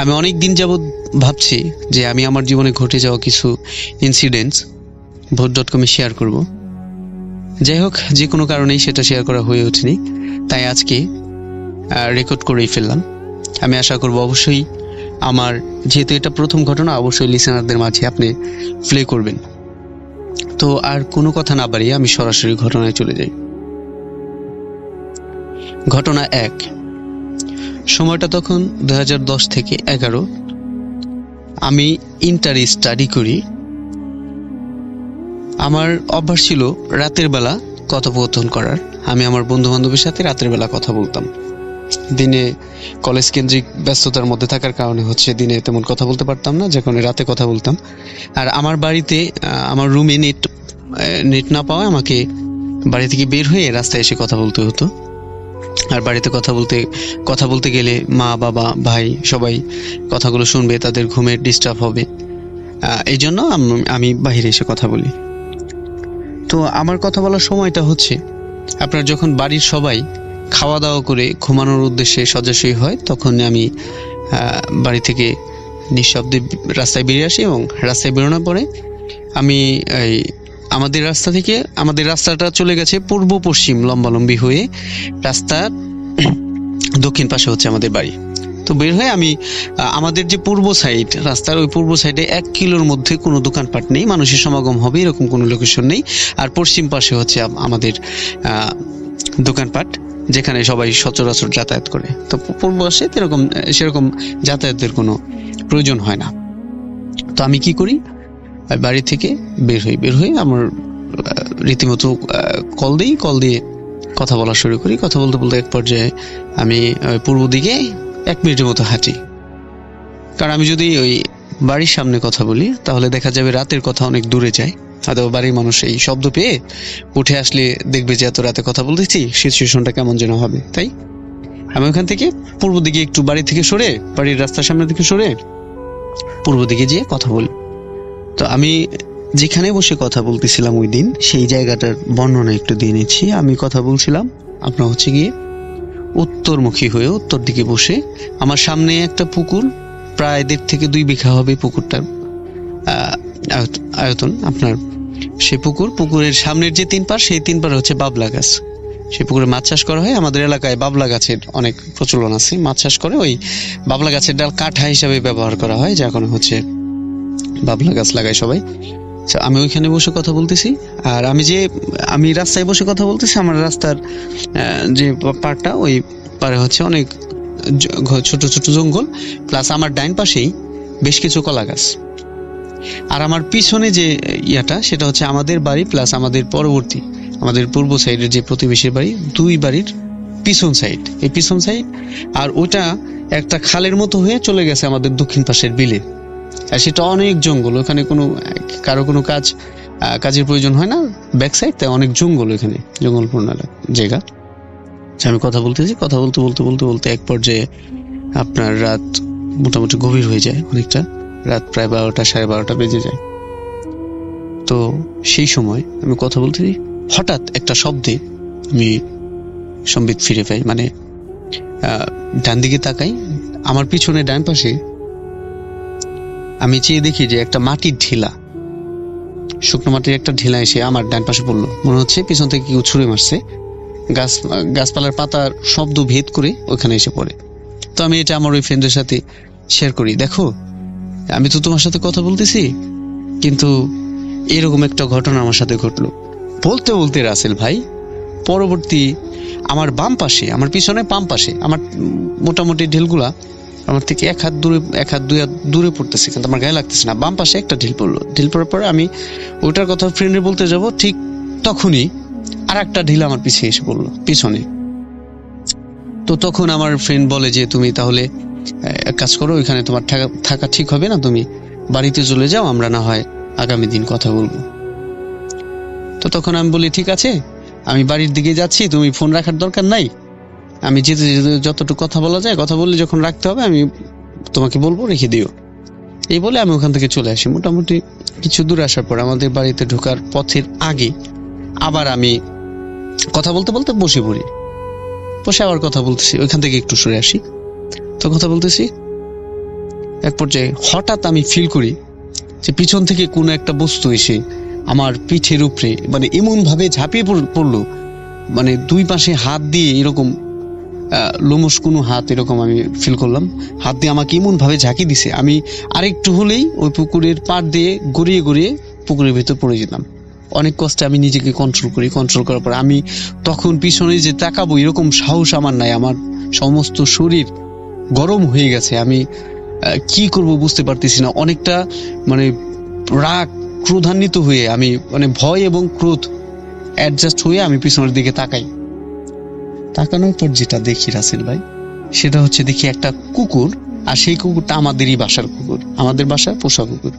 আমি অনেক দিন যাবৎ ভাবছি যে আমি আমার জীবনে ঘটে যাওয়া কিছু ইনসিডেন্টস ভূত.com-এ শেয়ার করব। যাই হোক, যে কোনো কারণেই সেটা শেয়ার করা হয়ে ওঠেনি, তাই আজকে রেকর্ড করেই ফেললাম। আমি আশা করব অবশ্যই আমার, যেহেতু এটা প্রথম ঘটনা, অবশ্যই লিসেনারদের মাঝে আপনি প্লে করবেন। তো আর কোনো কথা না বাড়িয়ে আমি সরাসরি ঘটনায় চলে যাই। ঘটনা 1। সময়টা তখন 2010 থেকে 11। আমি ইন্টারে স্টাডি করি। আমার অভ্যাস ছিল রাতের বেলা কথোপকথন করার। আমি আমার বন্ধু বান্ধবের সাথে রাতের বেলা কথা বলতাম। দিনে কলেজ কেন্দ্রিক ব্যস্ততার মধ্যে থাকার কারণে দিনে তেমন কথা বলতে পারতাম না, যে কারণে রাতে কথা বলতাম। আর আমার বাড়িতে, আমার রুমে নেট না পাওয়ায় আমাকে বাড়ি থেকে বের হয়ে রাস্তায় এসে কথা বলতে হতো। আর বাড়িতে কথা বলতে গেলে মা, বাবা, ভাই সবাই কথাগুলো শুনবে, তাদের ঘুমের ডিস্টার্ব হবে। এই জন্য আমি বাইরে এসে কথা বলি। তো আমার কথা বলার সময়টা আপনার যখন বাড়ির সবাই খাওয়া দাওয়া করে ঘুমানোর উদ্দেশ্যে শয্যাশয়ী হয়, তখন আমি বাড়ি থেকে নিঃশব্দে রাস্তায় বেরিয়ে আসি। এবং রাস্তায় বেরোনোর পরে আমি আমাদের রাস্তাটা চলে গেছে পূর্ব পশ্চিম লম্বালম্বি হয়ে। রাস্তার দক্ষিণ পাশে আমাদের বাড়ি। তো বের হয়ে আমি আমাদের যে পূর্ব সাইড, রাস্তার ওই পূর্ব সাইডে 1 কিলোর মধ্যে কোনো দোকানপাট নেই, মানুষের সমাগম হবে এরকম কোনো লোকেশন নেই। আর পশ্চিম পাশে আমাদের দোকানপাট, যেখানে সবাই সচরাচর যাতায়াত করে। তো পূর্ব পাশে সেরকম যাতায়াতের কোনো প্রয়োজন হয় না। তো আমি কি করি, বাড়ি থেকে বের হই আমার রীতিমতো কল দিয়ে কথা বলা শুরু করি। কথা বলতে বলতে এক পর্যায়ে আমি পূর্ব দিকে 1 মিনিটের মতো হাঁটি। কারণ আমি যদি ওই বাড়ির সামনে কথা বলি তাহলে দেখা যাবে রাতের কথা অনেক দূরে যায়। হয়তো বাড়ির মানুষ এই শব্দ পেয়ে উঠে আসলে দেখবে যে এত রাতে কথা বলতেছি, সিচুয়েশনটা কেমন যেন হবে। তাই আমি ওখান থেকে পূর্ব দিকে একটু বাড়ির রাস্তার সামনে থেকে সরে পূর্ব দিকে যেয়ে কথা বলি। তো আমি যেখানে বসে কথা বলতেছিলাম ওই দিন, সেই জায়গাটার বর্ণনা একটু দিয়ে নিচ্ছি। আমি কথা বলছিলাম আপনার গিয়ে উত্তরমুখী হয়ে, উত্তর দিকে বসে। আমার সামনে একটা পুকুর, প্রায় 1.5 থেকে 2 বিঘা হবে পুকুরটার আয়তন। আপনার সেই পুকুরের সামনের যে 3 পার, সেই 3 পার বাবলা গাছ। সেই পুকুরে মাছ চাষ করা হয়। আমাদের এলাকায় বাবলা গাছের অনেক প্রচলন আছে। মাছ চাষ করে ওই বাবলা গাছের ডাল কাঠা হিসাবে ব্যবহার করা হয়, যা এখন বাবলা গাছ লাগায় সবাই। আমি ওইখানে বসে কথা বলতেছি। আর আমি রাস্তায় বসে কথা বলতেছি। আমার রাস্তার যে পাড়টা, ওই পারে অনেক ছোট ছোট জঙ্গল, প্লাস আমার ডাইন পাশেই বেশ কিছু কলা গাছ। আর আমার পিছনে যে সেটা আমাদের বাড়ি প্লাস আমাদের পূর্ব সাইডের যে প্রতিবেশীর বাড়ি, 2 বাড়ির পিছন সাইড। এই পিছন সাইড আর ওটা একটা খালের মতো হয়ে চলে গেছে আমাদের দক্ষিণ পাশের বিলে। আর সেটা অনেক জঙ্গল, ওখানে কারো কোনো কাজের প্রয়োজন হয় না, ব্যাক সাইড, তাই অনেক জঙ্গল, ওখানে জঙ্গলপূর্ণ জায়গা। আমি কথা বলতেছি, কথা বলতে এক পর্যায়ে আপনার রাত মোটামুটি গভীর হয়ে যায় অনেকটা। রাত প্রায় 12টা, 12:30 বেজে যায়। তো সেই সময় আমি কথা বলতেছি, হঠাৎ একটা শব্দে আমি সম্বিত ফিরে পাই। মানে ডান দিকে তাকাই, আমার পিছনে ডান পাশে আমি চেয়ে দেখি যে একটা মাটির ঢিলা, শুকনো মাটির একটা ঢিলা এসে আমার ডান পাশে পড়লো। মনে হচ্ছে পিছন থেকে কেউ ছুঁড়ে মারছে। গাছপালার পাতার শব্দ ভেদ করে ওখানে এসে পড়ে। তো আমি এটা আমার ওই ফ্রেন্ডের সাথে শেয়ার করি, দেখো আমি তো তোমার সাথে কথা বলতেছি, কিন্তু এরকম একটা ঘটনা আমার সাথে ঘটলো। বলতে বলতে রাসেল ভাই, পরবর্তী আমার বাম পাশে, আমার পিছনে বাম পাশে, আমার মোটামুটি ঢিলগুলা আমার থেকে এক হাত দুই হাত দূরে পড়তেছে, কিন্তু আমার গায়ে লাগতেছে না। বাম পাশে একটা ঢিল পড়লো, ঢিল পড়ার পরে আমি ওইটার কথা ফ্রেন্ডে বলতে যাব, ঠিক তখনই আর একটা ঢিল আমার পিছিয়ে এসে পড়লো পিছনে। তো তখন আমার ফ্রেন্ড বলে যে তুমি তাহলে এক কাজ করো, ওইখানে তোমার থাকা ঠিক হবে না, তুমি বাড়িতে চলে যাও, আমরা না হয় আগামী দিন কথা বলবো। তো তখন আমি বলি ঠিক আছে, আমি বাড়ির দিকে যাচ্ছি, তুমি ফোন রাখার দরকার নাই, আমি যেতে যেতে যতটুকু কথা বলা যায় কথা বললে যখন রাখতে হবে আমি তোমাকে বলবো, রেখে দিও। এই বলে আমি ওখান থেকে চলে আসি। মোটামুটি কিছু দূর আসার পর আমাদের বাড়িতে ঢোকার পথের আগে আবার আমি কথা বলতে বলতে বসে পড়ি, বসে আবার কথা বলতেছি, ওইখান থেকে একটু সরে আসি, তো কথা বলতেছি। এক পর্যায়ে হঠাৎ আমি ফিল করি যে পিছন থেকে কোনো একটা বস্তু এসে আমার পিঠের উপরে মানে এমন ভাবে ঝাঁপিয়ে পড়লো, মানে দুই পাশে হাত দিয়ে এরকম লোমস কোনো হাত এরকম আমি ফিল করলাম, হাত দিয়ে আমাকে এমন ভাবে ঝাঁকি দিছে, আমি আরেকটু হলেই ওই পুকুরের পাড় দিয়ে গড়িয়ে গড়িয়ে পুকুরের ভেতর পড়ে যেতাম। অনেক কষ্টে আমি নিজেকে কন্ট্রোল করার পর আমি তখন পিছনে যে তাকাবো এরকম সাহস আমার নাই, আমার সমস্ত শরীর গরম হয়ে গেছে, আমি কি করব বুঝতে পারতেছি না। অনেকটা মানে রাগ ক্রোধান্বিত হয়ে আমি মানে ভয় এবং ক্রোধ অ্যাডজাস্ট হয়ে আমি পিছনের দিকে তাকানোর পর যেটা দেখি রাসেল ভাই, সেটা হচ্ছে দেখি একটা কুকুর, আর সেই কুকুরটা আমাদেরই বাসার কুকুর, আমাদের বাসার পোষা কুকুর।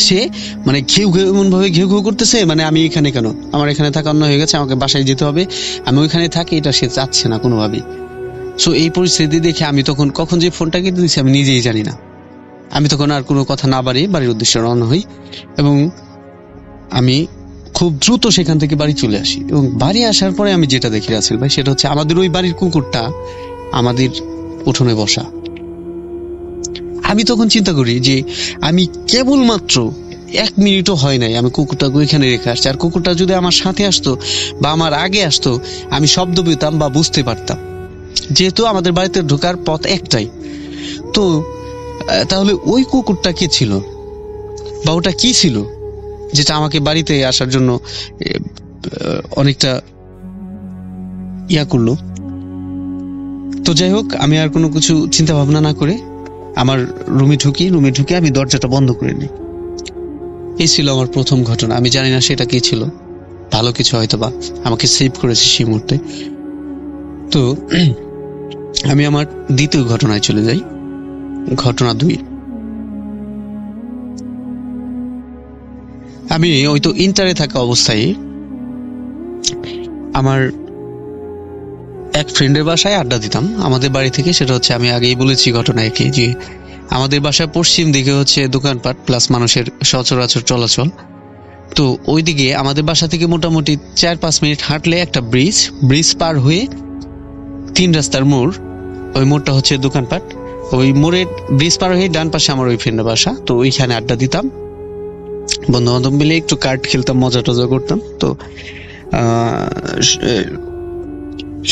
সে মানে ঘেউ এমন ভাবে ঘেউ করতেছে, মানে আমি এখানে কেন, আমার এখানে থাকা অন্য হয়ে গেছে, আমাকে বাসায় যেতে হবে, আমি ওইখানে থাকি, এটা সে চাচ্ছে না কোনোভাবেই। সো এই পরিস্থিতি দেখে আমি তখন কখন যে ফোনটা কেটে দিচ্ছি আমি নিজেই জানি না। আমি তখন আর কোনো কথা না বাড়িয়ে বাড়ির উদ্দেশ্যে রওনা হই এবং আমি খুব দ্রুত সেখান থেকে বাড়ি চলে আসি। এবং বাড়ি আসার পরে আমি যেটা দেখি রাসেল ভাই, সেটা হচ্ছে আমাদের ওই বাড়ির কুকুরটা আমাদের উঠোনে বসা। আমি তখন চিন্তা করি যে আমি কেবলমাত্র 1 মিনিটও হয় নাই আমি কুকুরটাকে ওইখানে রেখে আসছি, আর কুকুরটা যদি আমার সাথে আসতো বা আমার আগে আসতো আমি শব্দ পেতাম বা বুঝতে পারতাম, যেহেতু আমাদের বাড়িতে ঢোকার পথ একটাই। তো তাহলে ওই কুকুরটা কে ছিল বা ওটা কি ছিল যেটা আমাকে বাড়িতে আসার জন্য অনেকটা করলো। তো যাই হোক, আমি আর কোনো কিছু চিন্তা ভাবনা না করে আমার রুমে ঢুকে আমি দরজাটা বন্ধ করে নিই। এই ছিল আমার প্রথম ঘটনা। আমি জানি না সেটা কি ছিল, ভালো কিছু হয়তো বা আমাকে সেভ করেছে সেই মুহূর্তে। তো আমি আমার দ্বিতীয় ঘটনায় চলে যাই, ঘটনা 2। আমি ওই তো ইন্টারে থাকা অবস্থায় আমার এক ফ্রেন্ডের বাসায় আড্ডা দিতাম আমাদের বাড়ি থেকে। সেটা হচ্ছে আমি আগেই বলেছি ঘটনায় কি, যে আমাদের বাসার পশ্চিম দিকে হচ্ছে দোকানপাট প্লাস মানুষের সচরাচর চলাচল। তো ওইদিকে আমাদের বাসা থেকে মোটামুটি 4-5 মিনিট হাঁটলে একটা ব্রিজ পার হয়ে 3 রাস্তার মোড়, ওই মোড়টা হচ্ছে দোকানপাট। ওই মোড়ের ব্রিজ পার হয়ে ডান পাশে আমার ওই ফ্রেন্ডের বাসা। তো ওইখানে আড্ডা দিতাম, বন্ধু বান্ধব মিলে একটু কার্ড খেলতাম, মজা টজা করতাম। তো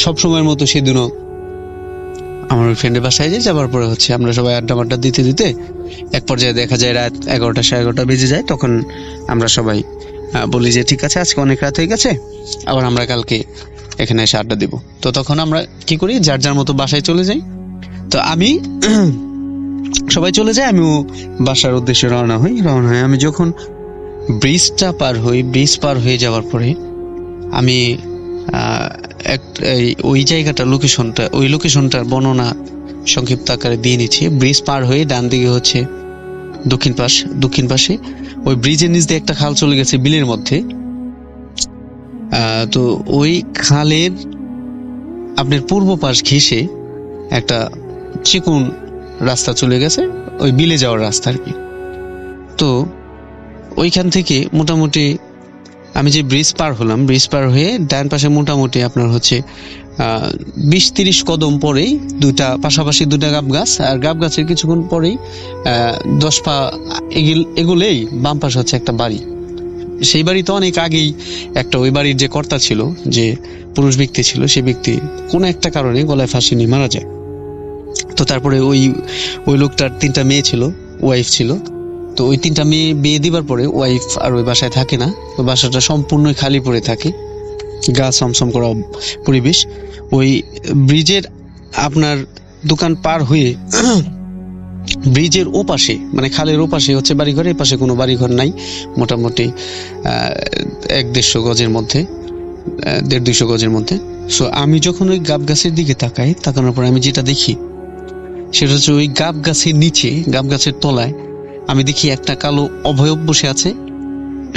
সব সময়ের মতো সেদিনও আমার ওই ফ্রেন্ডের বাসায় যাবার পরে হচ্ছে আমরা সবাই আড্ডা দিতে এক পর্যায়ে দেখা যায় রাত 11টা 11:30 বেজে যায়। তখন আমরা সবাই বলি যে ঠিক আছে, আজকে অনেক রাত হয়ে গেছে, আবার আমরা কালকে এখানে এসে আড্ডা দেব। তো তখন আমরা কি করি, যার যার মতো বাসায় চলে যাই। তো আমি সবাই চলে যায়, আমিও বাসার উদ্দেশ্যে রওনা হই। আমি যখন ব্রিজ পার হয়ে যাওয়ার পরে আমি ওই জায়গাটা লোকেশনটার বর্ণনা সংক্ষিপ্ত আকারে দিয়ে নিচ্ছি। ব্রিজ পার হয়ে ডান দিকে হচ্ছে দক্ষিণ পাশে ওই ব্রিজের নিচ দিয়ে একটা খাল চলে গেছে বিলের মধ্যে। তো ওই খালের আপনার পূর্ব পাশ ঘেঁষে একটা চিকন রাস্তা চলে গেছে, ওই বিলে যাওয়ার রাস্তা আর কি। তো ওইখান থেকে মোটামুটি আমি যে ব্রিজ পার হয়ে ডান পাশে মোটামুটি আপনার হচ্ছে 20-30 কদম পরেই পাশাপাশি দুটা গাব গাছ, আর গাব গাছের কিছুক্ষণ পরেই 10 পা এগুলেই বাম পাশে হচ্ছে একটা বাড়ি। সেই বাড়িতে অনেক আগেই ওই বাড়ির যে কর্তা ছিল, যে পুরুষ ব্যক্তি ছিল, সে ব্যক্তি কোনো একটা কারণে গলায় ফাঁসি নিয়ে মারা যায়। তো তারপরে ওই লোকটার 3টা মেয়ে ছিল, ওয়াইফ ছিল। তো ওই 3টা মেয়ে বিয়ে দিবার পরে ওয়াইফ আর ওই বাসায় থাকে না, ওই বাসাটা সম্পূর্ণ খালি পড়ে থাকে, গা ছমছম করা পরিবেশ। ওই ব্রিজের আপনার দোকান পার হয়ে ব্রিজের ওপাশে মানে খালের ওপাশে হচ্ছে বাড়িঘর, এই পাশে কোনো বাড়িঘর নাই, মোটামুটি 100-150 গজের মধ্যে, 150-200 গজের মধ্যে। সো আমি যখন ওই গাব গাছের দিকে তাকানোর পর আমি যেটা দেখি সেটা হচ্ছে ওই গাব গাছের নিচে, গাব গাছের তলায় আমি দেখি একটা কালো অবয়ব বসে আছে।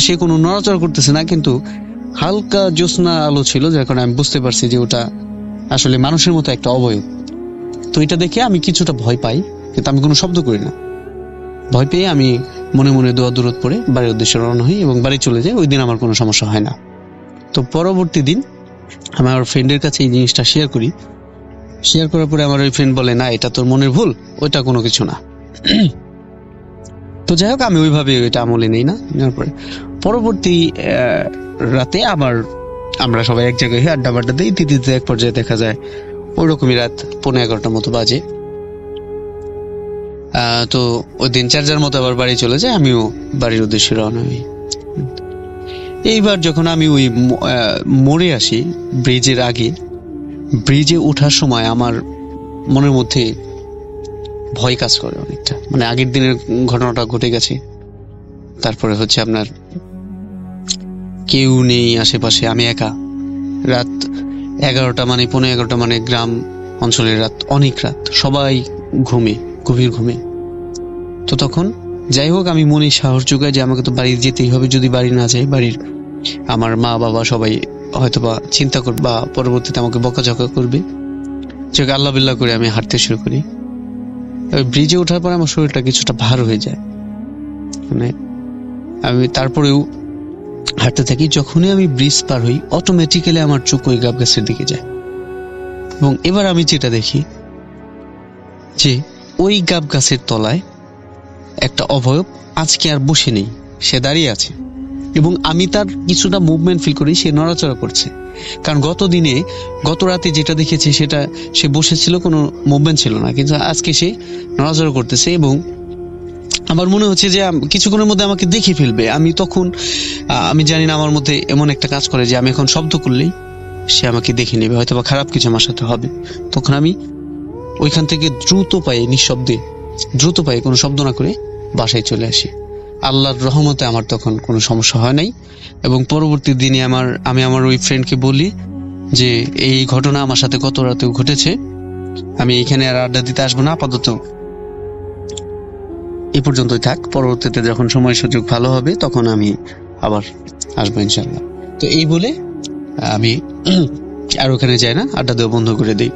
সে কোনো নড়াচড়া করতেছে না, কিন্তু হালকা জ্যোৎস্না আলো ছিল, যার কারণে আমি বুঝতে পারছি যে ওটা আসলে মানুষের মতো একটা অবয়ব। তো এটা দেখে আমি কিছুটা ভয় পাই, কিন্তু আমি কোনো শব্দ করি না। ভয় পেয়ে আমি মনে মনে দোয়া দরুদ পড়ে বাড়ির উদ্দেশ্যে রওনা হই এবং বাড়ি চলে যাই। ওই দিন আমার কোনো সমস্যা হয় না। তো পরবর্তী দিন আমি আমার ফ্রেন্ডের কাছে এই জিনিসটা শেয়ার করি। শেয়ার করার পরে আমার ওই ফ্রেন্ড বলে, না এটা তোর মনের ভুল, ওইটা কোনো কিছু না। তো যাই হোক, আমি ওইভাবে ওইটা আমলে নেই না। নেওয়ার পরে পরবর্তী রাতে আবার আমরা সবাই এক জায়গায় আড্ডা বাড্ডা দিই, দিতে এক পর্যায়ে দেখা যায় ওইরকমই রাত 11:30 মতো বাজে। তো ওই দিন 4 মতো আবার বাড়ি চলে যায়, আমিও বাড়ির উদ্দেশ্যে রওনা হই। এইবার যখন আমি ওই মোড়ে আসি, ব্রিজের আগে, ব্রিজে ওঠার সময় আমার মনের মধ্যে ভয় কাজ করে অনেকটা। মানে আগের দিনের ঘটনাটা ঘটে গেছে, তারপরে হচ্ছে আপনার কেউ নেই আশেপাশে, আমি একা। রাত 11টা মানে 11:15 মানে গ্রাম অঞ্চলের রাত, অনেক রাত, সবাই ঘুমে, গভীর ঘুমে। তো তখন যাই হোক আমি মনে সাহস যোগাই যে আমাকে তো বাড়ি যেতেই হবে। যদি বাড়ি না যাই, বাড়ির আমার মা বাবা সবাই হয়তোবা চিন্তা করবে বা পরবর্তীতে আমাকে বকাঝকা করবে। চোখে আল্লাহ বিল্লাহ করে আমি হাঁটতে শুরু করি। ওই ব্রিজে ওঠার পর আমার শরীরটা কিছুটা ভার হয়ে যায়, মানে আমি তারপরেও হাঁটতে থাকি। যখনই আমি ব্রিজ পার হই, অটোমেটিক্যালি আমার চোখ ওই গাব গাছের দিকে যায়। এবং এবার আমি যেটা দেখি যে ওই গাব গাছের তলায় একটা অবয়ব আজকে আর বসে নেই, সে দাঁড়িয়ে আছে। এবং আমি তার কিছুটা মুভমেন্ট ফিল করি, সে নড়াচড়া করছে। কারণ গত রাতে যেটা দেখেছি সেটা সে বসেছিল, কোনো মুভমেন্ট ছিল না, কিন্তু আজকে সে নড়াচড়া করতেছে। এবং আমার মনে হচ্ছে যে কিছুক্ষণের মধ্যে আমাকে দেখে ফেলবে। আমি জানি না, আমার মধ্যে এমন একটা কাজ করে যে আমি এখন শব্দ করলেই সে আমাকে দেখে নেবে, হয়তো বা খারাপ কিছু আমার সাথে হবে। তখন আমি ওইখান থেকে দ্রুত পায়ে, নিঃশব্দে দ্রুত পায়ে, কোনো শব্দ না করে বাসায় চলে আসি। আল্লাহর রহমতে আমার তখন কোনো সমস্যা হয় নাই। এবং পরবর্তী দিনে আমি আমার ওই ফ্রেন্ডকে বলি যে এই ঘটনা আমার সাথে গত রাতেও ঘটেছে, আমি এখানে আর আড্ডা দিতে আসবো না, আপাতত এই পর্যন্তই থাক। পরবর্তীতে যখন সময় সুযোগ ভালো হবে তখন আমি আবার আসবো ইনশাল্লাহ। তো এই বলে আমি আর ওখানে যাই না, আড্ডা দেওয়া বন্ধ করে দিই।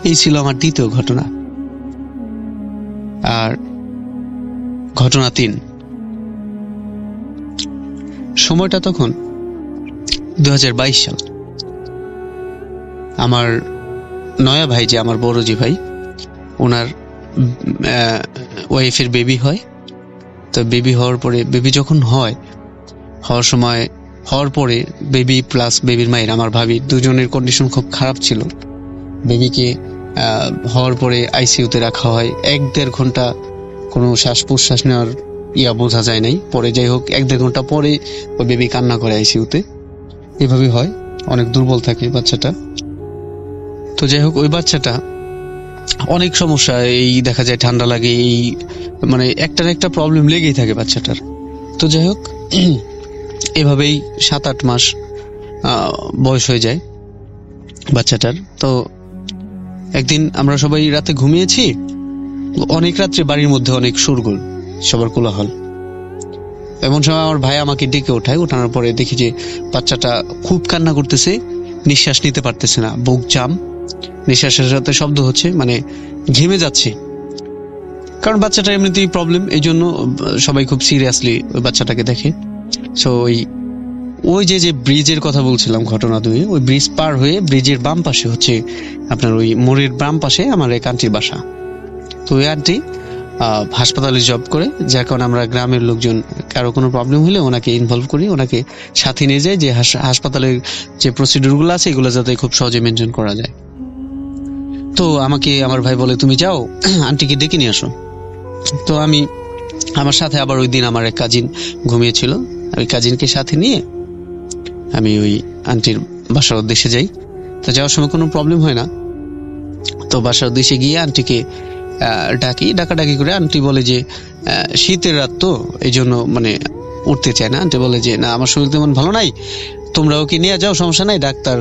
এই ছিল আমার দ্বিতীয় ঘটনা। আর ঘটনা 3, সময়টা তখন 2022 সাল। আমার নয়া ভাই, যে আমার বড় জি ভাই, ওনার ওয়াইফের বেবি হয়। তো বেবি হওয়ার পরে, বেবি যখন হওয়ার পরে বেবি প্লাস বেবির মায়ের, আমার ভাবি, দুজনের কন্ডিশন খুব খারাপ ছিল। বেবিকে হওয়ার পরে আইসিইউতে রাখা হয়। 1-1.5 ঘন্টা কোনো শ্বাস প্রশ্বাস নেওয়ার বোঝা যায় নাই। পরে যাই হোক 1-1.5 ঘন্টা পরে ওই বেবি কান্না করে আইসিইউতে। এভাবে হয়, অনেক দুর্বল থাকে বাচ্চাটা। তো যাই হোক ওই বাচ্চাটা অনেক সমস্যা, এই দেখা যায় ঠান্ডা লাগে, এই মানে একটার একটা প্রবলেম লেগেই থাকে বাচ্চাটার। তো যাই হোক এভাবেই 7-8 মাস বয়স হয়ে যায় বাচ্চাটার। তো একদিন আমরা সবাই রাতে ঘুমিয়েছি, অনেক রাত্রে বাড়ির মধ্যে অনেক শোরগোল, সবার কোলাহল। এমন সময় আমার ভাই আমাকে ডেকে ওঠায়। ওঠানোর পরে দেখি যে বাচ্চাটা খুব কান্না করতেছে, নিঃশ্বাস নিতে পারতেছে না, বুক জাম, নিঃশ্বাসের সাথে শব্দ হচ্ছে, মানে ঘেমে যাচ্ছে। কারণ বাচ্চাটা এমনিতেই প্রবলেম, এই জন্য সবাই খুব সিরিয়াসলি ওই বাচ্চাটাকে দেখে। সো ওই যে ব্রিজের কথা বলছিলাম, ঘটনা 2, ওই ব্রিজ পার হয়ে ব্রিজের বাম পাশে হচ্ছে আপনার ওই মোড়ের বাম পাশে আমার এক আন্টির বাসা। তো ওই আন্টি হাসপাতালে জব করে, যার কারণে আমরা গ্রামের লোকজন কারো কোনো প্রবলেম হলে ওনাকে ইনভলভ করি, ওনাকে সাথে নিয়ে যাই, যে হাসপাতালের যে প্রসিডিউরগুলো আছে এগুলো যাতে খুব সহজে মেনটেন করা যায়। তো আমাকে আমার ভাই বলে, তুমি যাও আন্টিকে ডেকে নিয়ে আসো। তো আমি আমার সাথে আবার ওই দিন আমার এক কাজিন ঘুমিয়েছিল, ওই কাজিনকে সাথে নিয়ে আমি ওই আন্টির বাসার উদ্দেশ্যে যাই। তো যাওয়ার সময় কোনো প্রবলেম হয় না। তো বাসার উদ্দেশ্যে গিয়ে আন্টিকে ডাকাডাকি করে আন্টি বলে যে শীতের রাত তো এই জন্য মানে উঠতে চায় না। আন্টি বলে যে না, আমার শরীর তেমন ভালো নাই, তোমরা ওকে নিয়ে যাও, সমস্যা নাই, ডাক্তার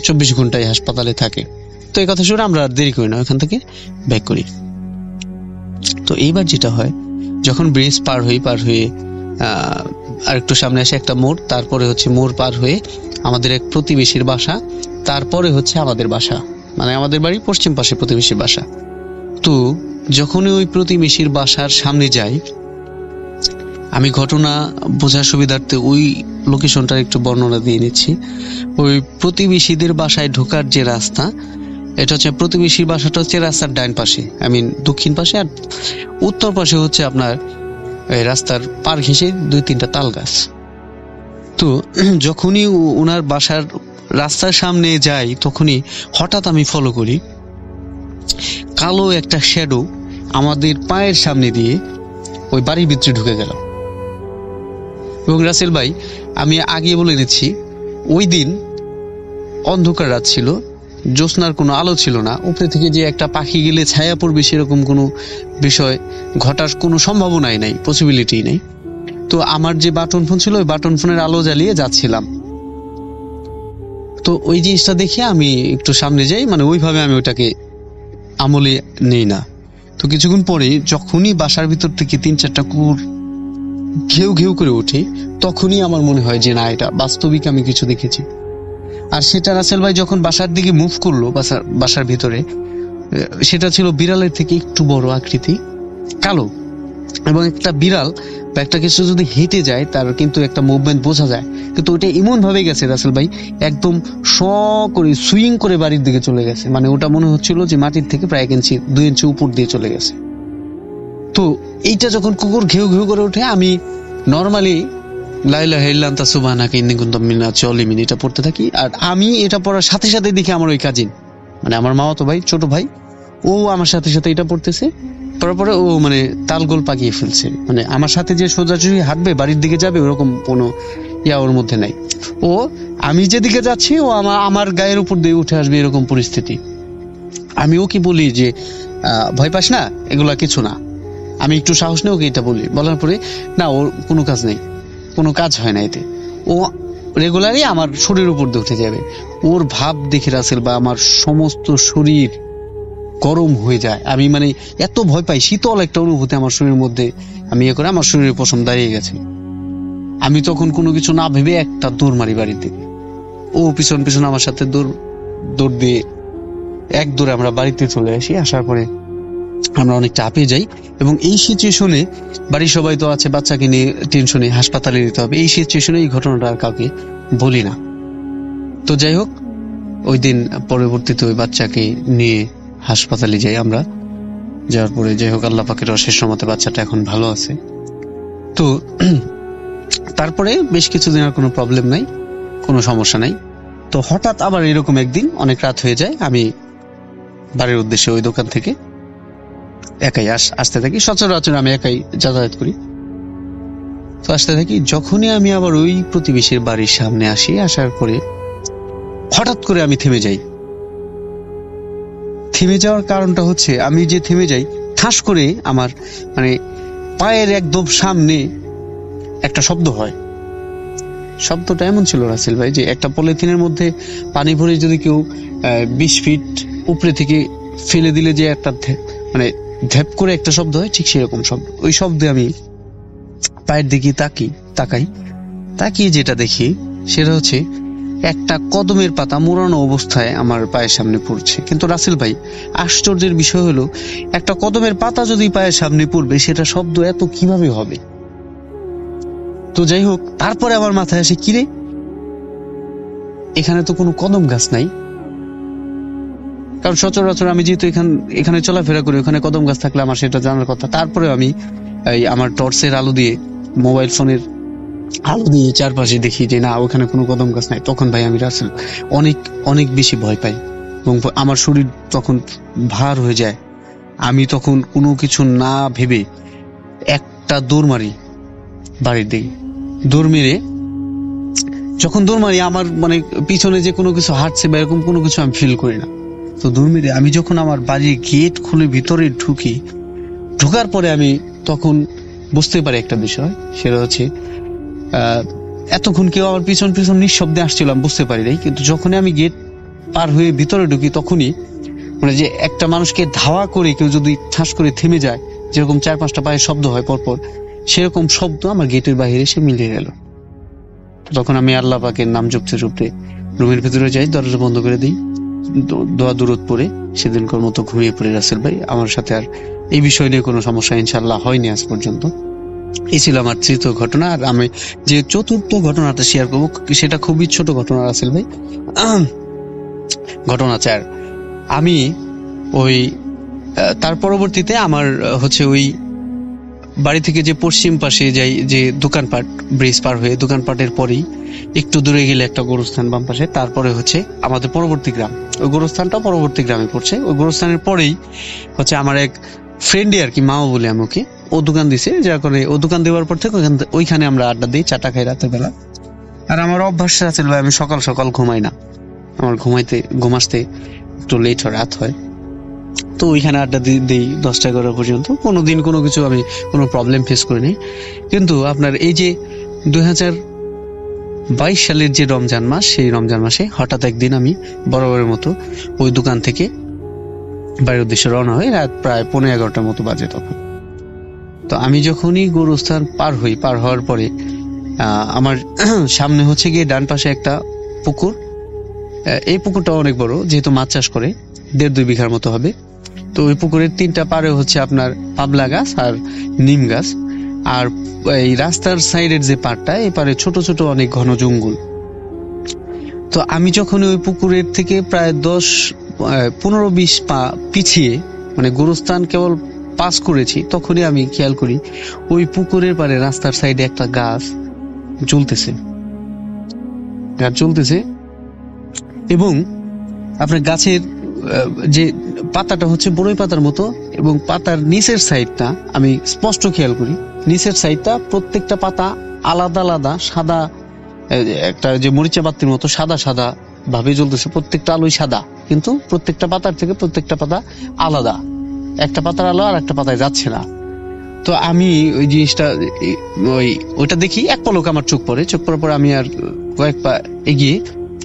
24 ঘন্টায় হাসপাতালে থাকে। তো এই কথা শুনে আমরা আর দেরি করি না, ওখান থেকে ব্যাক করি। তো এইবার যেটা হয়, যখন ব্রিজ পার হয়ে আর একটু সামনে আসে একটা মোড়, তারপরে হচ্ছে মোড় পার হয়ে আমাদের এক প্রতিবেশীর বাসা, তারপরে হচ্ছে আমাদের বাসা, মানে আমাদের বাড়ি পশ্চিম পাশে প্রতিবেশীর বাসা। তো যখনই ওই প্রতিবেশীর বাসার সামনে যাই, আমি ঘটনা বোঝার সুবিধার্থে ওই লোকেশনটার একটু বর্ণনা দিয়ে নিচ্ছি। ওই প্রতিবেশীদের বাসায় ঢোকার যে রাস্তা, এটা হচ্ছে প্রতিবেশীর বাসাটা হচ্ছে রাস্তার ডান পাশে, দক্ষিণ পাশে, আর উত্তর পাশে হচ্ছে আপনার রাস্তার পার ঘেঁষে 2-3টা তাল গাছ। তো যখনই ওনার বাসার রাস্তার সামনে যাই, তখনই হঠাৎ আমি ফলো করি কালো একটা শ্যাডো আমাদের পায়ের সামনে দিয়ে ওই বাড়ির ভিতরে ঢুকে গেল। এবং রাসেল ভাই, আমি আগে বলে নিচ্ছি, ওই দিন অন্ধকার রাত ছিল, জ্যোৎস্নার কোনো আলো ছিল না, উপরে থেকে যে একটা পাখি গেলে ছায়া পড়বে সেরকম কোনো বিষয় ঘটার কোনো সম্ভাবনাই নাই, পসিবিলিটি নেই। তো আমার যে বাটন ফোন ছিল, ওই বাটন ফোনের আলো জ্বালিয়ে যাচ্ছিলাম। তো ওই জিনিসটা দেখে আমি একটু সামনে যাই, মানে ওইভাবে আমি ওইটাকে আমলে নেই না। তো কিছুক্ষণ পরে যখনই বাসার ভিতর থেকে 3-4টা কুকুর ঘেউ ঘেউ করে ওঠে, তখনই আমার মনে হয় যে না, এটা বাস্তবিক আমি কিছু দেখেছি। আর সেটা রাসেল ভাই যখন বাসার দিকে মুভ করলো, বাসার ভিতরে, সেটা ছিল বিড়ালের থেকে একটু বড় আকৃতি, কালো, এবং একটা বিড়াল বা একটা কিছু যদি হেঁটে যায় তার কিন্তু একটা মুভমেন্ট বোঝা যায়, কিন্তু ওটা এমন ভাবে গেছে রাসেল ভাই, একদম করে সুইং করে বাড়ির দিকে চলে গেছে। মানে ওটা মনে হচ্ছিল যে মাটির থেকে প্রায় 1-2 ইঞ্চি উপর দিয়ে চলে গেছে। তো এইটা যখন কুকুর ঘেউ ঘেউ করে ওঠে, আমি নর্মালি লা ইলাহা ইল্লা আনতা সুবহানাকা ইন্নী কুনতু মিনাজ জালিমিন এটা পড়তে থাকি। আর আমি এটা পড়ার সাথে সাথে দেখি আমার ওই কাজিন, মানে আমার মামাতো ভাই, ছোট ভাই, ও আমার সাথে সাথে এটা পড়তেছে। পরে ও মানে তালগোল পাকিয়ে ফেলছে, মানে আমার সাথে যে সোজাসুজি হাঁটবে, বাড়ির দিকে যাবে, ওরকম কোনো ওর মধ্যে নাই। ও আমি যেদিকে যাচ্ছি, ও আমার গায়ের উপর দিয়ে উঠে আসবে, এরকম পরিস্থিতি। আমি ওকে বলি যে ভয় পাস না, এগুলা কিছু না। আমি একটু সাহস নেই ওকে এটা বলি, বলার পরে না, ওর কোনো কাজ নেই, কোনো কাজ হয় না এতে, ও রেগুলারই আমার শরীরের উপর দিয়ে উঠে যাবে। ওর ভাব দেখে রাসেল বা আমার সমস্ত শরীর গরম হয়ে যায়। আমি মানে এত ভয় পাই, শীতল একটা অনুভূতি আমার শরীরের মধ্যে, আমি করে আমার শরীরের পশম দাঁড়িয়ে গেছে। আমি তখন কোনো কিছু না ভেবে একটা দৌড় মারি বাড়ির দিকে, ও পিছন পিছন আমার সাথে দৌড় দিয়ে এক দৌড়ে আমরা বাড়িতে চলে আসি। আসার পরে আমরা অনেকটা হাঁপিয়ে যাই, এবং এই সিচুয়েশনে বাড়ির সবাই তো আছে, বাচ্চাকে নিয়ে টেনশনে হাসপাতালে নিতে হবে, এই সিচুয়েশনে এই ঘটনাটা আর কাউকে বলি না। তো যাই হোক, ওই দিন পরবর্তীতে ওই বাচ্চাকে নিয়ে হাসপাতালে যাই আমরা। যাওয়ার পরে যাই হোক, আল্লাহ পাকের অশেষ রহমতে বাচ্চাটা এখন ভালো আছে। তো তারপরে বেশ কিছুদিন আর কোনো প্রবলেম নাই, কোনো সমস্যা নাই। তো হঠাৎ আবার এরকম একদিন অনেক রাত হয়ে যায়, আমি বাড়ির উদ্দেশ্যে ওই দোকান থেকে একাই আসতে থাকি। সচরাচর আমি একাই যাতায়াত করি। তো আসতে থাকি, যখনই আমি আবার ওই প্রতিবেশীর বাড়ির সামনে আসি, আসার পরে হঠাৎ করে আমি থেমে যাই। থেমে যাওয়ার কারণটা হচ্ছে, আমি যে থেমে যাই, ঠাস করে আমার মানে পায়ের একদম সামনে একটা শব্দ হয়। শব্দটা এমন ছিল রাসেল ভাই, যে একটা পলিথিনের মধ্যে পানি ভরে যদি কেউ 20 ফিট উপরে থেকে ফেলে দিলে যে একটা মানে ধ্যাপ করে একটা শব্দ হয়, ঠিক সেরকম শব্দ। ওই শব্দে আমি পায়ের দিকে তাকিয়ে যেটা দেখি, সেটা হচ্ছে একটা কদমের পাতা মোড়ানো অবস্থায় আমার পায়ের সামনে পড়ছে। কিন্তু রাসেল ভাই, আশ্চর্যের বিষয় হলো, একটা কদমের পাতা যদি পায়ের সামনে পড়বে, সেটা শব্দ এত কিভাবে হবে? তো যাই হোক, তারপরে আমার মাথায় আসে, কিরে, এখানে তো কোনো কদম গাছ নাই। কারণ সচরাচর আমি যেহেতু এখানে চলাফেরা করি, ওখানে কদম গাছ থাকলে আমার সেটা জানার কথা। তারপরে আমি আমার টর্চের আলো দিয়ে, মোবাইল ফোনের আলো দিয়ে চারপাশে দেখি যে না, ওখানে কোনো কদম গাছ নাই। তখন ভাই আমি রাসেল অনেক বেশি ভয় পাই, এবং আমার শরীর তখন ভার হয়ে যায়। আমি তখন কোনো কিছু না ভেবে একটা দৌড় মারি বাড়ির দিকে। যখন দৌড় মারি, আমার মানে পিছনে যে কোনো কিছু হাঁটছে বা এরকম কোনো কিছু আমি ফিল করি না। তো দৌড় মেরে আমি যখন আমার বাড়ির গেট খুলে ভিতরে ঢোকার পরে আমি তখন বুঝতে পারি একটা বিষয়, সেটা হচ্ছে এতক্ষণ কেউ আমার পিছন পিছন নিঃশব্দে আসছিলাম বুঝতে পারি নাই, কিন্তু যখনই আমি গেট পার হয়ে ভিতরে ঢুকি তখনই মানে যে একটা মানুষকে ধাওয়া করে কেউ যদি ঠাস করে থেমে যায়, যেরকম 4-5টা পায়ের শব্দ হয় পরপর, সেরকম শব্দ আমার গেটের বাইরে এসে মিলিয়ে গেল। তখন আমি আল্লাহ পাকের নাম জপতে জপতে রুমের ভিতরে যাই, দরজা বন্ধ করে দিই, দোয়া দুরূদ পড়ে সেদিনকার মতো ঘুমিয়ে পড়ি। রাসেল ভাই, আমার সাথে আর এই বিষয় নিয়ে কোনো সমস্যা ইনশাআল্লাহ হয়নি আজ পর্যন্ত। এই ছিল আমার তৃতীয় ঘটনা। আর আমি যে চতুর্থ ঘটনাটা শেয়ার করবো সেটা খুবই ছোট ঘটনা রাসেল ভাই। ঘটনা 4, আমি ওই তার পরবর্তীতে আমার হচ্ছে ওই বাড়ি থেকে যে পশ্চিম পাশে যাই, যে দোকানপাট, ব্রিজ পার হয়ে দোকানপাটের পরেই একটু দূরে গেলে একটা গোরস্থান বাম পাশে, তারপরে হচ্ছে আমাদের পরবর্তী গ্রাম। ওই গোরস্থানটা পরবর্তী গ্রামে পড়ছে। ওই গোরস্থানের পরেই হচ্ছে আমার এক ফ্রেন্ডই আর কি, মাও বলে আমাকে, ও দোকান দিছে, যার কারণে ও দোকান দেওয়ার পর থেকে ওইখানে আমরা আড্ডা দিই, চাটা খাই রাতের বেলা। আর আমার অভ্যাস আছে ভাই, আমি সকাল সকাল ঘুমাই না, আমার ঘুমাসতে একটু লেট হয়, রাত হয়। তো ওইখানে আড্ডা দিই 10টা-11 পর্যন্ত। কোনোদিন কোনো কিছু আমি কোনো প্রবলেম ফেস করিনি। কিন্তু আপনার এই যে 2022 সালের যে রমজান মাস, সেই রমজান মাসে হঠাৎ একদিন আমি বরাবরের মতো ওই দোকান থেকে বাড়ির উদ্দেশ্যে রওনা হই, রাত প্রায় 11:15 মতো বাজে তখন। তো আমি যখনই গোরস্থান পার হওয়ার পরে আমার সামনে হচ্ছে গিয়ে ডান পাশে একটা পুকুর। এই পুকুরটা অনেক বড়, যেহেতু মাছ চাষ করে, 1.5-2 বিঘার মতো হবে। তো ওই পুকুরের 3টা পারে হচ্ছে আপনার পাবলা গাছ আর নিম গাছ, আর এই রাস্তার সাইডের যে পাড়টা, এই পারে ছোট ছোট অনেক ঘন জঙ্গল। তো আমি যখন ওই পুকুরের থেকে প্রায় 10-15-20 পা পিছিয়ে, মানে গোরস্থান কেবল পাস করেছি, তখনই আমি খেয়াল করি ওই পুকুরের পারে রাস্তার সাইডে একটা গাছ জ্বলতেছে এবং আপনার গাছের যে পাতাটা হচ্ছে বড়ই পাতার মতো, এবং পাতার নিচের সাইডটা আমি স্পষ্ট খেয়াল করি, নিচের সাইডটা প্রত্যেকটা পাতা আলাদা আলাদা সাদা, একটা যে মরিচা বাতির মতো সাদা সাদা ভাবে জ্বলতেছে। প্রত্যেকটা আলোই সাদা, কিন্তু প্রত্যেকটা পাতার থেকে প্রত্যেকটা পাতা আলাদা, একটা পাতার আলো আর একটা পাতায় যাচ্ছে না। তো আমি ওই জিনিসটা ওইটা দেখি, এক পলক আমার চোখ পড়ার পরে আমি আর কয়েক পা এগিয়ে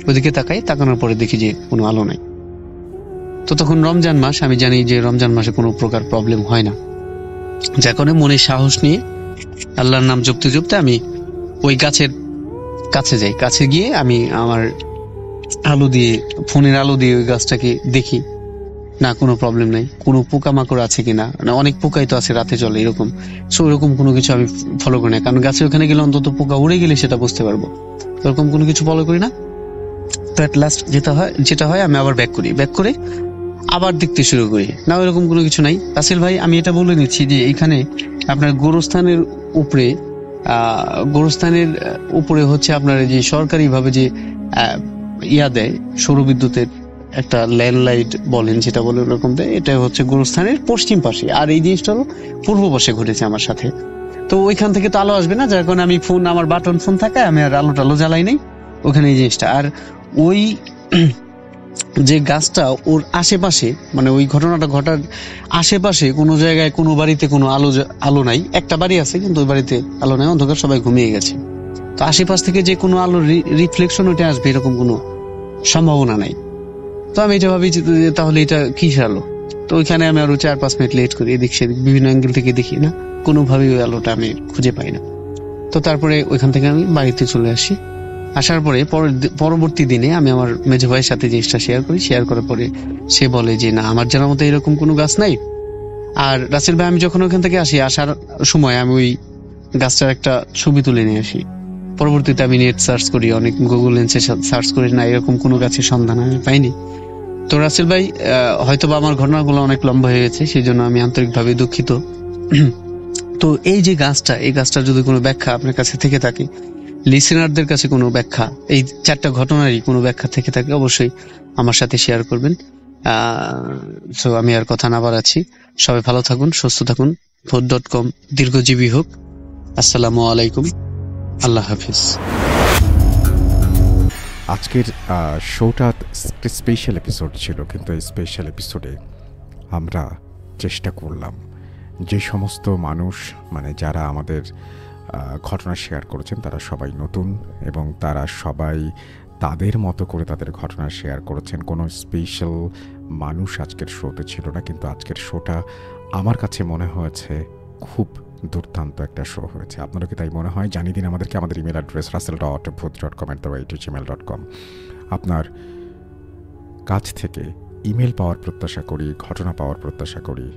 ওইদিকে তাকানোর পরে দেখি যে কোনো আলো নাই। তো তখন রমজান মাস, আমি জানি যে রমজান মাসে কোনো প্রকার প্রবলেম হয় না, যার কারণে মনে সাহস নিয়ে আল্লাহর নাম জপতে জপতে আমি ওই গাছের কাছে যাই। কাছে গিয়ে আমি আমার ফোনের আলো দিয়ে ওই গাছটাকে দেখি, না কোনো প্রবলেম নাই, কোনো পোকামাকড় আছে কিনা, অনেক পোকাই তো আছে রাতে চলে এরকম। সো এরকম কোনো কিছু আমি ফলো করি না, কারণ গাছের ওখানে গেলে অন্তত পোকা উড়ে গেলে সেটা বুঝতে পারবো। এরকম কোনো কিছু ফলো করি না। তো এট লাস্ট যেটা হয় আমি আবার ব্যাক করি, আবার দেখতে শুরু করি, না এরকম কোনো কিছু নাই। রাসেল ভাই, আমি এটা বলে নিচ্ছি যে এখানে আপনার গোরস্থানের উপরে হচ্ছে আপনার যে সরকারি ভাবে যে দেয়, সৌরবিদ্যুতের একটা ল্যান্ডলাইট বলেন, যেটা বলে ওরকম দেয়, এটা হচ্ছে গোরস্থানের পশ্চিম পাশে, আর এই জিনিসটা হলো পূর্ব পাশে ঘটেছে আমার সাথে। তো ওইখান থেকে তো আলো আসবে না, যার কারণে আমি আমার বাটন ফোন থাকায় আমি আর আলো জ্বালাই নাই ওখানে এই জিনিসটা। আর ওই যে গাছটা ওর আশেপাশে, মানে ওই ঘটনাটা ঘটার আশেপাশে কোনো জায়গায় কোনো বাড়িতে কোনো আলো নাই। একটা বাড়ি আছে কিন্তু ওই বাড়িতে আলো নাই, অন্ধকার, সবাই ঘুমিয়ে গেছে। তো আশেপাশ থেকে যে কোনো আলোর রিফ্লেকশন ওইটা আসবে এরকম কোনো সম্ভাবনা নাই। তো আমি এটা ভাবি যে তাহলে এটা কিসের আলো। তো ওইখানে আমি আরো 4-5 মিনিট লেট করি, এদিক সেদিক বিভিন্ন অ্যাঙ্গেল থেকে দেখি, না কোনোভাবেই ওই আলোটা আমি খুঁজে পাই না। তো তারপরে ওইখান থেকে আমি বাড়িতে চলে আসি। আসার পরে পরবর্তী দিনে আমি আমার মেজো ভাইয়ের সাথে জিনিসটা শেয়ার করার পরে সে বলে যে না, আমার জানার মতো এরকম কোনো গাছ নাই। আর রাসেল ভাই, আমি যখন ওখান থেকে আসার সময় আমি ওই গাছটার একটা ছবি তুলে নিয়ে আসি। পরবর্তীতে আমি নেট সার্চ করি, অনেক গুগল লেন্সে সার্চ করি, না এরকম কোনো গাছের সন্ধান আমি পাইনি। তো রাসেল ভাই, হয়তোবা আমার ঘটনাগুলো অনেক লম্বা হয়ে গেছে, সেই জন্য আমি আন্তরিকভাবে দুঃখিত। তো এই যে গাছটা, এই গাছটার যদি কোনো ব্যাখ্যা আপনার কাছে থেকে থাকে, লিসেনারদের কাছে কোনো ব্যাখ্যা, এই 4টা ঘটনারই কোনো ব্যাখ্যা থেকে থাকে, অবশ্যই আমার সাথে শেয়ার করবেন। সো আমি আর কথা না বাড়াচ্ছি, সবাই ভালো থাকুন, সুস্থ থাকুন, ভূত.com দীর্ঘজীবী হোক। আসসালামু আলাইকুম, আল্লাহ হাফিজ। আজকের শোটা স্পেশাল এপিসোড ছিল, কিন্তু এই স্পেশাল এপিসোডে আমরা চেষ্টা করলাম যে সমস্ত মানুষ মানে যারা আমাদের ঘটনা শেয়ার করেছেন তারা সবাই নতুন এবং তারা সবাই তাদের মতো করে তাদের ঘটনা শেয়ার করেছেন। কোনো স্পেশাল মানুষ আজকের শোতে ছিল না, কিন্তু আজকের শোটা আমার কাছে মনে হয়েছে খুব দুর্দান্ত একটা শো হয়েছে। আপনারও কি তাই মনে হয়? জানিয়ে দিন আমাদেরকে। আমাদের ইমেল অ্যাড্রেস russell.booth.com@gmail.com। আপনার কাছ থেকে ইমেল পাওয়ার প্রত্যাশা করি, ঘটনা পাওয়ার প্রত্যাশা করি।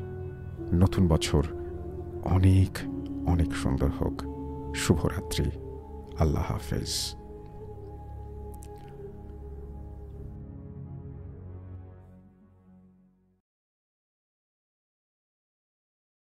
নতুন বছর অনেক অনেক সুন্দর হোক। শুভরাত্রি। আল্লাহ হাফেজ।